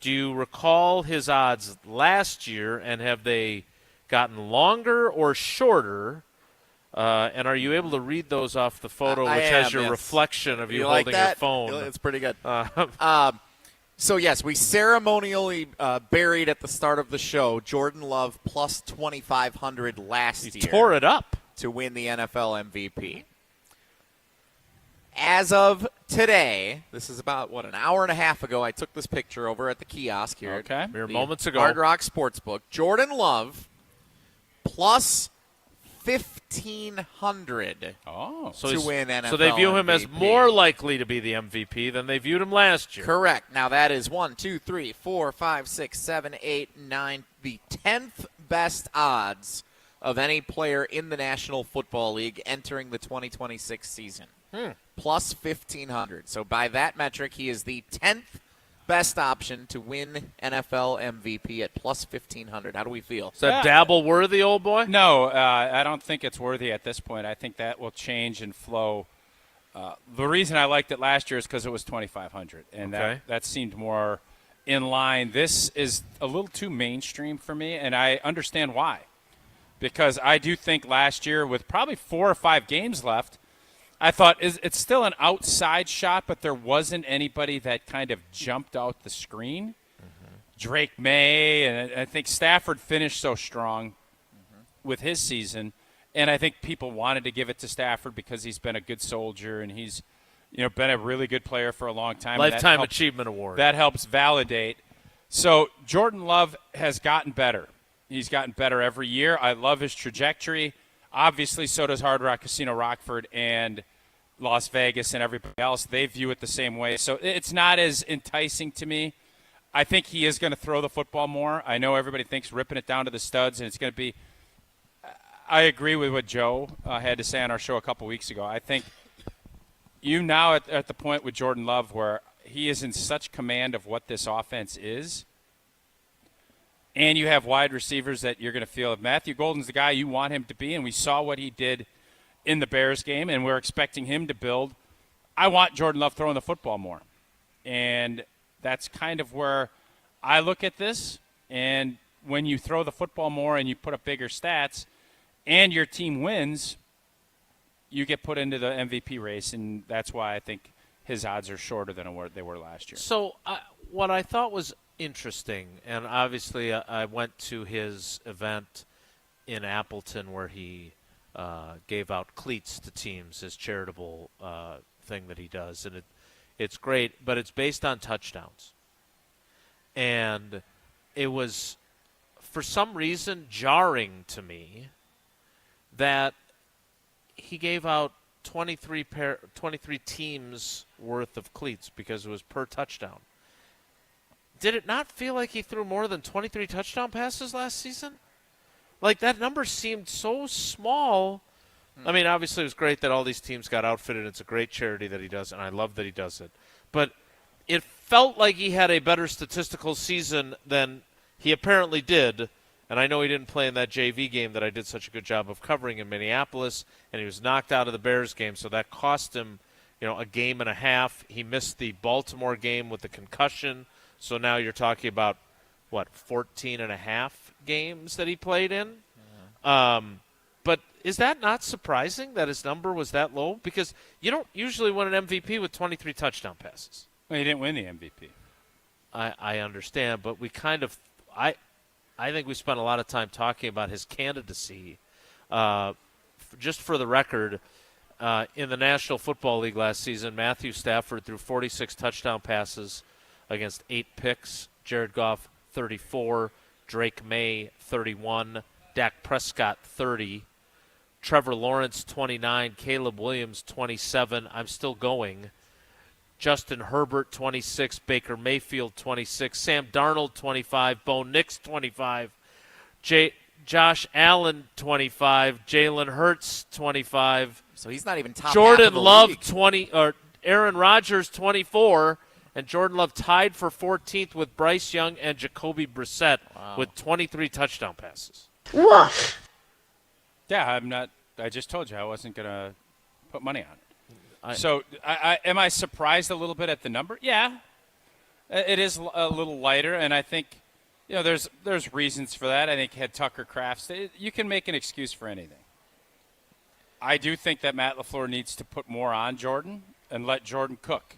Do you recall his odds last year, and have they gotten longer or shorter? And are you able to read those off the photo, which has your reflection of you holding your phone? It's pretty good. So, yes, we ceremonially buried at the start of the show Jordan Love plus 2,500 last year. He tore it up. To win the NFL MVP. As of today, this is about, an hour and a half ago, I took this picture over at the kiosk here. Okay. Mere moments ago. Hard Rock Sportsbook. Jordan Love plus 1,500 to win NFL So they view him MVP. as more likely to be the MVP than they viewed him last year. Correct. Now that is 1, 2, 3, 4, 5, 6, 7, 8, 9, the 10th best odds of any player in the National Football League entering the 2026 season. Plus 1,500. So by that metric, he is the 10th best option to win NFL MVP at plus 1,500. How do we feel? Is that dabble worthy, old boy? No, I don't think it's worthy at this point. I think that will change and flow. The reason I liked it last year is because it was 2,500, and that seemed more in line. This is a little too mainstream for me, and I understand why. Because I do think last year, with probably 4 or 5 games left, I thought it's still an outside shot, but there wasn't anybody that kind of jumped out the screen. Drake May, and I think Stafford finished so strong with his season, and I think people wanted to give it to Stafford because he's been a good soldier and he's been a really good player for a long time. Lifetime Achievement Award. That helps validate. So Jordan Love has gotten better. He's gotten better every year. I love his trajectory. Obviously, so does Hard Rock Casino Rockford and Las Vegas and everybody else. They view it the same way. So it's not as enticing to me. I think he is going to throw the football more. I know everybody thinks ripping it down to the studs, and it's going to be – I agree with what Joe had to say on our show a couple weeks ago. I think you now at the point with Jordan Love where he is in such command of what this offense is, and you have wide receivers that you're going to feel. If Matthew Golden's the guy you want him to be, and we saw what he did in the Bears game, and we're expecting him to build, I want Jordan Love throwing the football more. And that's kind of where I look at this. And when you throw the football more and you put up bigger stats and your team wins, you get put into the MVP race, and that's why I think his odds are shorter than they were last year. So what I thought was interesting, and obviously I went to his event in Appleton where he gave out cleats to teams, his charitable thing that he does, and it's great, but it's based on touchdowns. And it was, for some reason, jarring to me that he gave out 23 teams worth of cleats because it was per touchdown. Did it not feel like he threw more than 23 touchdown passes last season? Like, that number seemed so small. I mean, obviously it was great that all these teams got outfitted. It's a great charity that he does, and I love that he does it. But it felt like he had a better statistical season than he apparently did. And I know he didn't play in that JV game that I did such a good job of covering in Minneapolis, and he was knocked out of the Bears game, so that cost him, a game and a half. He missed the Baltimore game with the concussion, so now you're talking about, 14 and a half games that he played in? Yeah. But is that not surprising that his number was that low? Because you don't usually win an MVP with 23 touchdown passes. Well, he didn't win the MVP. I understand, but we kind of I think we spent a lot of time talking about his candidacy. Just for the record, in the National Football League last season, Matthew Stafford threw 46 touchdown passes against 8 picks. Jared Goff, 34. Drake May, 31. Dak Prescott, 30. Trevor Lawrence, 29. Caleb Williams, 27. I'm still going. Justin Herbert, 26. Baker Mayfield, 26. Sam Darnold, 25. Bo Nix, 25. Josh Allen, 25. Jalen Hurts, 25. So he's not even top Jordan half of the Love, league. 20. Or Aaron Rodgers, 24. And Jordan Love tied for 14th with Bryce Young and Jacoby Brissett with 23 touchdown passes. Woof. Yeah, I just told you I wasn't going to put money on it. So am I surprised a little bit at the number? Yeah. It is a little lighter, and I think there's reasons for that. I think had Tucker Crafts, you can make an excuse for anything. I do think that Matt LaFleur needs to put more on Jordan and let Jordan cook.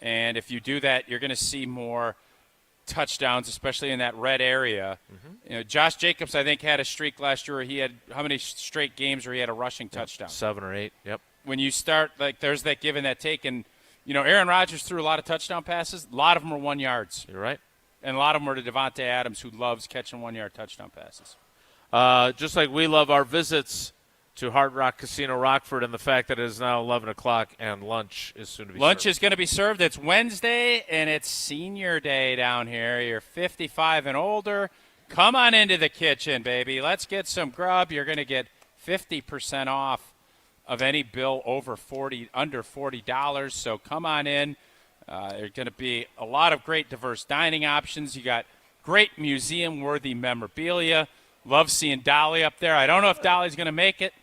And if you do that, you're going to see more touchdowns, especially in that red area. Mm-hmm. Josh Jacobs, I think, had a streak last year where he had how many straight games where he had a rushing touchdown? 7 or 8, yep. When you start, there's that give and that take. And, Aaron Rodgers threw a lot of touchdown passes. A lot of them were 1 yards. You're right. And a lot of them were to Devontae Adams, who loves catching 1-yard touchdown passes. Just like we love our visits to Hard Rock Casino Rockford and the fact that it is now 11 o'clock and lunch is soon to be served. Lunch is going to be served. It's Wednesday, and it's senior day down here. You're 55 and older. Come on into the kitchen, baby. Let's get some grub. You're going to get 50% off of any bill under $40. So come on in. There's going to be a lot of great diverse dining options. You got great museum-worthy memorabilia. Love seeing Dolly up there. I don't know if Dolly's going to make it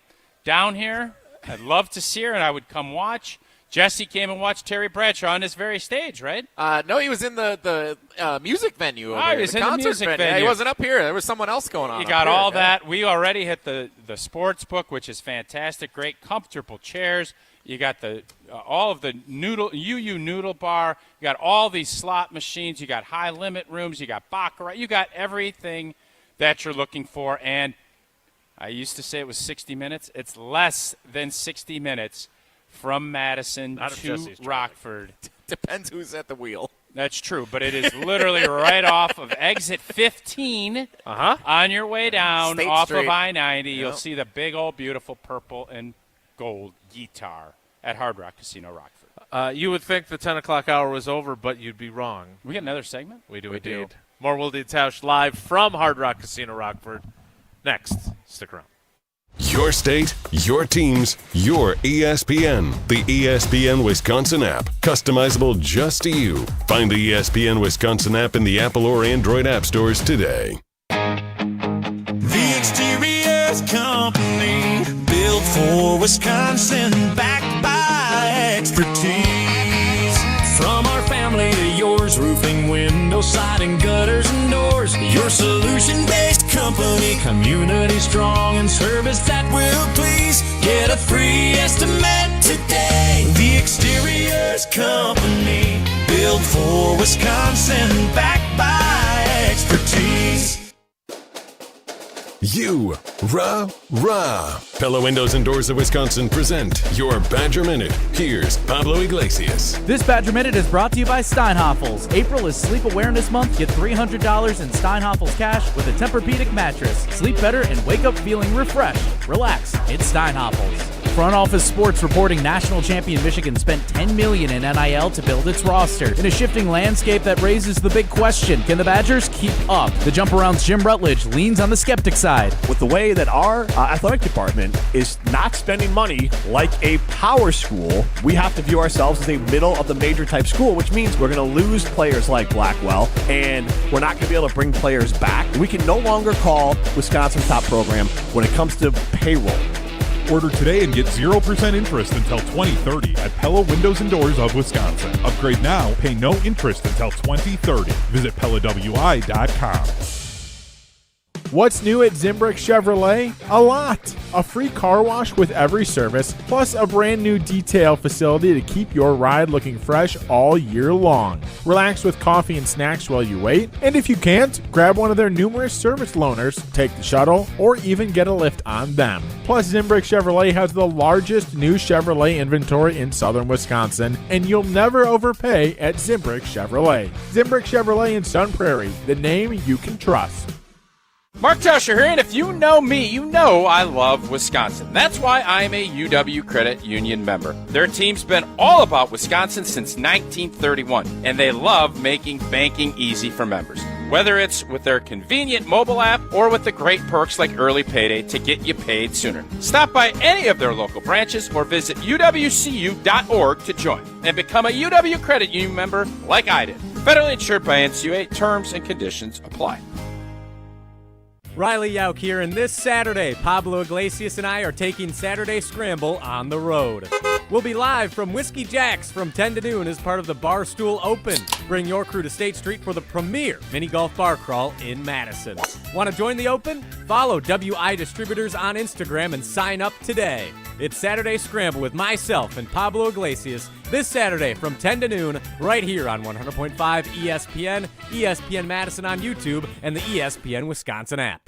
down here. I'd love to see her, and I would come watch. Jesse came and watched Terry Bradshaw on this very stage, right? No, he was in the music venue over he here, was the in the concert music venue. Yeah, he wasn't up here. There was someone else going on. You got up all here, that. We already hit the sports book, which is fantastic. Great, comfortable chairs. You got all of the UU Noodle Bar. You got all these slot machines. You got high limit rooms. You got baccarat. You got everything that you're looking for. And I used to say it was 60 minutes. It's less than 60 minutes from Madison to Rockford. Depends who's at the wheel. That's true, but it is literally right off of exit 15 on your way down State off Street. of I-90. You'll Yep. see the big old beautiful purple and gold guitar at Hard Rock Casino Rockford. You would think the 10 o'clock hour was over, but you'd be wrong. We got another segment? We do We indeed. do. More Wilde and Tausch live from Hard Rock Casino Rockford. Next, stick around. Your state, your teams, your ESPN. The ESPN Wisconsin app. Customizable just to you. Find the ESPN Wisconsin app in the Apple or Android app stores today. The Exteriors Company, built for Wisconsin, backed by expertise. From our family to yours, roofing, window, siding, gutters, and doors. Your solution-based company, community strong, and service that will please. Get a free estimate today. The Exteriors Company, built for Wisconsin, backed by expertise. Rah. Pella Windows and Doors of Wisconsin present your Badger Minute. Here's Pablo Iglesias. This Badger Minute is brought to you by Steinhoffels. April is Sleep Awareness Month. Get $300 in Steinhoffels cash with a Tempur-Pedic mattress. Sleep better and wake up feeling refreshed. Relax, it's Steinhoffels. Front Office Sports reporting national champion Michigan spent $10 million in NIL to build its roster. In a shifting landscape that raises the big question, can the Badgers keep up? The Jump Around's Jim Rutledge leans on the skeptic side. With the way that our athletic department is not spending money like a power school, we have to view ourselves as a middle of the major type school, which means we're going to lose players like Blackwell, and we're not going to be able to bring players back. We can no longer call Wisconsin's top program when it comes to payroll. Order today and get 0% interest until 2030 at Pella Windows and Doors of Wisconsin. Upgrade now, pay no interest until 2030. Visit PellaWI.com. What's new at Zimbrick Chevrolet? A lot. A free car wash with every service, plus a brand new detail facility to keep your ride looking fresh all year long. Relax with coffee and snacks while you wait, and if you can't, grab one of their numerous service loaners, take the shuttle, or even get a lift on them. Plus, Zimbrick Chevrolet has the largest new Chevrolet inventory in southern Wisconsin, and you'll never overpay at Zimbrick Chevrolet. Zimbrick Chevrolet in Sun Prairie, the name you can trust. Mark Tauscher here, and if you know me, you know I love Wisconsin. That's why I'm a UW Credit Union member. Their team's been all about Wisconsin since 1931, and they love making banking easy for members. Whether it's with their convenient mobile app or with the great perks like early payday to get you paid sooner. Stop by any of their local branches or visit uwcu.org to join and become a UW Credit Union member like I did. Federally insured by NCUA. Terms and conditions apply. Riley Yauk here, and this Saturday, Pablo Iglesias and I are taking Saturday Scramble on the road. We'll be live from Whiskey Jack's from 10 to noon as part of the Barstool Open. Bring your crew to State Street for the premier mini golf bar crawl in Madison. Want to join the Open? Follow WI Distributors on Instagram and sign up today. It's Saturday Scramble with myself and Pablo Iglesias this Saturday from 10 to noon right here on 100.5 ESPN, ESPN Madison on YouTube, and the ESPN Wisconsin app.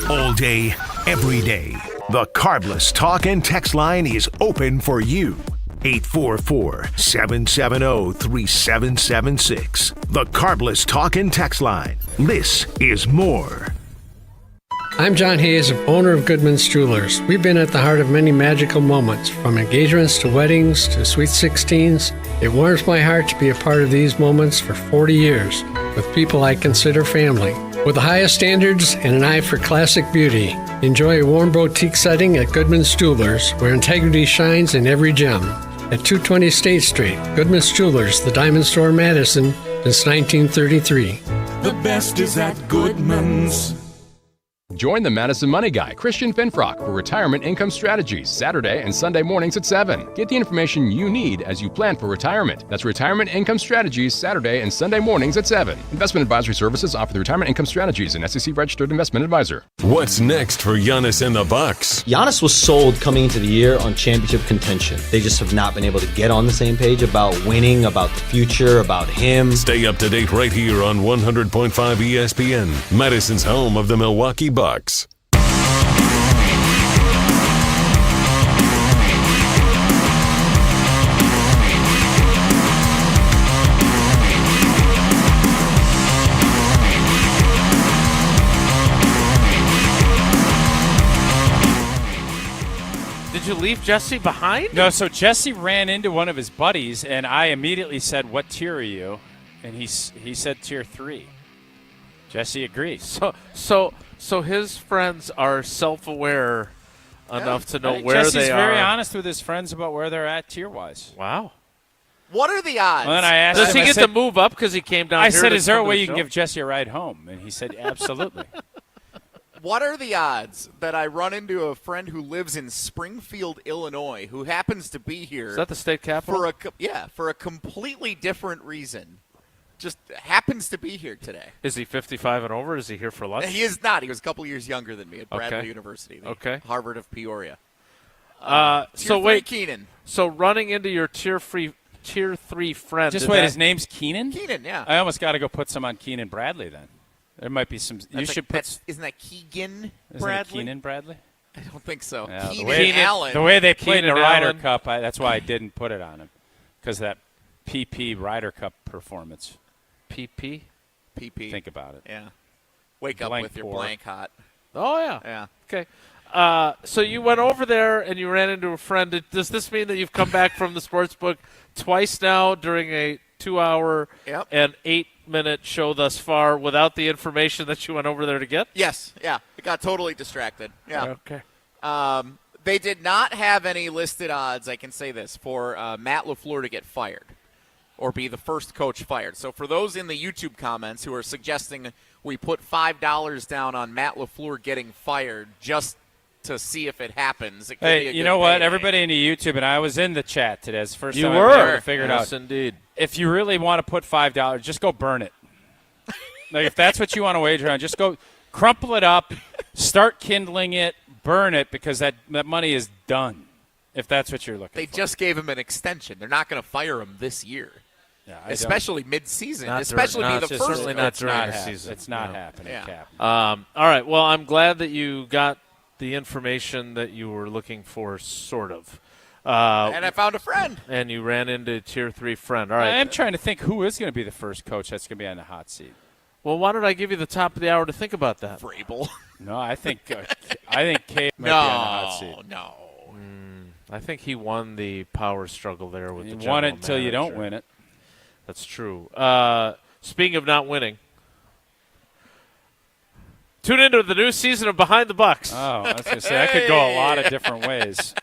All day, every day, the Carbless Talk and Text line is open for you. 844-770-3776. The Carbless Talk and Text line. This is more. I'm John Hayes, owner of Goodman's Jewelers. We've been at the heart of many magical moments, from engagements to weddings to sweet 16s. It warms my heart to be a part of these moments for 40 years with people I consider family. With the highest standards and an eye for classic beauty, enjoy a warm boutique setting at Goodman's Jewelers, where integrity shines in every gem. At 220 State Street, Goodman's Jewelers, the Diamond Store, Madison, since 1933. The best is at Goodman's. Join the Madison Money Guy, Christian Finfrock, for Retirement Income Strategies, Saturday and Sunday mornings at 7. Get the information you need as you plan for retirement. That's Retirement Income Strategies, Saturday and Sunday mornings at 7. Investment advisory services offer the Retirement Income Strategies, an SEC-registered investment advisor. What's next for Giannis and the Bucks? Giannis was sold coming into the year on championship contention. They just have not been able to get on the same page about winning, about the future, about him. Stay up to date right here on 100.5 ESPN, Madison's home of the Milwaukee Bucks. leave Jesse behind? No, so Jesse ran into one of his buddies, and I immediately said, "What tier are you?" And he said tier 3. Jesse agreed. So his friends are self-aware enough to know where Jesse's they are. Jesse's very honest with his friends about where they're at tier-wise. Wow. What are the odds? Well, then I asked Does him, he get to move up because he came down I here? said, to is there a come to way the you can show? give Jesse a ride home? And he said, absolutely. What are the odds that I run into a friend who lives in Springfield, Illinois, who happens to be here? Is that the state capital? For a completely different reason. Just happens to be here today. Is he 55 and over? Is he here for lunch? He is not. He was a couple years younger than me at Bradley University. Okay. Harvard of Peoria. So wait, Keenan. So running into your tier 3 friend. Just wait, his name's Keenan? Keenan, yeah. I almost got to go put some on Keenan Bradley then. There might be some. Isn't that Keegan Bradley? It Keenan Bradley? I don't think so. Yeah, Keenan Allen. The way they played in the Keenan Ryder Allen. Cup, that's why I didn't put it on him. Because of that PP Ryder Cup performance. PP? Think about it. Yeah. Wake up Blank with your pour. blank hot. Oh, yeah. Yeah. Okay. So you went over there and you ran into a friend. Does this mean that you've come back from the sports book twice now during a 2-hour and 8-minute show thus far without the information that you went over there to get? Yes. Yeah. It got totally distracted. Yeah. Okay. They did not have any listed odds, I can say this, for Matt LaFleur to get fired or be the first coach fired. So for those in the YouTube comments who are suggesting we put $5 down on Matt LaFleur getting fired just to see if it happens, it could be a Hey, you good know what? payday. Everybody in the YouTube, and I was in the chat today. It's the first You time were. I've ever figured out. Yes, indeed. If you really want to put $5, just go burn it. Like if that's what you want to wager on, just go crumple it up, start kindling it, burn it, because that money is done. If that's what you're looking They for. just gave him an extension. They're not going to fire him this year. Yeah, especially mid-season. Not Especially during- be no, the it's first. certainly not during the happening. season. It's not No. happening, Yeah. Cap. All right. Well, I'm glad that you got the information that you were looking for, sort of. And I found a friend. And you ran into a tier 3 friend. All right. I am trying to think who is going to be the first coach that's going to be on the hot seat. Well, why don't I give you the top of the hour to think about that? Vrabel. No, I think Kay might be on the hot seat. No. I think he won the power struggle there with You the won it general until you don't manager. win it. That's true. Speaking of not winning, tune into the new season of Behind the Bucks. Oh, I was going to say, that could go a lot of different ways.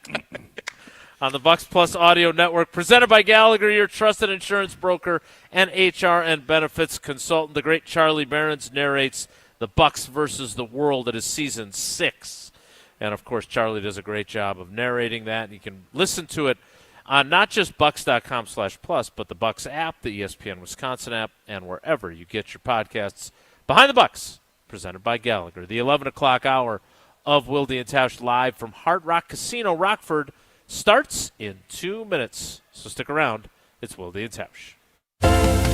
On the Bucks Plus Audio Network, presented by Gallagher, your trusted insurance broker and HR and benefits consultant. The great Charlie Behrens narrates the Bucks versus the world. It is season 6. And, of course, Charlie does a great job of narrating that. And you can listen to it on not just Bucks.com/plus, but the Bucks app, the ESPN Wisconsin app, and wherever you get your podcasts. Behind the Bucks, presented by Gallagher. The 11 o'clock hour of Wilde and Tausch live from Hard Rock Casino Rockford starts in 2 minutes. So stick around. It's Wilde and Tausch.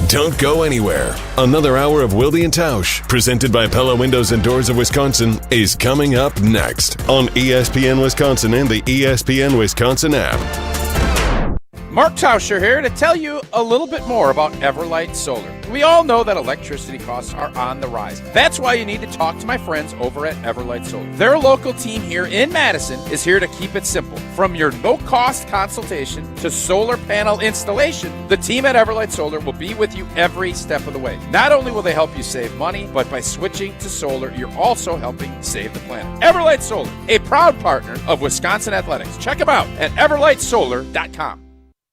Don't go anywhere. Another hour of Wilde and Tausch, presented by Pella Windows and Doors of Wisconsin, is coming up next on ESPN Wisconsin and the ESPN Wisconsin app. Mark Tauscher here to tell you a little bit more about Everlight Solar. We all know that electricity costs are on the rise. That's why you need to talk to my friends over at Everlight Solar. Their local team here in Madison is here to keep it simple. From your no-cost consultation to solar panel installation, the team at Everlight Solar will be with you every step of the way. Not only will they help you save money, but by switching to solar, you're also helping save the planet. Everlight Solar, a proud partner of Wisconsin Athletics. Check them out at everlightsolar.com.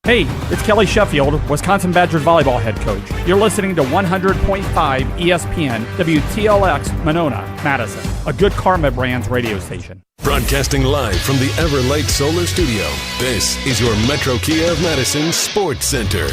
Hey, it's Kelly Sheffield, Wisconsin Badgers volleyball head coach. You're listening to 100.5 ESPN WTLX Monona, Madison, a Good Karma Brands radio station. Broadcasting live from the Everlight Solar Studio, this is your Metro Kia of Madison Sports Center.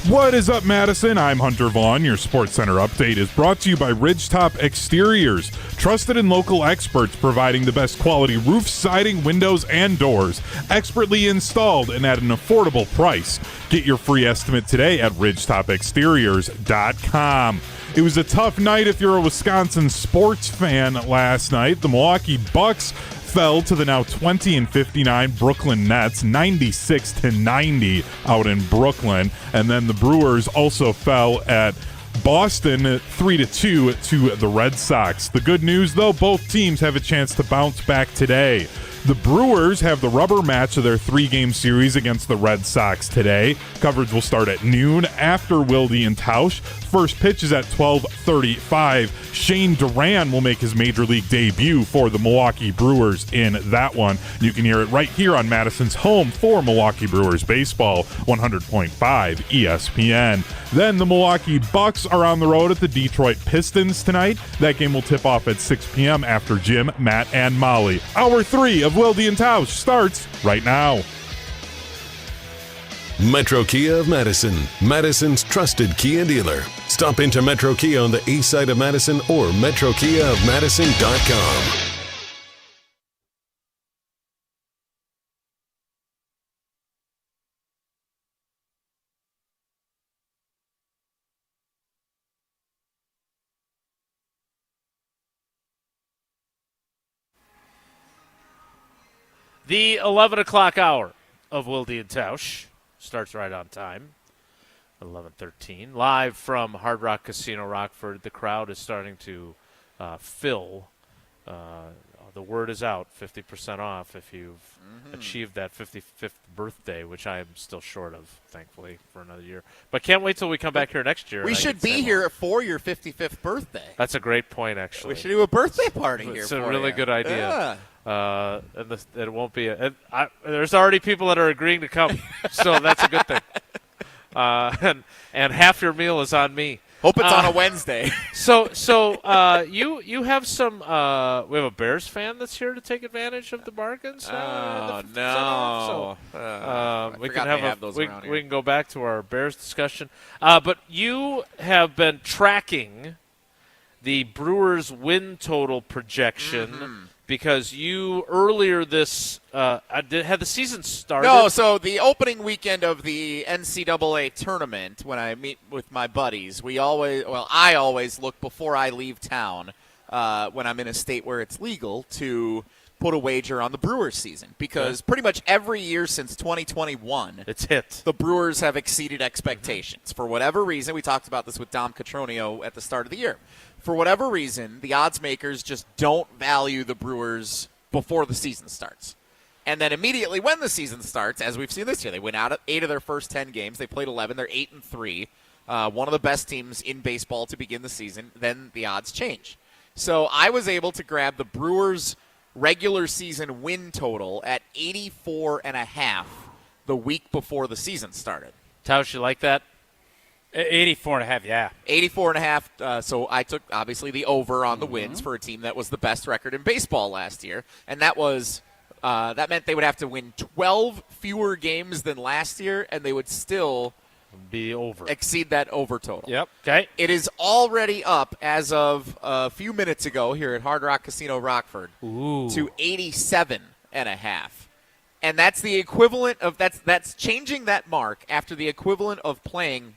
What is up, Madison? I'm Hunter Vaughn. Your Sports Center update is brought to you by Ridgetop Exteriors. Trusted and local experts providing the best quality roof, siding, windows, and doors. Expertly installed and at an affordable price. Get your free estimate today at ridgetopexteriors.com. It was a tough night if you're a Wisconsin sports fan last night. The Milwaukee Bucks fell to the now 20-59 Brooklyn Nets, 96-90 out in Brooklyn. And then the Brewers also fell at Boston 3-2 to the Red Sox. The good news, though, both teams have a chance to bounce back today. The Brewers have the rubber match of their 3-game series against the Red Sox today. Coverage will start at noon after Wilde and Tausch. First pitch is at 12:35. Shane Duran will make his major league debut for the Milwaukee Brewers in that one. You can hear it right here on Madison's home for Milwaukee Brewers baseball, 100.5 ESPN. Then the Milwaukee Bucks are on the road at the Detroit Pistons tonight. That game will tip off at 6 p.m. after Jim, Matt, and Molly. Hour 3 of Wilde and Tausch starts right now. Metro Kia of Madison, Madison's trusted Kia dealer. Stop into Metro Kia on the east side of Madison or metrokiaofmadison.com. The 11 o'clock hour of Wilde and Tausch starts right on time, 11:13. Live from Hard Rock Casino Rockford. The crowd is starting to fill. The word is out, 50% off if you've achieved that 55th birthday, which I am still short of, thankfully, for another year. But can't wait till we come back here next year. We should be here for your 55th birthday. That's a great point, actually. We should do a birthday party here. It's a really good idea. Yeah. It won't be. There's already people that are agreeing to come, so that's a good thing. And half your meal is on me. Hope it's on a Wednesday. So you have some. We have a Bears fan that's here to take advantage of the bargains. No. We can go back to our Bears discussion. But you have been tracking the Brewers win total projection. Because you earlier this had the season started. No, so the opening weekend of the NCAA tournament, when I meet with my buddies, I always look before I leave town when I'm in a state where it's legal to put a wager on the Brewers season. Because pretty much every year since 2021, it's hit. The Brewers have exceeded expectations. For whatever reason, we talked about this with Dom Catronio at the start of the year. For whatever reason, the odds makers just don't value the Brewers before the season starts. And then immediately when the season starts, as we've seen this year, they went out of 8 of their first 10 games. They played 11. They're 8-3. One of the best teams in baseball to begin the season. Then the odds change. So I was able to grab the Brewers' regular season win total at 84.5 the week before the season started. Tausch, you like that? 84.5, yeah. 84.5. So I took, obviously, the over on the wins for a team that was the best record in baseball last year. And that was that meant they would have to win 12 fewer games than last year, and they would still be over. Exceed that over total. Yep. Okay. It is already up as of a few minutes ago here at Hard Rock Casino Rockford to 87.5. And that's the equivalent of that's changing that mark after the equivalent of playing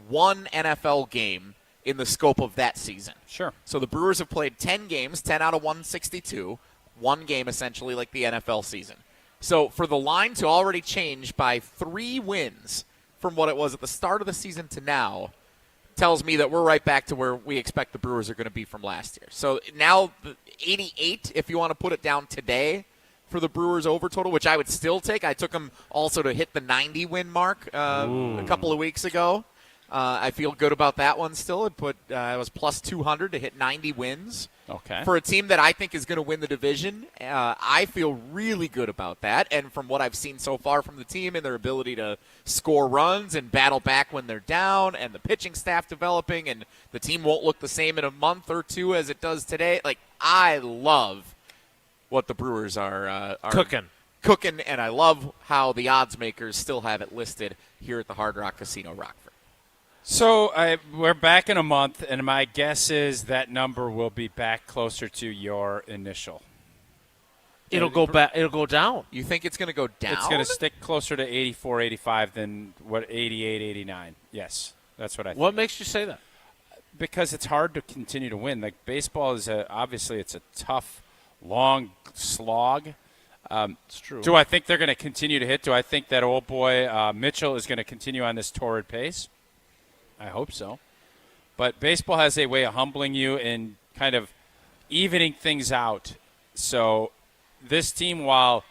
one NFL game in the scope of that season. Sure. So the Brewers have played 10 games, 10 out of 162, one game essentially like the NFL season. So for the line to already change by 3 wins from what it was at the start of the season to now tells me that we're right back to where we expect the Brewers are going to be from last year. So now 88, if you want to put it down today, for the Brewers over total, which I would still take. I took them also to hit the 90-win mark a couple of weeks ago. I feel good about that one still. It was plus 200 to hit 90 wins. Okay. For a team that I think is going to win the division, I feel really good about that. And from what I've seen so far from the team and their ability to score runs and battle back when they're down and the pitching staff developing and the team won't look the same in a month or two as it does today. Like, I love what the Brewers are cooking, and I love how the odds makers still have it listed here at the Hard Rock Casino Rockford. So we're back in a month, and my guess is that number will be back closer to your initial. It'll go back. It'll go down. You think it's going to go down? It's going to stick closer to 84, 85 than what 88, 89. Yes, that's what I think. What makes you say that? Because it's hard to continue to win. Like baseball is obviously it's a tough, long slog. It's true. Do I think they're going to continue to hit? Do I think that old boy Mitchell is going to continue on this torrid pace? I hope so. But baseball has a way of humbling you and kind of evening things out. So this team, while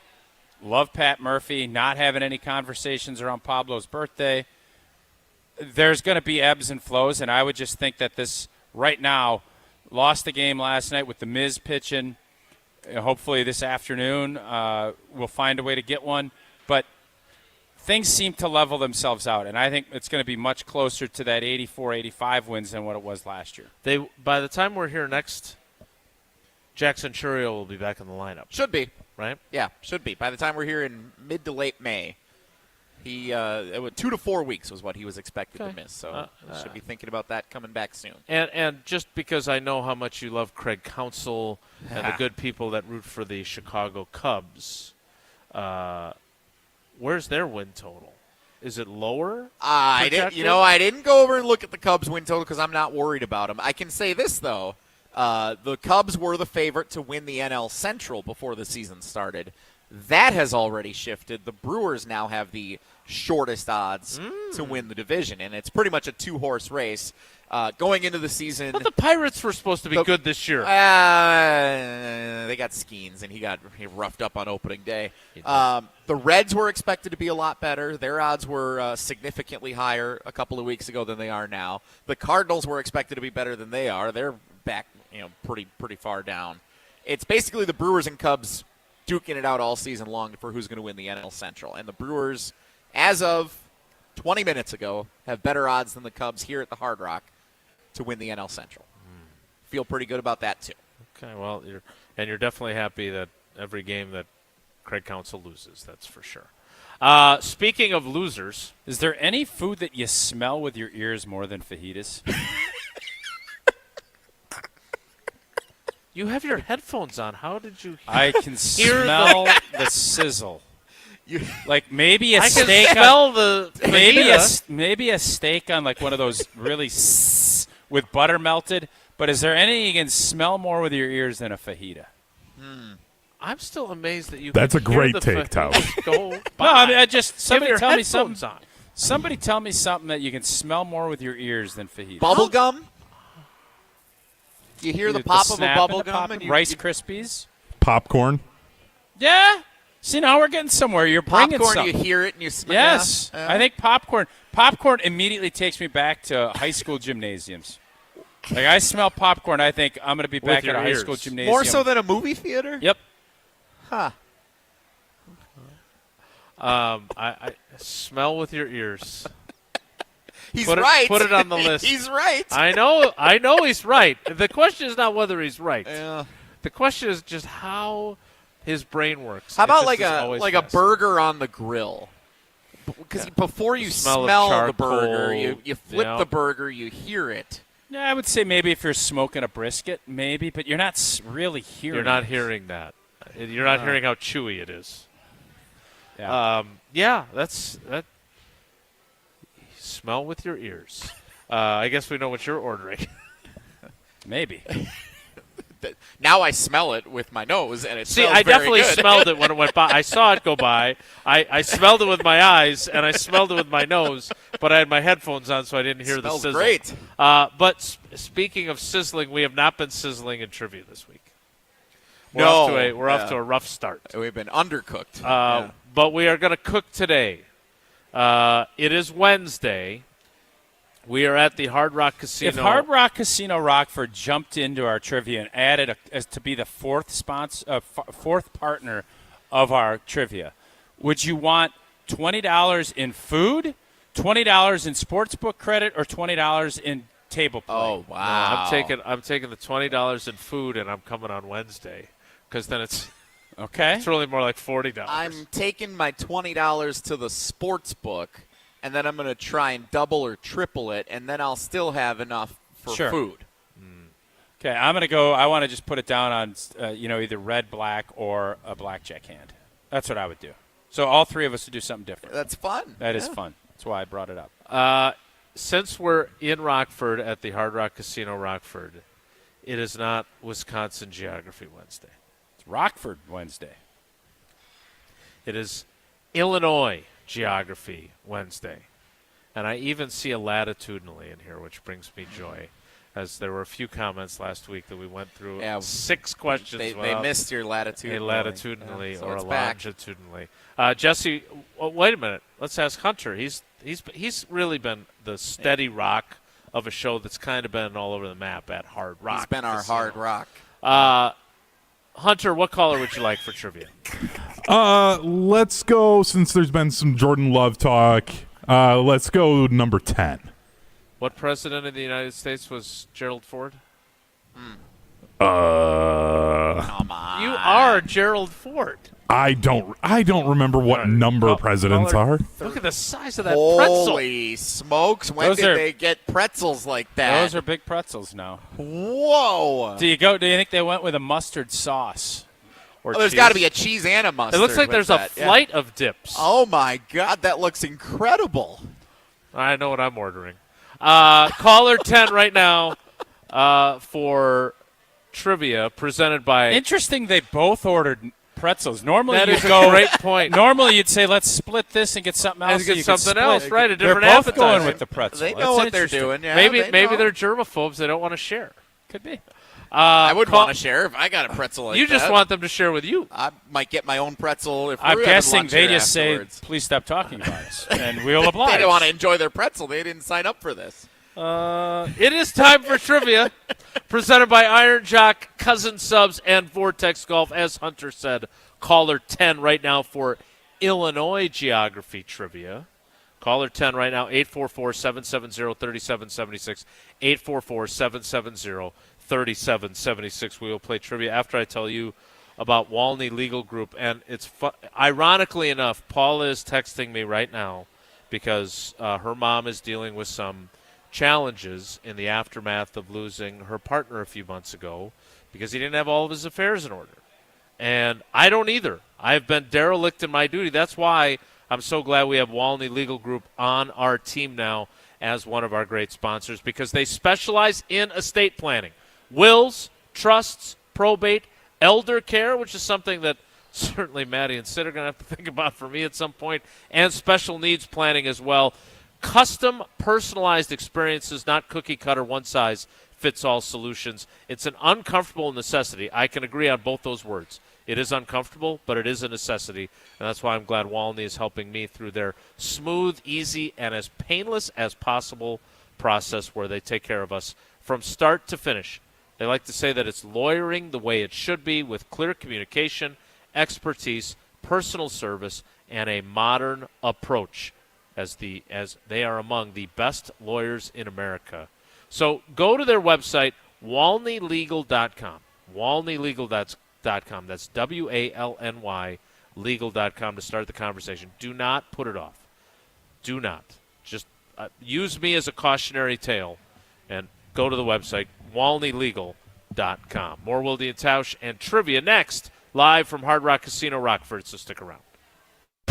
love Pat Murphy, not having any conversations around Pablo's birthday, there's going to be ebbs and flows, and I would just think that this right now lost the game last night with the Miz pitching. Hopefully this afternoon we'll find a way to get one. But things seem to level themselves out, and I think it's going to be much closer to that 84-85 wins than what it was last year. By the time we're here next, Jackson Churio will be back in the lineup. Should be. Right? Yeah, should be. By the time we're here in mid to late May, he 2 to 4 weeks was what he was expected to miss. So should be thinking about that coming back soon. And just because I know how much you love Craig Counsell and the good people that root for the Chicago Cubs, where's their win total? Is it lower? I didn't go over and look at the Cubs win total because I'm not worried about them. I can say this though. The Cubs were the favorite to win the NL Central before the season started. That has already shifted. The Brewers now have the shortest odds to win the division, and it's pretty much a two-horse race going into the season. But the Pirates were supposed to be good this year. They got Skeens, and he roughed up on opening day. The Reds were expected to be a lot better. Their odds were significantly higher a couple of weeks ago than they are now. The Cardinals were expected to be better than they are. They're back, pretty far down. It's basically the Brewers and Cubs duking it out all season long for who's going to win the NL Central. And the Brewers, as of 20 minutes ago, have better odds than the Cubs here at the Hard Rock to win the NL Central. Feel pretty good about that, too. Okay, well, you're definitely happy that every game that Craig Counsell loses, that's for sure. Speaking of losers. Is there any food that you smell with your ears more than fajitas? You have your headphones on. How did you I can smell the sizzle. Like maybe a I steak. Can smell the maybe a steak on like one of those really with butter melted. But is there anything you can smell more with your ears than a fajita? I'm still amazed that you. That's can a great hear the take, Tausch. Go by. No, I mean, somebody tell me something. On. Somebody tell me something that you can smell more with your ears than fajita. Bubble gum. You hear the pop of a bubble gum and Rice Krispies, popcorn. Yeah. See, now we're getting somewhere. You're bringing popcorn. something. You hear it and you smell. Yes, I think popcorn. Popcorn immediately takes me back to high school gymnasiums. Like I smell popcorn, I think I'm going to be back at a high school gymnasium. More so than a movie theater. Yep. Huh. I smell with your ears. He's right. Put it on the list. He's right. I know he's right. The question is not whether he's right. Yeah. The question is just how his brain works. How about like a burger on the grill? Because before you smell the burger, you flip the burger, you hear it. Yeah, I would say maybe if you're smoking a brisket, maybe, but you're not really hearing. You're not hearing that. You're not hearing how chewy it is. Yeah. That's that. Smell with your ears. I guess we know what you're ordering. Maybe. Now I smell it with my nose, and it smells I very definitely good. smelled it when it went by. I saw it go by. I smelled it with my eyes, and I smelled it with my nose, but I had my headphones on, so I didn't hear the sizzle. Great. But speaking of sizzling, we have not been sizzling in trivia this week. We're off to a rough start. We've been undercooked. But we are going to cook today. It is Wednesday. We are at the Hard Rock Casino. If Hard Rock Casino Rockford jumped into our trivia and added as to be the fourth partner of our trivia, would you want $20 in food, $20 in sportsbook credit, or $20 in table play? Oh wow! No, I'm taking the $20 in food, and I'm coming on Wednesday because then it's. Okay. It's really more like $40. I'm taking my $20 to the sports book, and then I'm going to try and double or triple it, and then I'll still have enough for food. Okay, I'm going to go. I want to just put it down on either red, black, or a blackjack hand. That's what I would do. So all three of us would do something different. That's fun. That is fun. That's why I brought it up. Since we're in Rockford at the Hard Rock Casino Rockford, it is not Wisconsin Geography Wednesday. Rockford Wednesday. It is Illinois Geography Wednesday. And I even see a latitudinally in here, which brings me joy. as there were a few comments last week that we went through. Yeah, 6 questions. They missed your latitudinally so or it's a back. longitudinally. Jesse, wait a minute. Let's ask Hunter. He's really been the steady rock of a show that's kind of been all over the map at Hard Rock. He's been our Hard Rock. Hunter, what caller would you like for trivia? Let's go, since there's been some Jordan Love talk, let's go number 10. What president of the United States was Gerald Ford? Come on. You are Gerald Ford. I don't remember what number presidents are. Look at the size of that pretzel. Holy smokes. When did they get pretzels like that? Those are big pretzels now. Whoa. Do you think they went with a mustard sauce? Or there's got to be a cheese and a mustard. It looks like with there's that. a flight of dips. Oh, my God. That looks incredible. I know what I'm ordering. Caller 10 right now for trivia presented by... Interesting they both ordered pretzels. Normally that you'd is go, a great point. Normally you'd say, let's split this and get something else. And get so you can something split. else, right? A different They're both appetizer. going with the pretzel. They know what they're doing. Yeah, maybe know. they're germaphobes. They don't want to share. Could be. I would want to share if I got a pretzel like that. You just want them to share with you. I might get my own pretzel if I'm we're guessing having they lunch just afterwards. say, please stop talking about us, and we'll oblige. They don't want to enjoy their pretzel. They didn't sign up for this. It is time for trivia, presented by Iron Jock, Cousin Subs, and Vortex Golf. As Hunter said, caller 10 right now for Illinois geography trivia. Caller 10 right now, 844-770-3776, 844-770-3776. We will play trivia after I tell you about Walney Legal Group. And it's ironically enough, Paula is texting me right now because her mom is dealing with some challenges in the aftermath of losing her partner a few months ago because he didn't have all of his affairs in order. And I don't either. I've been derelict in my duty. That's why I'm so glad we have Walney Legal Group on our team now as one of our great sponsors because they specialize in estate planning, wills, trusts, probate, elder care, which is something that certainly Maddie and Sid are going to have to think about for me at some point, and special needs planning as well. Custom, personalized experiences, not cookie-cutter, one-size-fits-all solutions. It's an uncomfortable necessity. I can agree on both those words. It is uncomfortable, but it is a necessity, and that's why I'm glad Walney is helping me through their smooth, easy, and as painless as possible process where they take care of us from start to finish. They like to say that it's lawyering the way it should be with clear communication, expertise, personal service, and a modern approach. As they are among the best lawyers in America. So go to their website, walneylegal.com. Walneylegal.com. That's WALNY legal.com to start the conversation. Do not put it off. Do not. Just use me as a cautionary tale and go to the website, walneylegal.com. More Wilde and Tausch and trivia next, live from Hard Rock Casino Rockford, so stick around.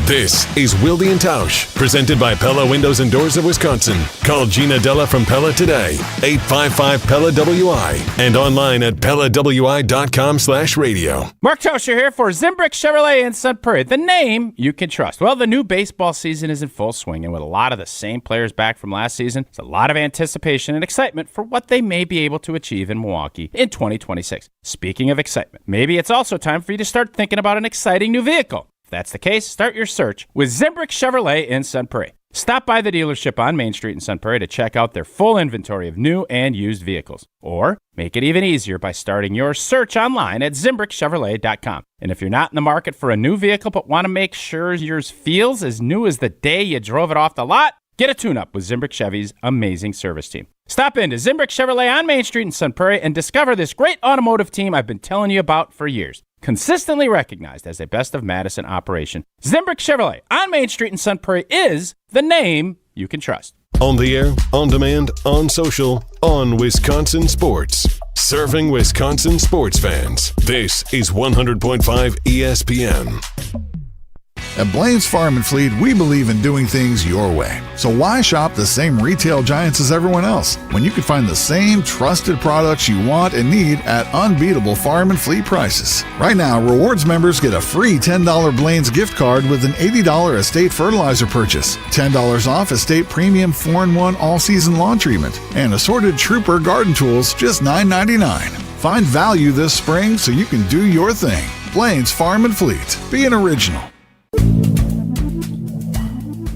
This is Wilde and Tausch, presented by Pella Windows and Doors of Wisconsin. Call Gina Della from Pella today, 855-PELLA-WI, and online at PellaWI.com/radio. Mark Tauscher here for Zimbrick Chevrolet in Sun Prairie, the name you can trust. Well, the new baseball season is in full swing, and with a lot of the same players back from last season, there's a lot of anticipation and excitement for what they may be able to achieve in Milwaukee in 2026. Speaking of excitement, maybe it's also time for you to start thinking about an exciting new vehicle. If that's the case, start your search with Zimbrick Chevrolet in Sun Prairie. Stop by the dealership on Main Street in Sun Prairie to check out their full inventory of new and used vehicles. Or make it even easier by starting your search online at ZimbrickChevrolet.com. And if you're not in the market for a new vehicle but want to make sure yours feels as new as the day you drove it off the lot, get a tune-up with Zimbrick Chevy's amazing service team. Stop into Zimbrick Chevrolet on Main Street in Sun Prairie and discover this great automotive team I've been telling you about for years. Consistently recognized as a best of Madison operation, Zimbrick Chevrolet on Main Street in Sun Prairie is the name you can trust. On the air, on demand, on social, on Wisconsin Sports. Serving Wisconsin sports fans. This is 100.5 ESPN. At Blaine's Farm and Fleet, we believe in doing things your way. So why shop the same retail giants as everyone else when you can find the same trusted products you want and need at unbeatable farm and fleet prices? Right now, rewards members get a free $10 Blaine's gift card with an $80 estate fertilizer purchase, $10 off estate premium 4-in-1 all-season lawn treatment, and assorted Trooper garden tools just $9.99. Find value this spring so you can do your thing. Blaine's Farm and Fleet. Be an original.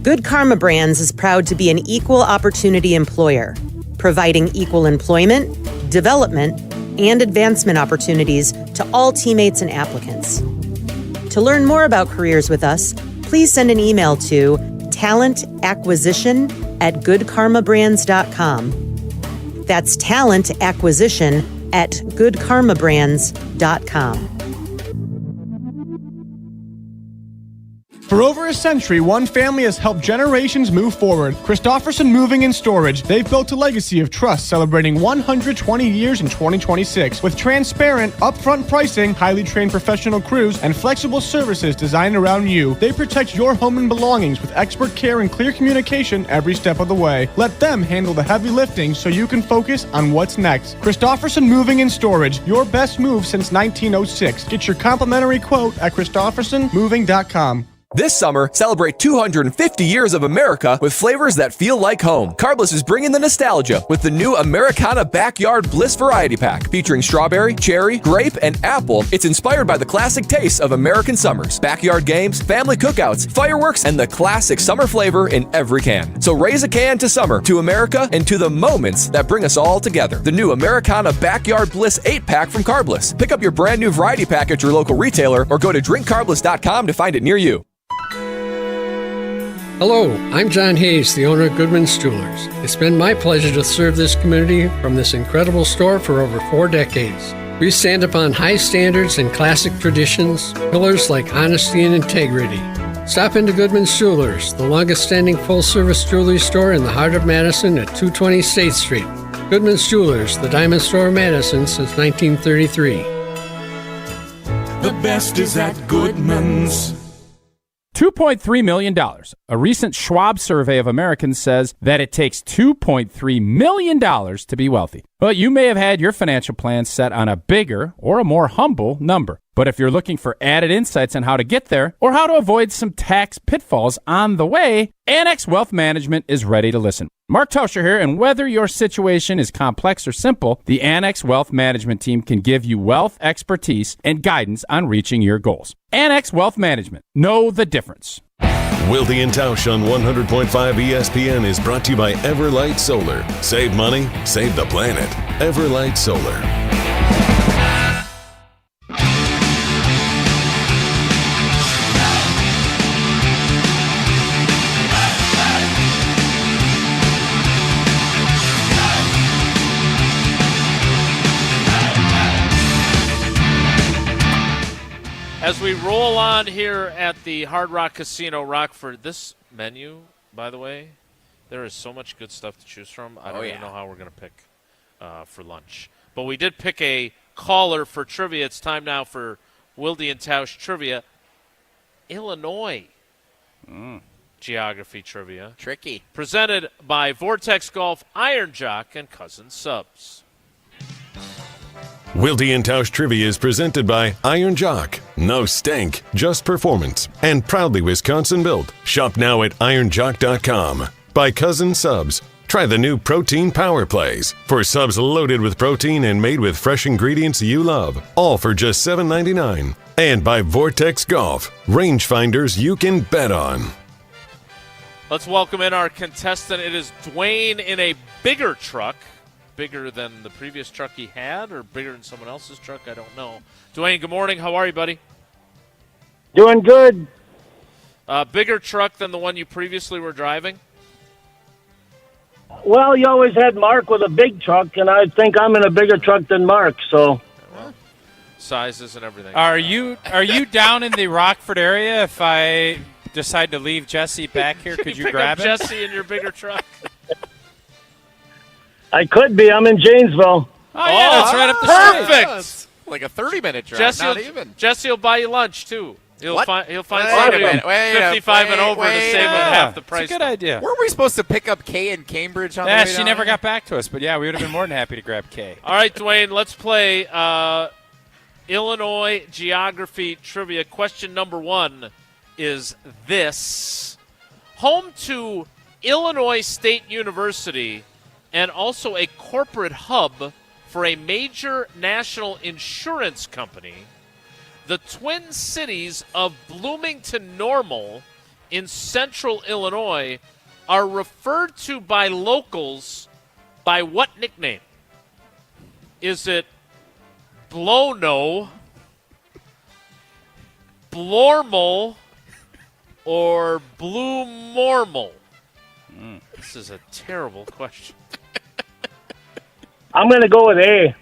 Good Karma Brands is proud to be an equal opportunity employer, providing equal employment, development, and advancement opportunities to all teammates and applicants. To learn more about careers with us, please send an email to talentacquisition@goodkarmabrands.com. That's talentacquisition@goodkarmabrands.com. For over a century, one family has helped generations move forward. Christofferson Moving and Storage. They've built a legacy of trust celebrating 120 years in 2026 with transparent, upfront pricing, highly trained professional crews, and flexible services designed around you. They protect your home and belongings with expert care and clear communication every step of the way. Let them handle the heavy lifting so you can focus on what's next. Christofferson Moving and Storage. Your best move since 1906. Get your complimentary quote at christoffersonmoving.com. This summer, celebrate 250 years of America with flavors that feel like home. Carbless is bringing the nostalgia with the new Americana Backyard Bliss Variety Pack featuring strawberry, cherry, grape, and apple. It's inspired by the classic tastes of American summers. Backyard games, family cookouts, fireworks, and the classic summer flavor in every can. So raise a can to summer, to America, and to the moments that bring us all together. The new Americana Backyard Bliss 8-pack from Carbless. Pick up your brand new variety pack at your local retailer or go to drinkcarbless.com to find it near you. Hello, I'm John Hayes, the owner of Goodman's Jewelers. It's been my pleasure to serve this community from this incredible store for over 4 decades. We stand upon high standards and classic traditions, pillars like honesty and integrity. Stop into Goodman's Jewelers, the longest-standing full-service jewelry store in the heart of Madison at 220 State Street. Goodman's Jewelers, the diamond store of Madison since 1933. The best is at Goodman's. $2.3 million. A recent Schwab survey of Americans says that it takes $2.3 million to be wealthy. But you may have had your financial plan set on a bigger or a more humble number. But if you're looking for added insights on how to get there or how to avoid some tax pitfalls on the way, Annex Wealth Management is ready to listen. Mark Tauscher here, and whether your situation is complex or simple, the Annex Wealth Management team can give you wealth expertise and guidance on reaching your goals. Annex Wealth Management. Know the difference. Wilde and Tausch on 100.5 ESPN is brought to you by Everlight Solar. Save money, save the planet. Everlight Solar. As we roll on here at the Hard Rock Casino Rockford, this menu, by the way, there is so much good stuff to choose from. I don't even know how we're going to pick for lunch. But we did pick a caller for trivia. It's time now for Wilde and Tausch trivia. Illinois geography trivia. Tricky. Presented by Vortex Golf, Iron Jock, and Cousin Subs. Wilde and Tausch Trivia is presented by Iron Jock. No stink, just performance. And proudly Wisconsin-built. Shop now at ironjock.com. By Cousin Subs. Try the new Protein Power Plays. For subs loaded with protein and made with fresh ingredients you love. All for just $7.99. And by Vortex Golf. Rangefinders you can bet on. Let's welcome in our contestant. It is Dwayne in a bigger truck. Bigger than the previous truck he had, or bigger than someone else's truck? I don't know. Dwayne, good morning. How are you, buddy? Doing good. Bigger truck than the one you previously were driving? Well, you always had Mark with a big truck, and I think I'm in a bigger truck than Mark, so. Well, sizes and everything. Are you down in the Rockford area? If I decide to leave Jesse back here, could you grab him? Jesse in your bigger truck. I could be. I'm in Janesville. Oh, yeah, that's right up the perfect. street. Like a 30-minute drive, not even. Jesse will buy you lunch, too. He'll What? find Wait a somebody minute, 55 and over to save him half the price. It's a good idea. Weren't we supposed to pick up Kay in Cambridge on the way She down never here? got back to us, but yeah, we would have been more than happy to grab Kay. All right, Dwayne, let's play Illinois geography trivia. Question number 1 is this. Home to Illinois State University and also a corporate hub for a major national insurance company, the Twin Cities of Bloomington Normal in central Illinois are referred to by locals by what nickname? Is it Blono, Blormal, or Bloomormal? This is a terrible question. I'm going to go with A.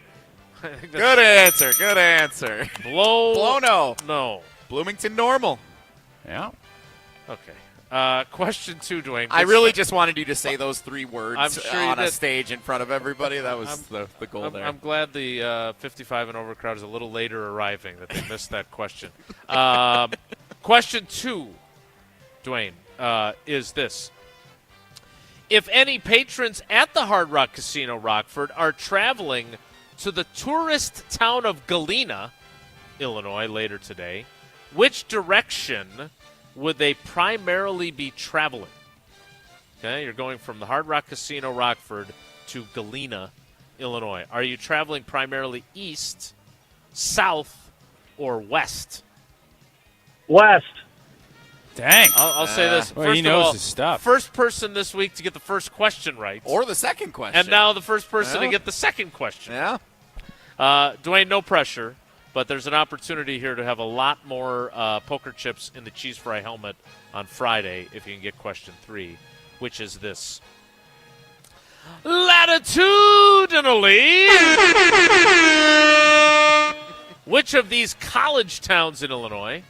Good answer. Good answer. Blono. No. Bloomington Normal. Yeah. Okay. Question 2, Dwayne. I really just wanted you to say those 3 words I'm sure on you a did. stage in front of everybody. That was the goal there. I'm glad the 55 and over crowd is a little later arriving, that they missed that question. Question 2, Dwayne, is this. If any patrons at the Hard Rock Casino Rockford are traveling to the tourist town of Galena, Illinois, later today, which direction would they primarily be traveling? Okay, you're going from the Hard Rock Casino Rockford to Galena, Illinois. Are you traveling primarily east, south, or west? West. Dang. I'll say this. Well, First he of knows all, his stuff. First person this week to get the first question right. Or the second question. And now the first person Yeah. to get the second question. Yeah. Dwayne, no pressure, but there's an opportunity here to have a lot more poker chips in the cheese fry helmet on Friday if you can get question 3, which is this. Latitudinally, which of these college towns in Illinois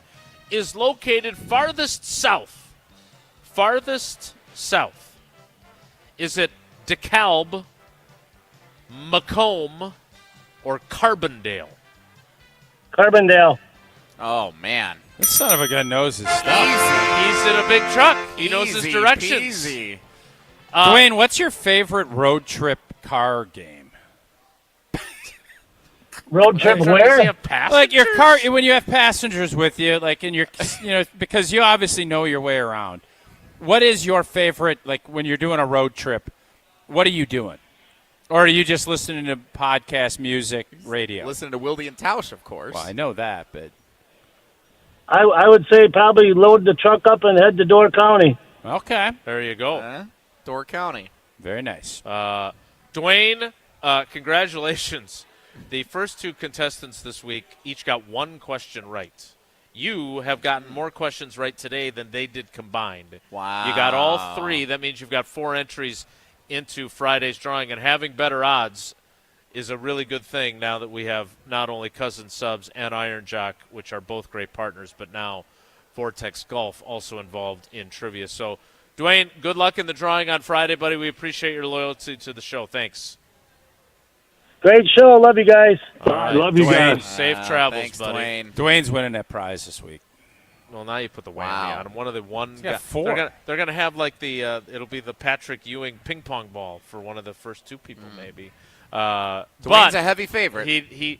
is located farthest south? Farthest south. Is it DeKalb, Macomb, or Carbondale? Carbondale. Oh, man. This son of a gun knows his stuff. He's in a big truck. He knows his directions. Easy. Dwayne, what's your favorite road trip car game? Road trip Does he where? have passengers? Like your car, when you have passengers with you, like in your, because you obviously know your way around. What is your favorite, like when you're doing a road trip, what are you doing? Or are you just listening to podcast, music, radio? Listening to Wilde and Tausch, of course. Well, I know that, but. I would say probably load the truck up and head to Door County. Okay. There you go. Door County. Very nice. Dwayne, congratulations. The first 2 contestants this week each got 1 question right. You have gotten more questions right today than they did combined. Wow. You got all 3. That means you've got 4 entries into Friday's drawing, and having better odds is a really good thing now that we have not only Cousin Subs and Iron Jock, which are both great partners, but now Vortex Golf also involved in trivia. So, Dwayne, good luck in the drawing on Friday, buddy. We appreciate your loyalty to the show. Thanks. Great show. Love you guys. All right, Love you Dwayne, guys. Safe travels, Thanks, buddy. Dwayne. Dwayne's winning that prize this week. Well, now you put the whammy Wow. on him. One of the one. got 4. They're gonna have like the. It'll be the Patrick Ewing ping pong ball for one of the first 2 people, maybe. Dwayne's But a heavy favorite. He.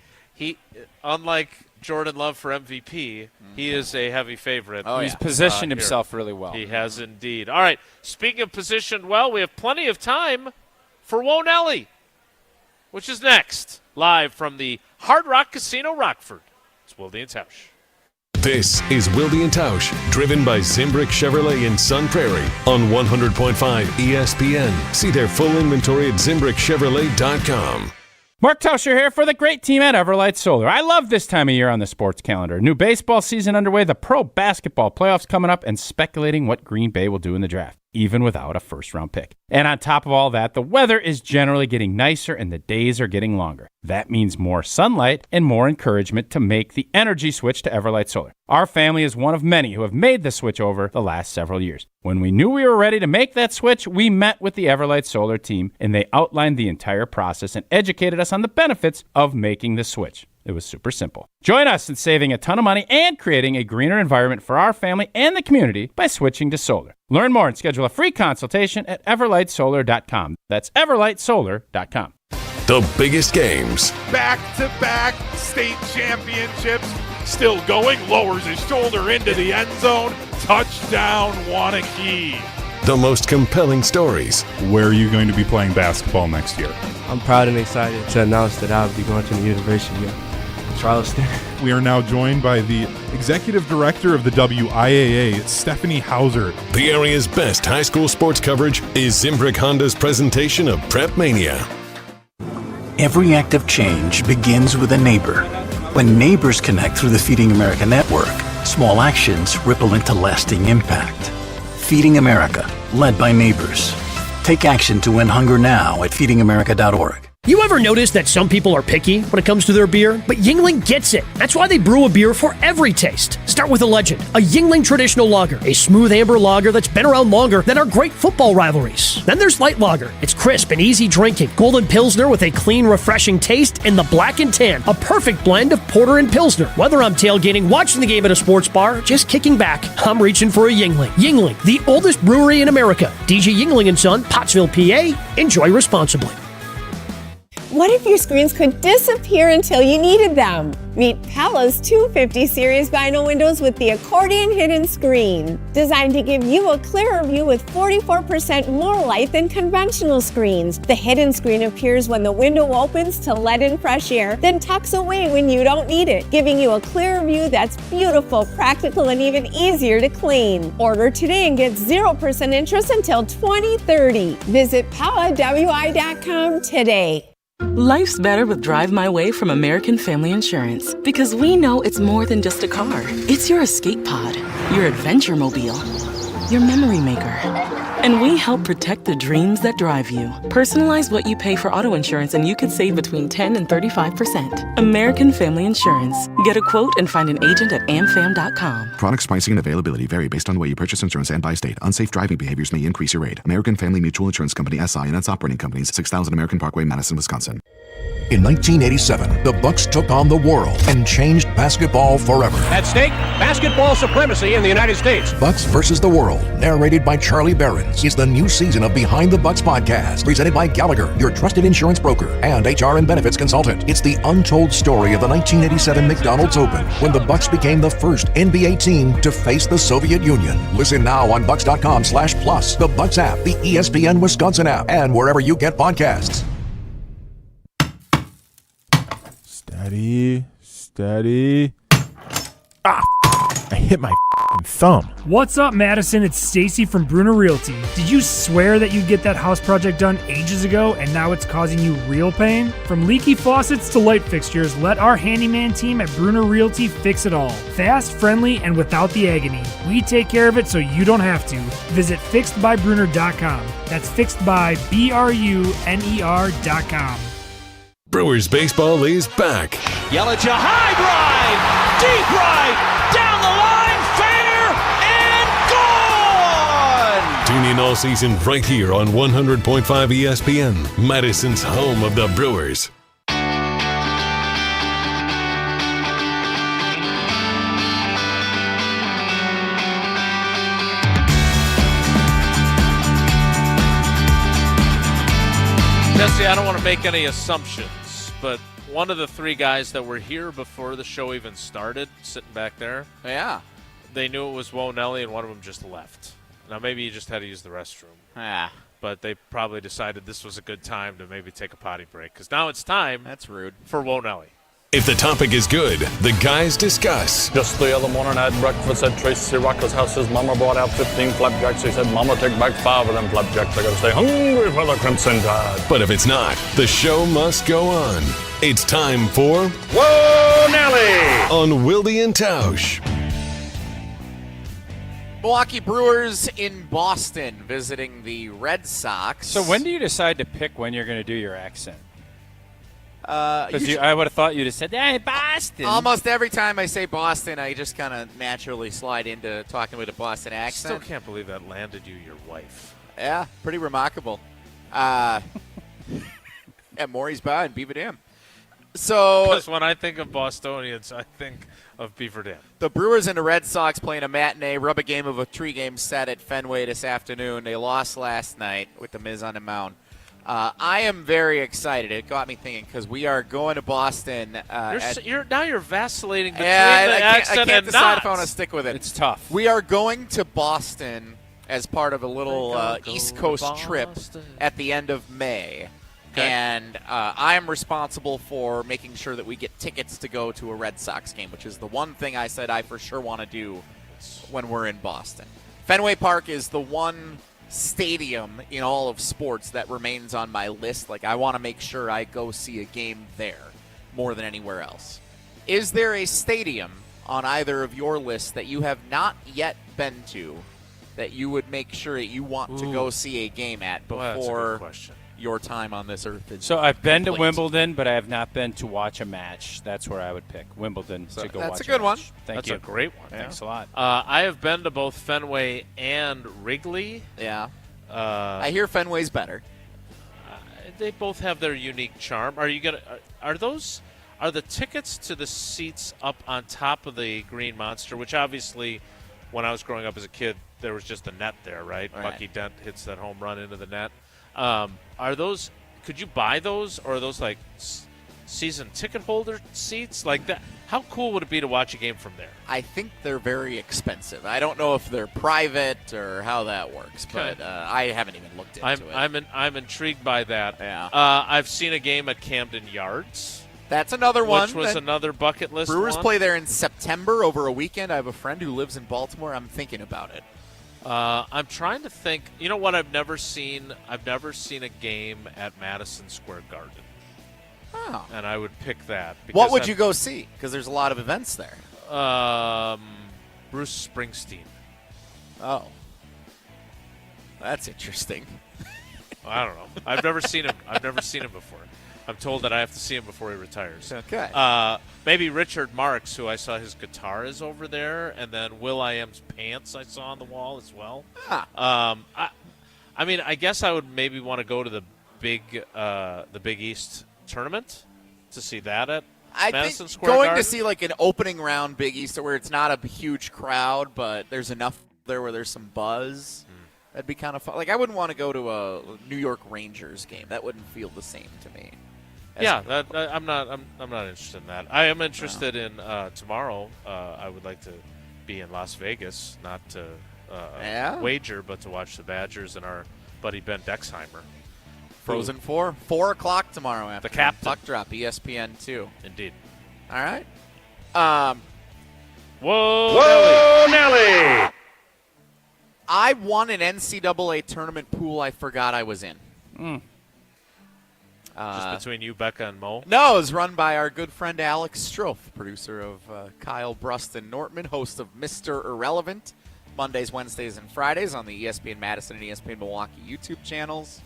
Unlike Jordan Love for MVP, he is a heavy favorite. Oh, He's yeah. positioned Here. himself really well. He has indeed. All right. Speaking of positioned well, we have plenty of time for Whoa Nelly, which is next, live from the Hard Rock Casino Rockford. It's Wilde and Tausch. This is Wilde and Tausch, driven by Zimbrick Chevrolet in Sun Prairie on 100.5 ESPN. See their full inventory at ZimbrickChevrolet.com. Mark Tauscher here for the great team at Everlight Solar. I love this time of year on the sports calendar. New baseball season underway, the pro basketball playoffs coming up, and speculating what Green Bay will do in the draft, even without a first-round pick. And on top of all that, the weather is generally getting nicer and the days are getting longer. That means more sunlight and more encouragement to make the energy switch to Everlight Solar. Our family is one of many who have made the switch over the last several years. When we knew we were ready to make that switch, we met with the Everlight Solar team, and they outlined the entire process and educated us on the benefits of making the switch. It was super simple. Join us in saving a ton of money and creating a greener environment for our family and the community by switching to solar. Learn more and schedule a free consultation at everlightsolar.com. That's everlightsolar.com. The biggest games, Back-to-back state championships. Still going. Lowers his shoulder into the end zone. Touchdown, Wanakee. the most compelling stories. Where are you going to be playing basketball next year? I'm proud and excited to announce that I'll be going to the University of Charleston. We are now joined by the Executive Director of the WIAA, Stephanie Hauser. The area's best high school sports coverage is Zimbrick Honda's presentation of Prep Mania. Every act of change begins with a neighbor. When neighbors connect through the Feeding America network, small actions ripple into lasting impact. Feeding America, led by neighbors. Take action to end hunger now at feedingamerica.org. You ever notice that some people are picky when it comes to their beer? But Yuengling gets it. That's why they brew a beer for every taste. Start with a legend, a Yuengling traditional lager, a smooth amber lager that's been around longer than our great football rivalries. Then there's light lager. It's crisp and easy drinking. Golden Pilsner with a clean, refreshing taste, and the Black and Tan, a perfect blend of porter and Pilsner. Whether I'm tailgating, watching the game at a sports bar, or just kicking back, I'm reaching for a Yuengling. Yuengling, the oldest brewery in America. DJ Yuengling & Son, Pottsville, PA. Enjoy responsibly. What if your screens could disappear until you needed them? Meet Pella's 250 series vinyl windows with the accordion hidden screen. Designed to give you a clearer view with 44% more light than conventional screens. The hidden screen appears when the window opens to let in fresh air, then tucks away when you don't need it, giving you a clearer view that's beautiful, practical, and even easier to clean. Order today and get 0% interest until 2030. Visit PellaWI.com today. Life's better with Drive My Way from American Family Insurance, because we know it's more than just a car. It's your escape pod, your adventure mobile, your memory maker. And we help protect the dreams that drive you. Personalize what you pay for auto insurance and you could save between 10 and 35%. American Family Insurance. Get a quote and find an agent at amfam.com. Products, pricing, and availability vary based on the way you purchase insurance and by state. Unsafe driving behaviors may increase your rate. American Family Mutual Insurance Company, SI, and its operating companies, 6000 American Parkway, Madison, Wisconsin. In 1987, the Bucks took on the world and changed basketball forever. At stake, basketball supremacy in the United States. Bucks versus the World, narrated by Charlie Behrens, is the new season of Behind the Bucks podcast, presented by Gallagher, your trusted insurance broker and HR and benefits consultant. It's the untold story of the 1987 McDonald's Open, when the Bucks became the first NBA team to face the Soviet Union. Listen now on Bucks.com/plus, the Bucks app, the ESPN Wisconsin app, and wherever you get podcasts. Steady. Ah, I hit my thumb. What's up, Madison? It's Stacy from Bruner Realty. Did you swear that you'd get that house project done ages ago and now it's causing you real pain? From leaky faucets to light fixtures, let our handyman team at Bruner Realty fix it all. Fast, friendly, and without the agony. We take care of it so you don't have to. Visit fixedbybruner.com. That's fixedbybruner.com. Brewers baseball is back. Yelich, a high drive, deep right, down the line, fair, and gone! Tune in all season right here on 100.5 ESPN, Madison's home of the Brewers. Jesse, I don't want to make any assumptions, but one of the three guys that were here before the show even started, sitting back there, yeah, they knew it was Wonelli, and one of them just left. Now, maybe he just had to use the restroom. But they probably decided this was a good time to maybe take a potty break, because now it's time. That's rude. For Wonelli. If the topic is good, the guys discuss. Just the other morning I had breakfast at Tracy Rocker's house. His mama brought out 15 flapjacks. He said, Mama, take back 5 of them flapjacks. I gotta stay hungry for the Crimson Tide. But if it's not, the show must go on. It's time for Wonelli on Wilde and Tausch. Milwaukee Brewers in Boston visiting the Red Sox. So when do you decide to pick when you're going to do your accent? Because I would have thought you'd have said, hey, Boston. Almost every time I say Boston, I just kind of naturally slide into talking with a Boston accent. Still can't believe that landed you your wife. Yeah, pretty remarkable. At Maury's Bar in Beaver Dam. So because when I think of Bostonians, I think of Beaver Dam. The Brewers and the Red Sox playing a matinee rubber game of a 3-game set at Fenway this afternoon. They lost last night with the Miz on the mound. I am very excited. It got me thinking because we are going to Boston. You're vacillating between I accent can't and decide not. if I want to stick with it. It's tough. We are going to Boston as part of a little East Coast trip at the end of May. Okay. And I am responsible for making sure that we get tickets to go to a Red Sox game, which is the one thing I said I for sure want to do when we're in Boston. Fenway Park is the one stadium in all of sports that remains on my list. Like, I want to make sure I go see a game there more than anywhere else. Is there a stadium on either of your lists that you have not yet been to that you would make sure that you want to go see a game at before your time on this earth? So I've been to Wimbledon, but I have not been to watch a match. That's where I would pick Wimbledon to go watch. That's a good one. Thank you. That's a great one. Thanks a lot. I have been to both Fenway and Wrigley. Yeah. I hear Fenway's better. They both have their unique charm. Are the tickets to the seats up on top of the Green Monster, which obviously when I was growing up as a kid, there was just a net there, right? Bucky Dent hits that home run into the net. Are those? Could you buy those, or are those like season ticket holder seats like that? How cool would it be to watch a game from there? I think they're very expensive. I don't know if they're private or how that works, but I haven't even looked into it. I'm intrigued by that. Yeah. I've seen a game at Camden Yards. That's another one. Which was another bucket list. Brewers one. play there in September over a weekend. I have a friend who lives in Baltimore. I'm thinking about it. I'm trying to think. You know what? I've never seen a game at Madison Square Garden. Oh. And I would pick that. What would you go see? Because there's a lot of events there. Bruce Springsteen. Oh. That's interesting. I don't know. I've never seen him before. I'm told that I have to see him before he retires. Okay. Maybe Richard Marx, who I saw his guitar is over there, and then Will.i.am's pants I saw on the wall as well. Ah. I mean, I guess I would maybe want to go to the Big East tournament to see that at Madison Square Garden. Garden. To see like an opening round Big East where it's not a huge crowd, but there's enough there where there's some buzz. That'd be kind of fun. Like, I wouldn't want to go to a New York Rangers game. That wouldn't feel the same to me. I'm not interested in that. I am interested in tomorrow. I would like to be in Las Vegas, not to wager, but to watch the Badgers and our buddy Ben Dexheimer. Frozen 4, 4 o'clock tomorrow afternoon. The captain. Puck drop, ESPN 2. Indeed. All right. Whoa, Nelly! I won an NCAA tournament pool I forgot I was in. Just between you, Becca, and Mo? No, it was run by our good friend Alex Strofe, producer of Kyle Brust and Nortman, host of Mr. Irrelevant, Mondays, Wednesdays, and Fridays on the ESPN Madison and ESPN Milwaukee YouTube channels.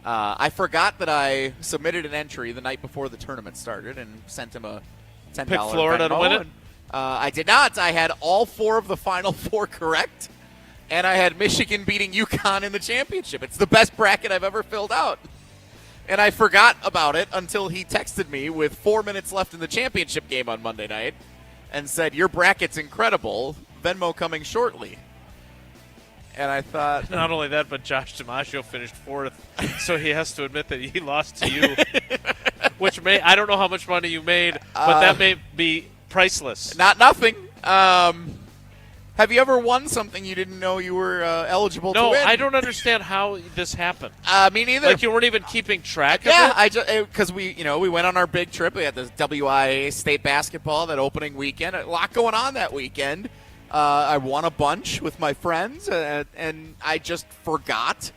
I forgot that I submitted an entry the night before the tournament started and sent him a $10 Pick Florida Venmo, to win it? and, I did not. I had all 4 of the final 4 correct, and I had Michigan beating UConn in the championship. It's the best bracket I've ever filled out. And I forgot about it until he texted me with 4 minutes left in the championship game on Monday night and said, "Your bracket's incredible. Venmo coming shortly." And I thought... Not only that, but Josh DiMaggio finished 4th, so he has to admit that he lost to you, which I don't know how much money you made, but that may be priceless. Not nothing. Have you ever won something you didn't know you were eligible to win? No, I don't understand how this happened. Me neither. Like, you weren't even keeping track of it? Yeah, because we went on our big trip. We had the WIA state basketball that opening weekend. A lot going on that weekend. I won a bunch with my friends, and I just forgot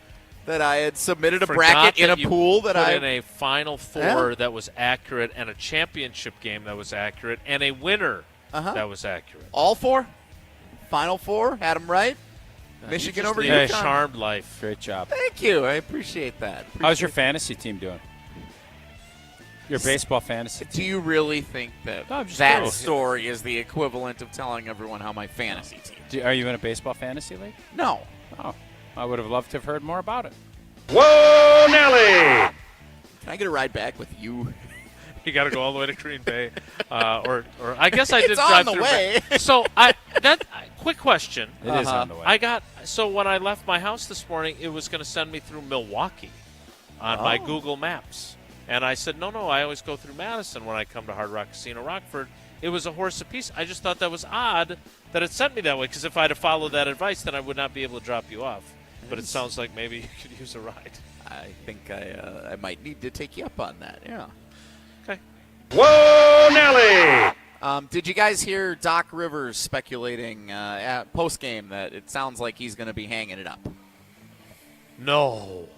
that I had submitted a bracket in a pool that I in a Final Four that was accurate, and a championship game that was accurate, and a winner that was accurate. All 4? Final 4? Had them right? Michigan over UConn. UConn. Charmed life. Great job. Thank you. I appreciate that. How's your fantasy team doing? Your baseball fantasy team? Do you really think that story is the equivalent of telling everyone how my fantasy team? Are you in a baseball fantasy league? No. Oh, I would have loved to have heard more about it. Whoa, Nelly! Can I get a ride back with you You got to go all the way to Green Bay, or I guess I did It's drive on the through. way. So quick question. It is on the way. So when I left my house this morning, it was going to send me through Milwaukee on my Google Maps, and I said no, I always go through Madison when I come to Hard Rock Casino Rockford. It was a horse apiece. I just thought that was odd that it sent me that way, because if I had followed that advice, then I would not be able to drop you off. But it sounds like maybe you could use a ride. I think I might need to take you up on that. Yeah. Okay. Whoa, Nelly! Did you guys hear Doc Rivers speculating at post-game that it sounds like he's going to be hanging it up? No.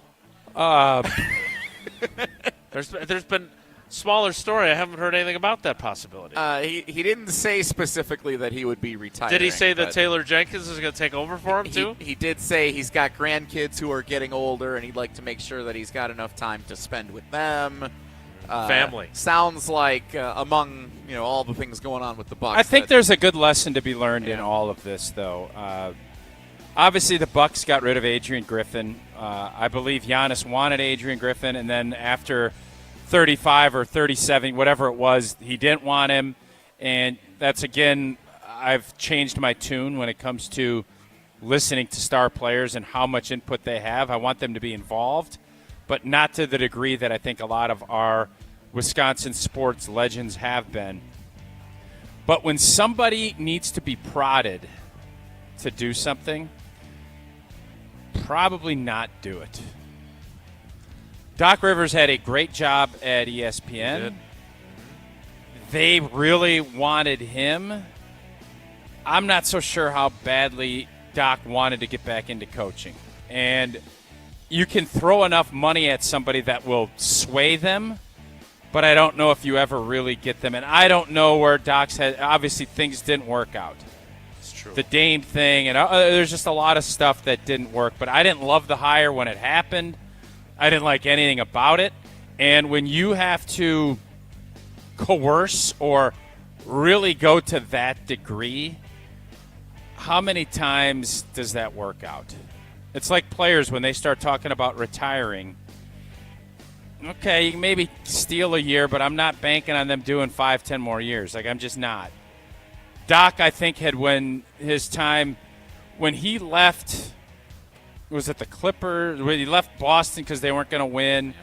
There's been smaller story. I haven't heard anything about that possibility. He didn't say specifically that he would be retiring. Did he say that Taylor Jenkins is going to take over for him, too? He did say he's got grandkids who are getting older, and he'd like to make sure that he's got enough time to spend with them. Family. Sounds like among all the things going on with the Bucs. I think there's a good lesson to be learned in all of this, though. Obviously, the Bucs got rid of Adrian Griffin. I believe Giannis wanted Adrian Griffin, and then after 35 or 37, whatever it was, he didn't want him. And that's, again, I've changed my tune when it comes to listening to star players and how much input they have. I want them to be involved, but not to the degree that I think a lot of our Wisconsin sports legends have been. But when somebody needs to be prodded to do something, probably not do it. Doc Rivers had a great job at ESPN. They really wanted him. I'm not so sure how badly Doc wanted to get back into coaching. And you can throw enough money at somebody that will sway them, but I don't know if you ever really get them. And I don't know where Doc's had. Obviously, things didn't work out. It's true. The Dame thing, and there's just a lot of stuff that didn't work. But I didn't love the hire when it happened. I didn't like anything about it. And when you have to coerce or really go to that degree, how many times does that work out? It's like players when they start talking about retiring. Okay, you can maybe steal a year, but I'm not banking on them doing 5-10 more years. Like, I'm just not. Doc, I think, had when he left, was it the Clippers? When he left Boston because they weren't going to win.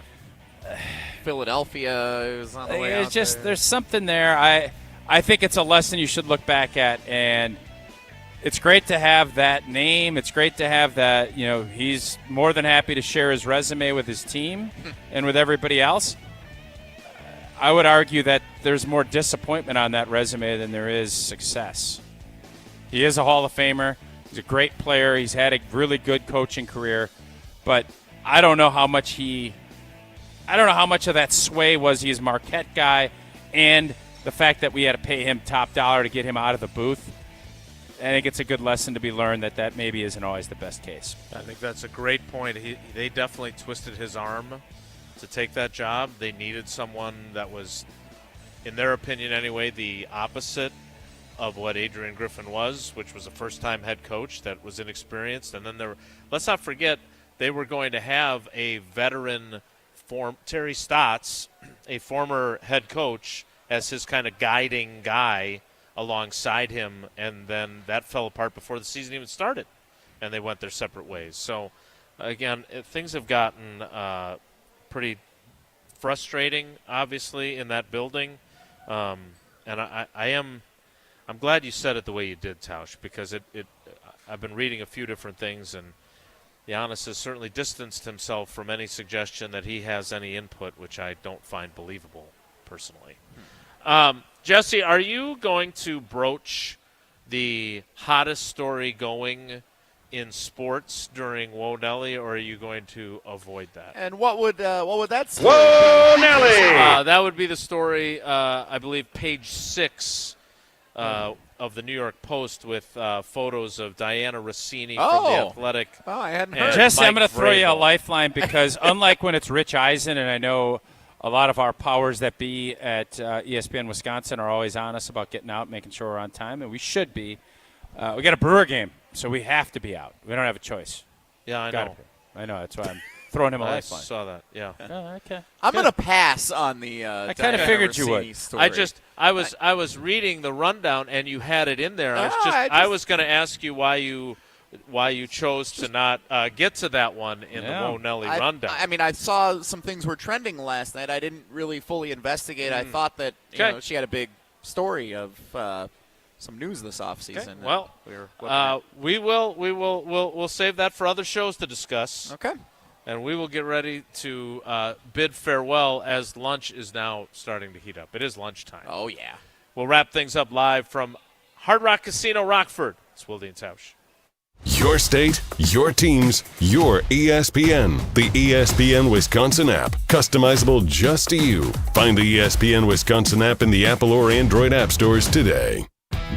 Philadelphia was on the way It's out just there. There's something there. I think it's a lesson you should look back at, and it's great to have that name. It's great to have that, he's more than happy to share his resume with his team and with everybody else. I would argue that there's more disappointment on that resume than there is success. He is a Hall of Famer. He's a great player. He's had a really good coaching career, but I don't know how much of that sway was he's a Marquette guy, and the fact that we had to pay him top dollar to get him out of the booth. I think it's a good lesson to be learned that maybe isn't always the best case. I think that's a great point. They definitely twisted his arm to take that job. They needed someone that was, in their opinion anyway, the opposite of what Adrian Griffin was, which was a first-time head coach that was inexperienced. And then let's not forget, they were going to have a veteran Terry Stotts, a former head coach, as his kind of guiding guy alongside him, and then that fell apart before the season even started, and they went their separate ways. So, again, things have gotten pretty frustrating, obviously, in that building. And I'm glad you said it the way you did, Tausch, because I've been reading a few different things, and Giannis has certainly distanced himself from any suggestion that he has any input, which I don't find believable, personally. Jesse, are you going to broach the hottest story going in sports during Whoa Nelly, or are you going to avoid that? And what would that story Whoa be? Nelly! That would be the story, I believe, page 6 of the New York Post with photos of Diana Rossini from The Athletic. Oh, I hadn't heard. Jesse, I'm going to throw you a lifeline because unlike when it's Rich Eisen, and I know a lot of our powers that be at ESPN Wisconsin are always on us about getting out, making sure we're on time, and we should be. We got a Brewer game, so we have to be out. We don't have a choice. Yeah, I know. I know. That's why I'm throwing him a I lifeline. saw that. Yeah. Oh, okay. I'm going to pass on the. I kind of figured you would. Story. I was reading the rundown and you had it in there. I was going to ask you why you chose to not get to that one in the Mo Nelly rundown. I mean, I saw some things were trending last night. I didn't really fully investigate. I thought that she had a big story of some news this offseason. Okay. Well, we'll save that for other shows to discuss. Okay. And we will get ready to bid farewell as lunch is now starting to heat up. It is lunchtime. Oh, yeah. We'll wrap things up live from Hard Rock Casino Rockford. It's Wilde and Tausch. Your state, your teams, your ESPN. The ESPN Wisconsin app. Customizable just to you. Find the ESPN Wisconsin app in the Apple or Android app stores today.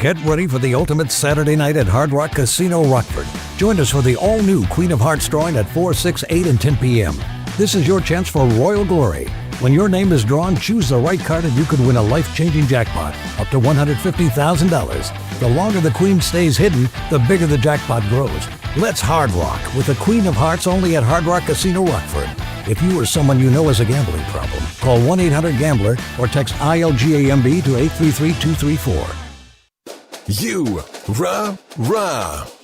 Get ready for the ultimate Saturday night at Hard Rock Casino Rockford. Join us for the all-new Queen of Hearts drawing at 4, 6, 8, and 10 p.m. This is your chance for royal glory. When your name is drawn, choose the right card and you could win a life-changing jackpot, up to $150,000. The longer the Queen stays hidden, the bigger the jackpot grows. Let's Hard Rock with the Queen of Hearts only at Hard Rock Casino Rockford. If you or someone you know has a gambling problem, call 1-800-GAMBLER or text ILGAMB to 833-234.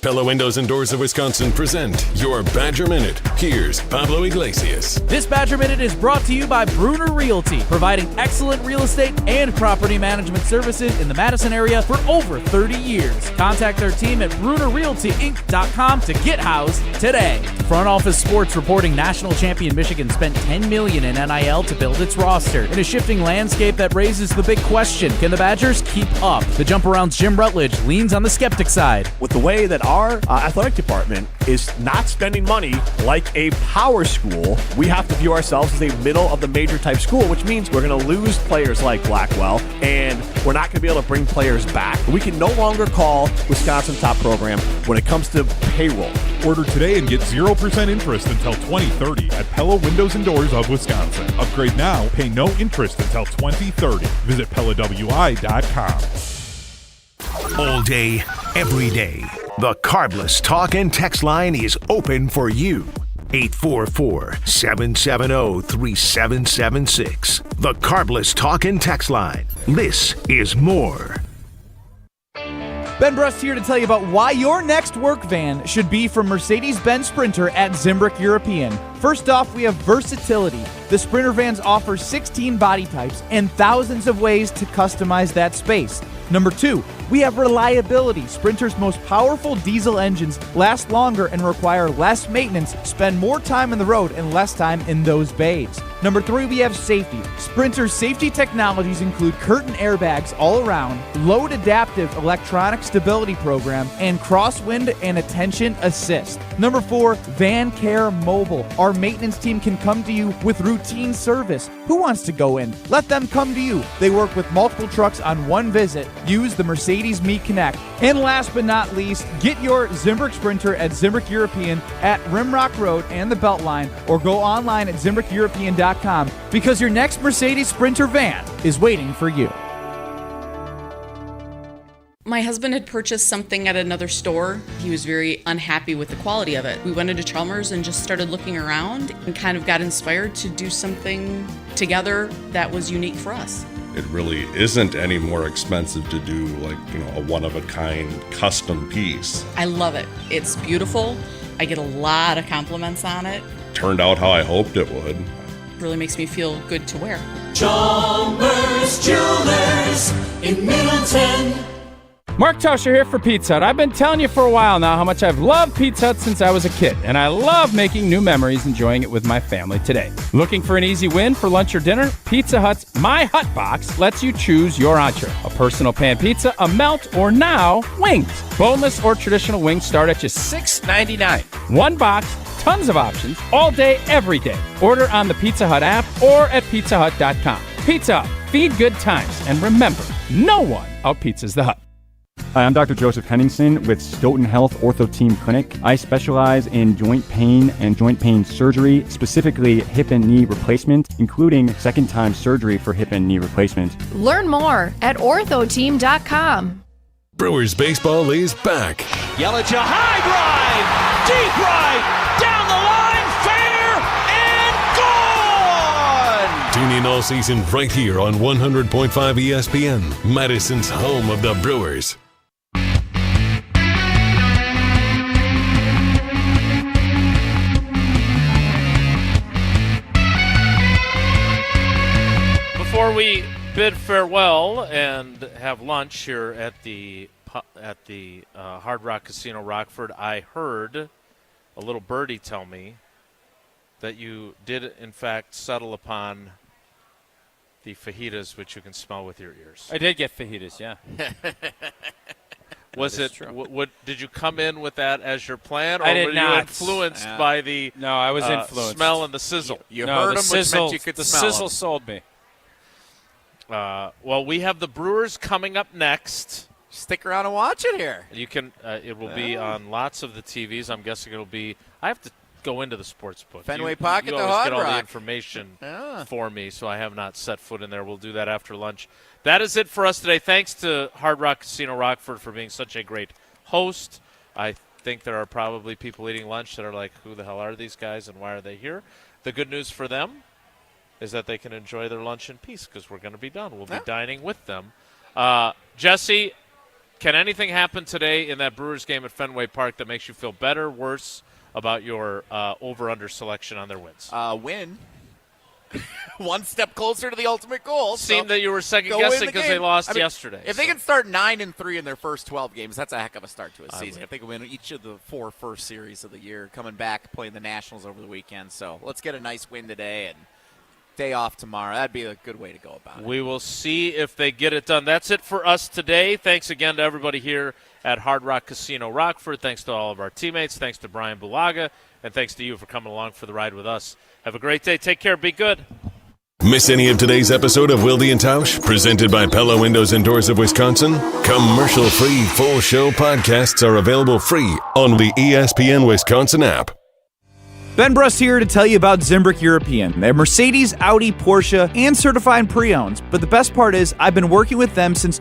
Pella Windows and Doors of Wisconsin present your Badger Minute. Here's Pablo Iglesias. This Badger Minute is brought to you by Bruner Realty, providing excellent real estate and property management services in the Madison area for over 30 years. Contact their team at BrunerRealtyInc.com to get housed today. Front Office Sports reporting national champion Michigan spent $10 million in NIL to build its roster. In a shifting landscape that raises the big question, can the Badgers keep up? The jump around's Jim Rutledge leans on the skeptic side. With the way that our athletic department is not spending money like a power school, we have to view ourselves as a middle of the major type school, which means we're going to lose players like Blackwell, and we're not going to be able to bring players back. We can no longer call Wisconsin top program when it comes to payroll. Order today and get 0% interest until 2030 at Pella Windows and Doors of Wisconsin. Upgrade now, pay no interest until 2030. Visit PellaWI.com. All day, every day, the Carbless Talk and Text line is open for you. 844-770-3776. The Carbless Talk and Text line. This is more. Ben Brust here to tell you about why your next work van should be from Mercedes-Benz Sprinter at Zimbrick European. First off, we have versatility. The Sprinter vans offer 16 body types and thousands of ways to customize that space. Number 2, we have reliability. Sprinter's most powerful diesel engines last longer and require less maintenance, spend more time on the road and less time in those bays. Number 3, we have safety. Sprinter's safety technologies include curtain airbags all around, load adaptive electronic stability program, and crosswind and attention assist. Number 4, Van Care Mobile. Our maintenance team can come to you with routine service. Who wants to go in? Let them come to you. They work with multiple trucks on one visit. Use the Mercedes Me Connect. And last but not least, get your Zimbrick Sprinter at Zimbrick European at Rimrock Road and the Beltline, or go online at ZimbrickEuropean.com because your next Mercedes Sprinter van is waiting for you. My husband had purchased something at another store. He was very unhappy with the quality of it. We went into Chalmers and just started looking around and kind of got inspired to do something together that was unique for us. It really isn't any more expensive to do a one-of-a-kind custom piece. I love it. It's beautiful. I get a lot of compliments on it. Turned out how I hoped it would. It really makes me feel good to wear. Chalmers Jewelers in Middleton. Mark Tauscher here for Pizza Hut. I've been telling you for a while now how much I've loved Pizza Hut since I was a kid, and I love making new memories enjoying it with my family today. Looking for an easy win for lunch or dinner? Pizza Hut's My Hut Box lets you choose your entree. A personal pan pizza, a melt, or now, wings. Boneless or traditional wings start at just $6.99. One box, tons of options, all day, every day. Order on the Pizza Hut app or at pizzahut.com. Pizza Hut, feed good times, and remember, no one out-pizzas the Hut. Hi, I'm Dr. Joseph Henningsen with Stoughton Health Ortho Team Clinic. I specialize in joint pain and joint pain surgery, specifically hip and knee replacement, including second-time surgery for hip and knee replacement. Learn more at orthoteam.com. Brewers baseball is back. Yelich, a high drive, deep right, down the line, fair Win all season right here on 100.5 ESPN, Madison's home of the Brewers. Before we bid farewell and have lunch here at the Hard Rock Casino Rockford, I heard a little birdie tell me that you did, in fact, settle upon the fajitas, which you can smell with your ears. I did get fajitas, yeah. Was it? Did you come in with that as your plan, or I did were not. you influenced by the? No, I was influenced. Smell and the sizzle. You heard them, which meant you could the smell sizzle them. sold me. Well, we have the Brewers coming up next. Stick around and watch it here. You can. It will be on lots of the TVs. I'm guessing it'll be. I have to go into the sports book. Fenway Park you at the always Hard get all the Rock. information for me, so I have not set foot in there. We'll do that after lunch. That is it for us today. Thanks to Hard Rock Casino Rockford for being such a great host. I think there are probably people eating lunch that are like, who the hell are these guys and why are they here? The good news for them is that they can enjoy their lunch in peace because we're going to be done. We'll be dining with them. Jesse, can anything happen today in that Brewers game at Fenway Park that makes you feel better, worse about your over-under selection on their wins? Win. One step closer to the ultimate goal. Seemed that you were second-guessing because they lost yesterday. If they can start 9-3 in their first 12 games, that's a heck of a start to a season. If they can win each of the 4 first series of the year, coming back, playing the Nationals over the weekend. So let's get a nice win today and day off tomorrow. That'd be a good way to go about it. We will see if they get it done. That's it for us today. Thanks again to everybody here at Hard Rock Casino Rockford. Thanks to all of our teammates. Thanks to Brian Bulaga. And thanks to you for coming along for the ride with us. Have a great day. Take care. Be good. Miss any of today's episode of Wilde and Tausch, presented by Pella Windows and Doors of Wisconsin? Commercial-free full show podcasts are available free on the ESPN Wisconsin app. Ben Brust here to tell you about Zimbrick European. They're Mercedes, Audi, Porsche, and certified pre-owns. But the best part is I've been working with them since